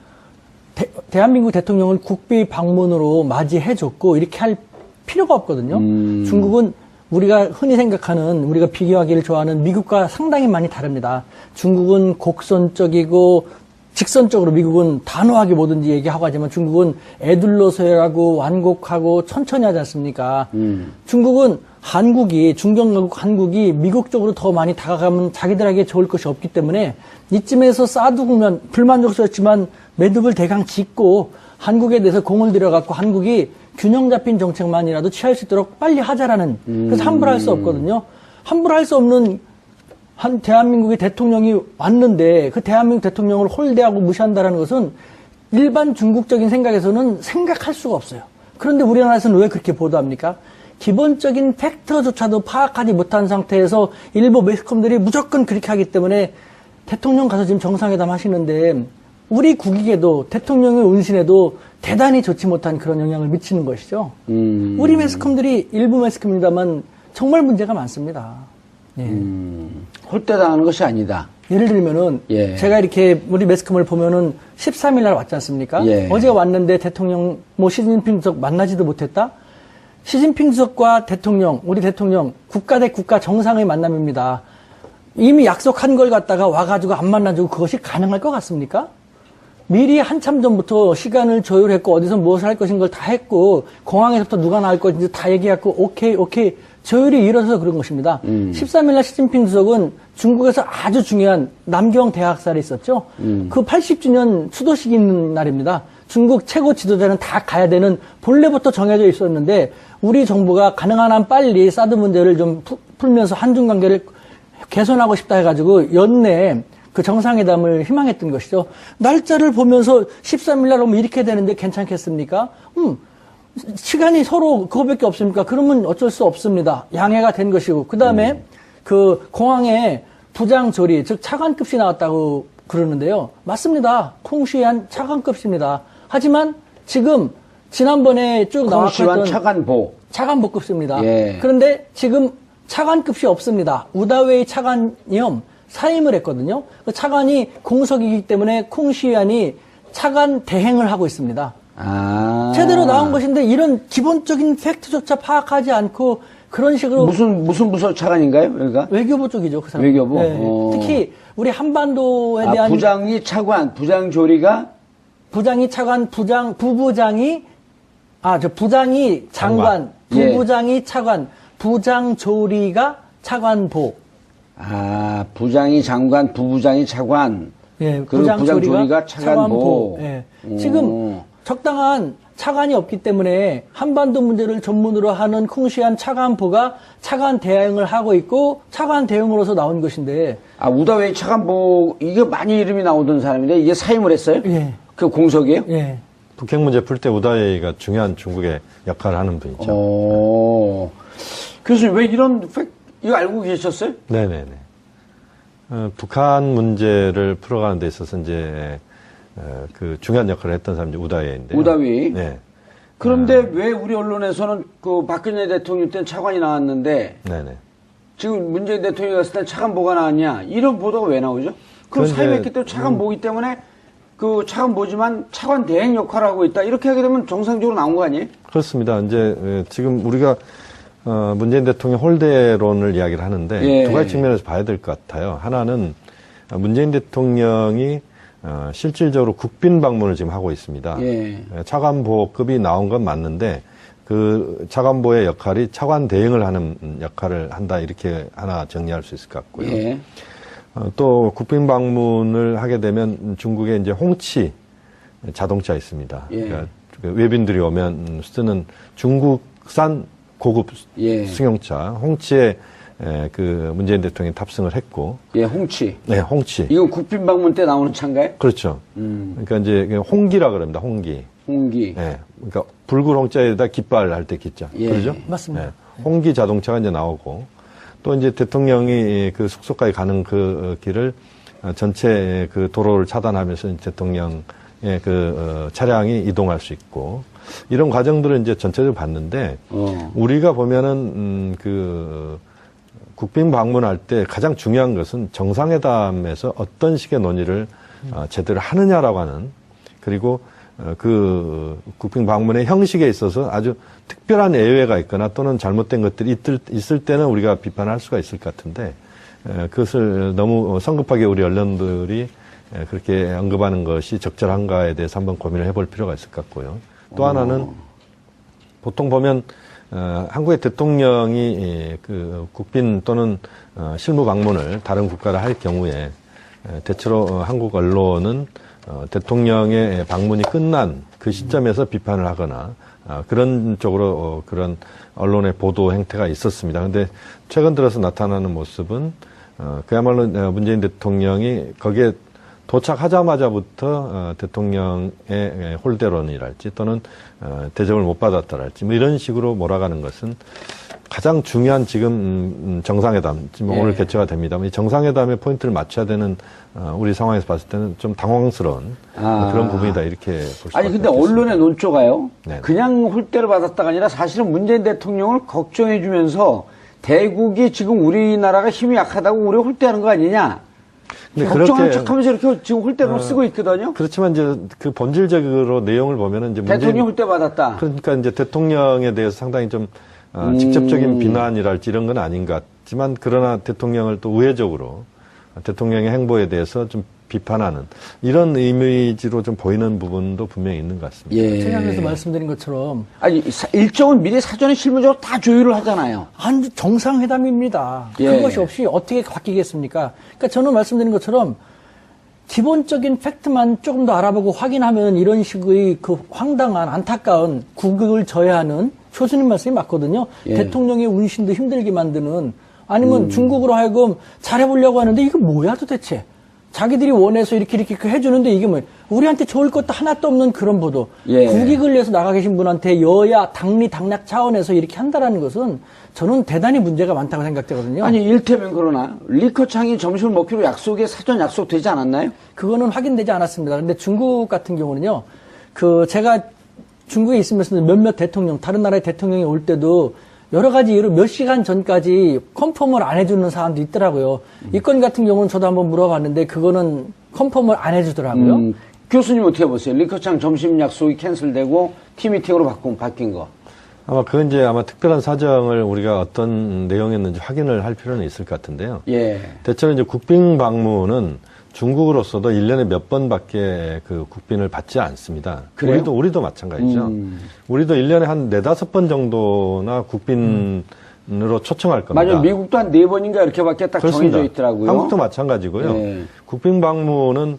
대한민국 대통령을 국비 방문으로 맞이해줬고 이렇게 할 필요가 없거든요. 중국은 우리가 흔히 생각하는, 우리가 비교하기를 좋아하는 미국과 상당히 많이 다릅니다. 중국은 곡선적이고 직선적으로, 미국은 단호하게 뭐든지 얘기하고 하지만 중국은 애둘러서하고 완곡하고 천천히 하지 않습니까? 중국은 중견국 한국이 미국 쪽으로 더 많이 다가가면 자기들에게 좋을 것이 없기 때문에 이쯤에서 쌓아두면 불만족스럽지만 매듭을 대강 짓고 한국에 대해서 공을 들여갖고 한국이 균형 잡힌 정책만이라도 취할 수 있도록 빨리 하자라는, 그래서 함부로 할 수 없거든요. 함부로 할 수 없는 한 대한민국의 대통령이 왔는데 그 대한민국 대통령을 홀대하고 무시한다는 것은 일반 중국적인 생각에서는 생각할 수가 없어요. 그런데 우리나라에서는 왜 그렇게 보도합니까? 기본적인 팩트조차도 파악하지 못한 상태에서 일부 매스컴들이 무조건 그렇게 하기 때문에 대통령 가서 지금 정상회담 하시는데 우리 국익에도 대통령의 운신에도 대단히 좋지 못한 그런 영향을 미치는 것이죠. 우리 매스컴들이 일부 매스컴입니다만 정말 문제가 많습니다. 예. 홀대당하는 것이 아니다. 예를 들면은 예. 제가 이렇게 우리 매스컴을 보면은 13일 날 왔지 않습니까? 예. 어제 왔는데 대통령 시진핑 주석 만나지도 못했다. 시진핑 주석과 대통령, 우리 대통령 국가 대 국가 정상의 만남입니다. 이미 약속한 걸 갖다가 와가지고 안 만나주고 그것이 가능할 것 같습니까? 미리 한참 전부터 시간을 조율했고 어디서 무엇을 할 것인 걸 다 했고 공항에서부터 누가 나올 것인지 다 얘기했고 오케이 조율이 이루어져서 그런 것입니다. 13일 날 시진핑 주석은 중국에서 아주 중요한 남경 대학살이 있었죠. 그 80주년 추도식이 있는 날입니다. 중국 최고 지도자는 다 가야 되는 본래부터 정해져 있었는데 우리 정부가 가능한 한 빨리 사드 문제를 좀 풀면서 한중 관계를 개선하고 싶다 해가지고 연내에 그 정상회담을 희망했던 것이죠. 날짜를 보면서 13일 날 오면 이렇게 되는데 괜찮겠습니까? 시간이 서로 그거밖에 없습니까? 그러면 어쩔 수 없습니다. 양해가 된 것이고. 그 다음에 그 공항에 부장조리, 즉 차관급이 나왔다고 그러는데요. 맞습니다. 콩시한 차관급입니다. 하지만 지금 지난번에 쭉 나왔던 차관보급입니다. 예. 그런데 지금 차관급이 없습니다. 우다웨이 차관이요. 사임을 했거든요. 그 차관이 공석이기 때문에 콩시안이 차관 대행을 하고 있습니다. 제대로 나온 것인데 이런 기본적인 팩트조차 파악하지 않고 그런 식으로 무슨 부서 차관인가요? 여기가? 외교부 쪽이죠. 그 사람. 외교부. 네. 특히 우리 한반도에 대한 부장이 차관, 부장조리가 부장이 차관, 부부장이 부장이 장관, 부부장이 예. 차관, 부장조리가 차관보. 부장이 장관, 부부장이 차관. 예, 그리고 부장조리가 차관보. 예. 지금 적당한 차관이 없기 때문에 한반도 문제를 전문으로 하는 콩시안 차관보가 차관 대행을 하고 있고 차관 대행으로서 나온 것인데. 우다웨이 차관보, 이게 많이 이름이 나오던 사람인데 이게 사임을 했어요? 예. 그 공석이에요? 예. 북핵 문제 풀 때 우다웨이가 중요한 중국의 역할을 하는 분이죠. 교수님, 왜 이런 이거 알고 계셨어요? 네네네. 북한 문제를 풀어가는 데 있어서 이제 그 중요한 역할을 했던 사람이 우다웨이인데. 우다웨이. 네. 그런데 왜 우리 언론에서는 그 박근혜 대통령 때는 차관이 나왔는데 네네. 지금 문재인 대통령이 갔을 땐 차관보가 나왔냐? 이런 보도가 왜 나오죠? 그럼 사임했기 때문에 차관보기 때문에 그 차관보지만 차관 대행 역할을 하고 있다. 이렇게 하게 되면 정상적으로 나온 거 아니에요? 그렇습니다. 이제 지금 우리가 문재인 대통령 홀대론을 이야기를 하는데 예. 두 가지 측면에서 봐야 될 것 같아요. 하나는 문재인 대통령이 실질적으로 국빈 방문을 지금 하고 있습니다. 예. 차관보급이 나온 건 맞는데 그 차관보의 역할이 차관 대행을 하는 역할을 한다 이렇게 하나 정리할 수 있을 것 같고요. 예. 또 국빈 방문을 하게 되면 중국에 이제 홍치 자동차 있습니다. 예. 그러니까 외빈들이 오면 쓰는 중국산 고급 예. 승용차 홍치에 그 문재인 대통령이 탑승을 했고. 예, 홍치. 네, 홍치. 이건 국빈 방문 때 나오는 차인가요? 그렇죠. 그러니까 이제 홍기라 그럽니다. 홍기. 홍기. 네, 그러니까 붉은 홍자에다 깃발 할 때 깃자. 예. 그러죠? 맞습니다. 네, 홍기 자동차가 이제 나오고 또 이제 대통령이 그 숙소까지 가는 그 길을 전체 그 도로를 차단하면서 대통령의 그 차량이 이동할 수 있고 이런 과정들을 이제 전체적으로 봤는데 우리가 보면은 그 국빈 방문할 때 가장 중요한 것은 정상회담에서 어떤 식의 논의를 제대로 하느냐라고 하는 그리고 그 국빈 방문의 형식에 있어서 아주 특별한 예외가 있거나 또는 잘못된 것들이 있을 때는 우리가 비판할 수가 있을 것 같은데 그것을 너무 성급하게 우리 언론들이 그렇게 언급하는 것이 적절한가에 대해서 한번 고민을 해볼 필요가 있을 것 같고요. 또 하나는 보통 보면 한국의 대통령이 그 국빈 또는 실무 방문을 다른 국가를 할 경우에 대체로 한국 언론은 대통령의 방문이 끝난 그 시점에서 비판을 하거나 그런 쪽으로 그런 언론의 보도 행태가 있었습니다. 그런데 최근 들어서 나타나는 모습은 그야말로 문재인 대통령이 거기에 도착하자마자부터 대통령의 홀대론이랄지 또는 대접을 못 받았다랄지 뭐 이런 식으로 몰아가는 것은 가장 중요한 지금 정상회담, 지금 오늘 개최가 됩니다만 이 정상회담의 포인트를 맞춰야 되는 우리 상황에서 봤을 때는 좀 당황스러운 그런 부분이다 이렇게 볼 수가 아니 근데 있겠습니다. 언론의 논조가요. 네. 그냥 홀대를 받았다가 아니라 사실은 문재인 대통령을 걱정해주면서 대국이 지금 우리나라가 힘이 약하다고 우리 홀대하는 거 아니냐. 걱정하는 척하면서 이렇게 지금 홀대로 쓰고 있거든요. 그렇지만 이제 그 본질적으로 내용을 보면은 이제 대통령 홀대 받았다. 그러니까 이제 대통령에 대해서 상당히 좀 직접적인 비난이랄지 이런 건 아닌 것 같지만 그러나 대통령을 또 우회적으로 대통령의 행보에 대해서 좀 비판하는 이런 이미지로 좀 보이는 부분도 분명히 있는 것 같습니다. 예. 제가 그래서 말씀드린 것처럼 아니 일정은 미리 사전에 실무적으로 다 조율을 하잖아요. 한 정상회담입니다. 예. 그것이 없이 어떻게 바뀌겠습니까? 그러니까 저는 말씀드린 것처럼 기본적인 팩트만 조금 더 알아보고 확인하면 이런 식의 그 황당한 안타까운 국익을 저해하는 교수님 말씀이 맞거든요. 예. 대통령의 운신도 힘들게 만드는 아니면 중국으로 하여금 잘해보려고 하는데 이게 뭐야 도대체. 자기들이 원해서 이렇게 해주는데 이게 뭐예요? 우리한테 좋을 것도 하나도 없는 그런 보도. 예. 국익을 위해서 나가 계신 분한테 여야 당락 차원에서 이렇게 한다라는 것은 저는 대단히 문제가 많다고 생각되거든요. 아니 일테면 그러나 리커창이 점심을 먹기로 사전 약속되지 않았나요? 그거는 확인되지 않았습니다. 근데 중국 같은 경우는요, 제가 중국에 있으면서 몇몇 대통령, 다른 나라의 대통령이 올 때도 여러 가지 이유로 몇 시간 전까지 컨펌을 안 해주는 사람도 있더라고요. 이 건 같은 경우는 저도 한번 물어봤는데 그거는 컨펌을 안 해주더라고요. 교수님 어떻게 보세요? 리커창 점심 약속이 캔슬되고 팀미팅으로 바뀐 거. 아마 그건 이제 아마 특별한 사정을 우리가 어떤 내용이었는지 확인을 할 필요는 있을 것 같은데요. 예. 대체로 이제 국빈 방문은 중국으로서도 1년에 몇 번밖에 그 국빈을 받지 않습니다. 그래요? 우리도 마찬가지죠. 우리도 1년에 한 4-5번 정도나 국빈으로 초청할 겁니다. 맞아요. 미국도 한 4번인가 이렇게밖에 딱 그렇습니다. 정해져 있더라고요. 한국도 마찬가지고요. 네. 국빈 방문은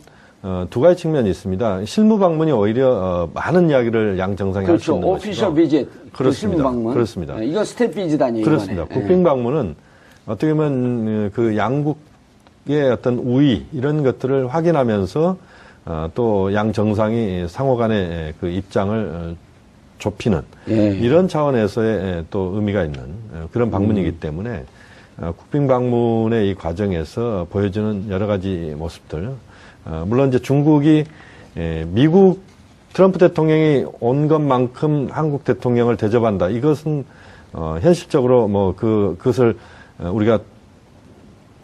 두 가지 측면이 있습니다. 실무 방문이 오히려 많은 이야기를 양 정상이 할 수 그렇죠. 있는 것이고. 오피셜 비짓. 그렇습니다. 실무 방문. 그렇습니다. 네, 이건 스텝 비짓 아니에요. 그렇습니다. 이번에. 국빈 방문은 어떻게 보면 그 양국의 어떤 우위 이런 것들을 확인하면서 또 양 정상이 상호간의 그 입장을 좁히는 예. 이런 차원에서의 또 의미가 있는 그런 방문이기 때문에 국빈 방문의 이 과정에서 보여주는 여러 가지 모습들 물론 이제 중국이 미국 트럼프 대통령이 온 것만큼 한국 대통령을 대접한다. 이것은 현실적으로 뭐 그것을 우리가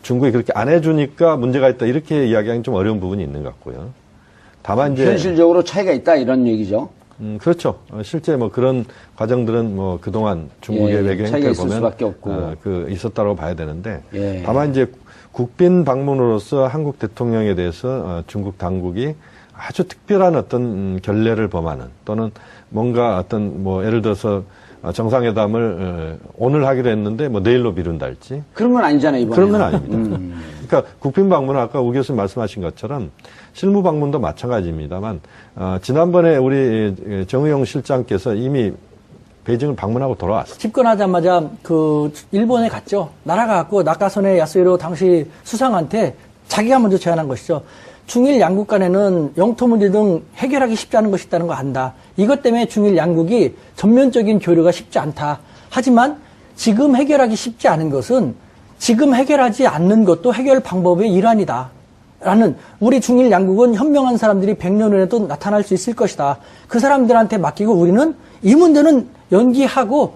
중국이 그렇게 안 해주니까 문제가 있다. 이렇게 이야기하기는 좀 어려운 부분이 있는 것 같고요. 다만 이제 현실적으로 차이가 있다 이런 얘기죠. 그렇죠. 실제 뭐 그런 과정들은 뭐 그동안 중국의 예, 외교 차이가 행태를 있을 보면 수밖에 없고. 있었다고 봐야 되는데 예. 다만 이제 국빈 방문으로서 한국 대통령에 대해서 중국 당국이 아주 특별한 어떤 결례를 범하는 또는 뭔가 어떤 뭐 예를 들어서 정상회담을 오늘 하기로 했는데 뭐 내일로 미룬달지 그런 건 아니잖아요, 이번에. 그런 건 아닙니다. 그러니까 국빈 방문은 아까 우 교수님 말씀하신 것처럼 실무 방문도 마찬가지입니다만 지난번에 우리 정의용 실장께서 이미 베이징을 방문하고 돌아왔어요. 집권하자마자 일본에 갔죠. 날아가고 나카소네 야스히로 당시 수상한테 자기가 먼저 제안한 것이죠. 중일 양국 간에는 영토 문제 등 해결하기 쉽지 않은 것이 있다는 거 안다. 이것 때문에 중일 양국이 전면적인 교류가 쉽지 않다. 하지만 지금 해결하기 쉽지 않은 것은 지금 해결하지 않는 것도 해결 방법의 일환이다. 라는 우리 중일 양국은 현명한 사람들이 100년 후에도 나타날 수 있을 것이다. 그 사람들한테 맡기고 우리는 이 문제는 연기하고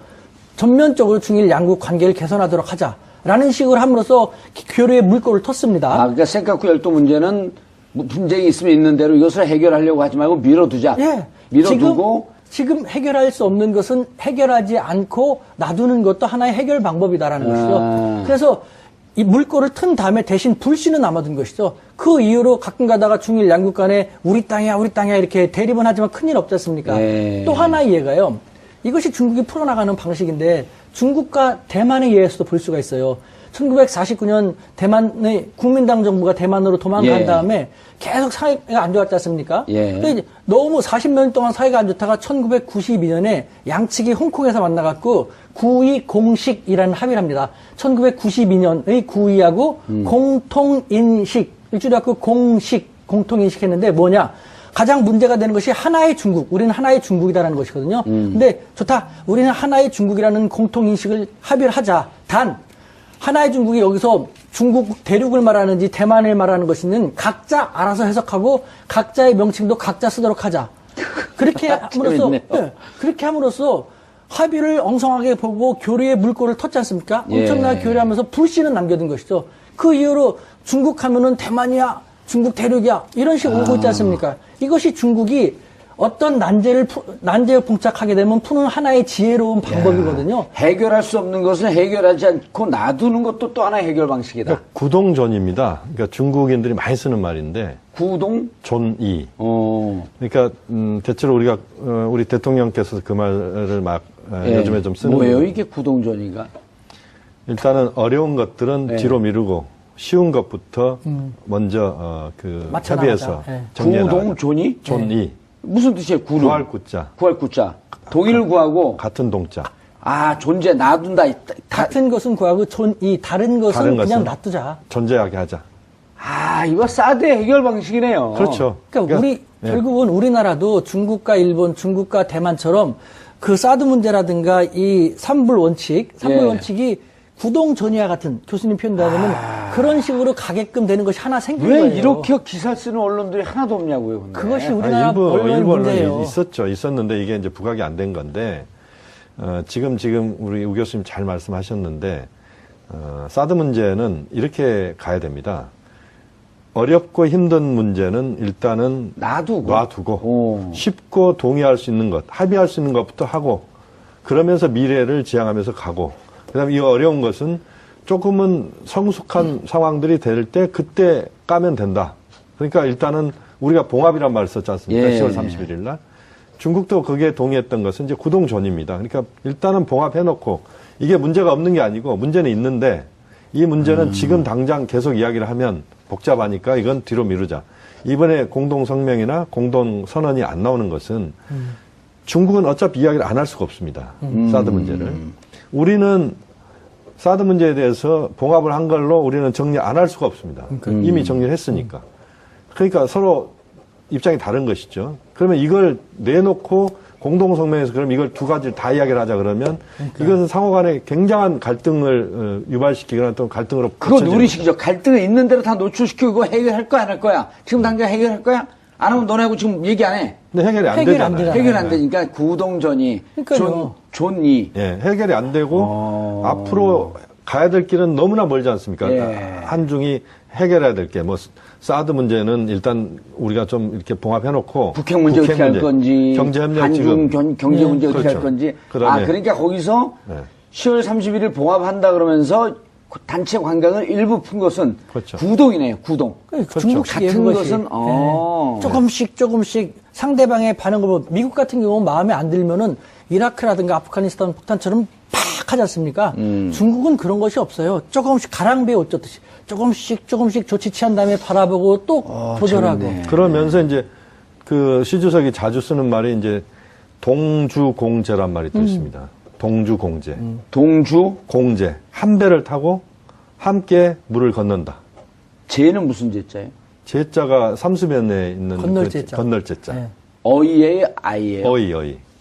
전면적으로 중일 양국 관계를 개선하도록 하자. 라는 식으로 함으로써 교류의 물꼬를 텄습니다. 그러니까 센카쿠 열도 문제는 분쟁이 있으면 있는 대로 이것을 해결하려고 하지 말고 밀어두자. 예. 밀어두고 지금 해결할 수 없는 것은 해결하지 않고 놔두는 것도 하나의 해결 방법이다라는 것이죠. 그래서 이 물꼬를 튼 다음에 대신 불씨는 남아둔 것이죠. 그 이후로 가끔 가다가 중일 양국 간에 우리 땅이야 이렇게 대립은 하지만 큰일 없지 않습니까? 네. 또 하나의 예가요. 이것이 중국이 풀어나가는 방식인데 중국과 대만의 예에서도 볼 수가 있어요. 1949년 대만의 국민당 정부가 대만으로 도망간 예. 다음에 계속 사이가 안 좋았지 않습니까? 예. 근데 이제 너무 40년 동안 사이가 안 좋다가 1992년에 양측이 홍콩에서 만나갖고 구이 공식이라는 합의를 합니다. 1992년의 구이하고 공통인식, 일주일하고 공식, 공통인식 했는데 뭐냐? 가장 문제가 되는 것이 하나의 중국, 우리는 하나의 중국이다라는 것이거든요. 근데 좋다, 우리는 하나의 중국이라는 공통인식을 합의를 하자. 단, 하나의 중국이 여기서 중국 대륙을 말하는지 대만을 말하는 것이는 각자 알아서 해석하고 각자의 명칭도 각자 쓰도록 하자. 그렇게 함으로써, 네, 그렇게 함으로써 합의를 엉성하게 보고 교류의 물꼬를 텄지 않습니까? 예. 엄청나게 교류하면서 불씨는 남겨둔 것이죠. 그 이후로 중국 하면은 대만이야, 중국 대륙이야, 이런 식으로 오고 있지 않습니까? 이것이 중국이 어떤 난제에 봉착하게 되면 푸는 하나의 지혜로운 방법이거든요. 해결할 수 없는 것은 해결하지 않고 놔두는 것도 또 하나의 해결 방식이다. 그러니까 구동존입니다. 그러니까 중국인들이 많이 쓰는 말인데 구동? 존이. 그러니까 대체로 우리가 우리 대통령께서 그 말을 막 요즘에 좀 쓰는 뭐예요? 거예요. 이게 구동존이가? 일단은 어려운 것들은 네. 뒤로 미루고 쉬운 것부터 먼저 맞춰 협의해서 나가자. 네. 정리해 구동존이? 존이. 무슨 뜻이에요? 구름. 구할 구자. 구할 구자. 동일 구하고 같은 동자. 존재 놔둔다. 같은 것은 구하고 다른 것은 다른 그냥 것은 놔두자. 존재하게 하자. 이거 사드의 해결 방식이네요. 그렇죠. 그러니까 결국은 우리나라도 중국과 일본, 중국과 대만처럼 그 사드 문제라든가 이 삼불 원칙이 구동전이와 같은 교수님 표현대로는 그런 식으로 가게끔 되는 것이 하나 생긴 왜 거예요. 이렇게 기사 쓰는 언론들이 하나도 없냐고요. 근데. 그것이 우리나라 일부 언론의 문제예요. 있었는데 이게 이제 부각이 안 된 건데 지금 우리 우 교수님 잘 말씀하셨는데 사드 문제는 이렇게 가야 됩니다. 어렵고 힘든 문제는 일단은 놔두고 쉽고 동의할 수 있는 것, 합의할 수 있는 것부터 하고 그러면서 미래를 지향하면서 가고 그다음에 이 어려운 것은 조금은 성숙한 상황들이 될 때 그때 까면 된다. 그러니까 일단은 우리가 봉합이란 말을 썼지 않습니까? 예. 10월 31일 날. 중국도 그게 동의했던 것은 이제 구동존입니다. 그러니까 일단은 봉합해놓고 이게 문제가 없는 게 아니고 문제는 있는데 이 문제는 지금 당장 계속 이야기를 하면 복잡하니까 이건 뒤로 미루자. 이번에 공동성명이나 공동선언이 안 나오는 것은 중국은 어차피 이야기를 안 할 수가 없습니다. 사드 문제를. 우리는 사드 문제에 대해서 봉합을 한 걸로 우리는 정리 안 할 수가 없습니다. 이미 정리를 했으니까. 그러니까 서로 입장이 다른 것이죠. 그러면 이걸 내놓고 공동성명에서 그럼 이걸 두 가지를 다 이야기를 하자 그러면 이것은 상호 간에 굉장한 갈등을 유발시키거나 또 갈등으로 그거 그쳐지는 누리식이죠. 갈등이 있는 대로 다 노출시키고 이거 해결할 거야 안 할 거야? 지금 당장 해결할 거야? 안 하면 너네하고 지금 얘기 안 해. 근데 해결이 안 해결이 안 되잖아요. 되잖아요. 해결 안 되니까 구동전이 그러니까요. 존이 예, 해결이 안 되고 앞으로 가야 될 길은 너무나 멀지 않습니까? 예. 한중이 해결해야 될 게 뭐 사드 문제는 일단 우리가 좀 이렇게 봉합해놓고 북핵 문제 어떻게 할 건지 경제협력 한중 지금 경제 문제 어떻게 그렇죠. 할 건지 그다음에 그러니까 거기서 네. 10월 31일 봉합한다 그러면서 단체 관광을 일부 푼 것은 그렇죠. 구동이네요. 구동. 중국식이에요, 같은 그것이. 것은 조금씩 상대방의 반응을 보면 미국 같은 경우는 마음에 안 들면은 이라크라든가 아프가니스탄 폭탄처럼 팍 하지 않습니까? 중국은 그런 것이 없어요. 조금씩 가랑비에 옷 젖듯이 조금씩 조치 취한 다음에 바라보고 또 조절하고. 재밌네. 그러면서 이제 그 시 주석이 자주 쓰는 말이 이제 동주공제란 말이 또 있습니다. 동주공제. 공제. 한 배를 타고 함께 물을 건넌다. 제는 무슨 제자예요? 제자가 삼수변에 있는 건널제자. 건널제자. 네. 어이예요, 아이예요? 어이.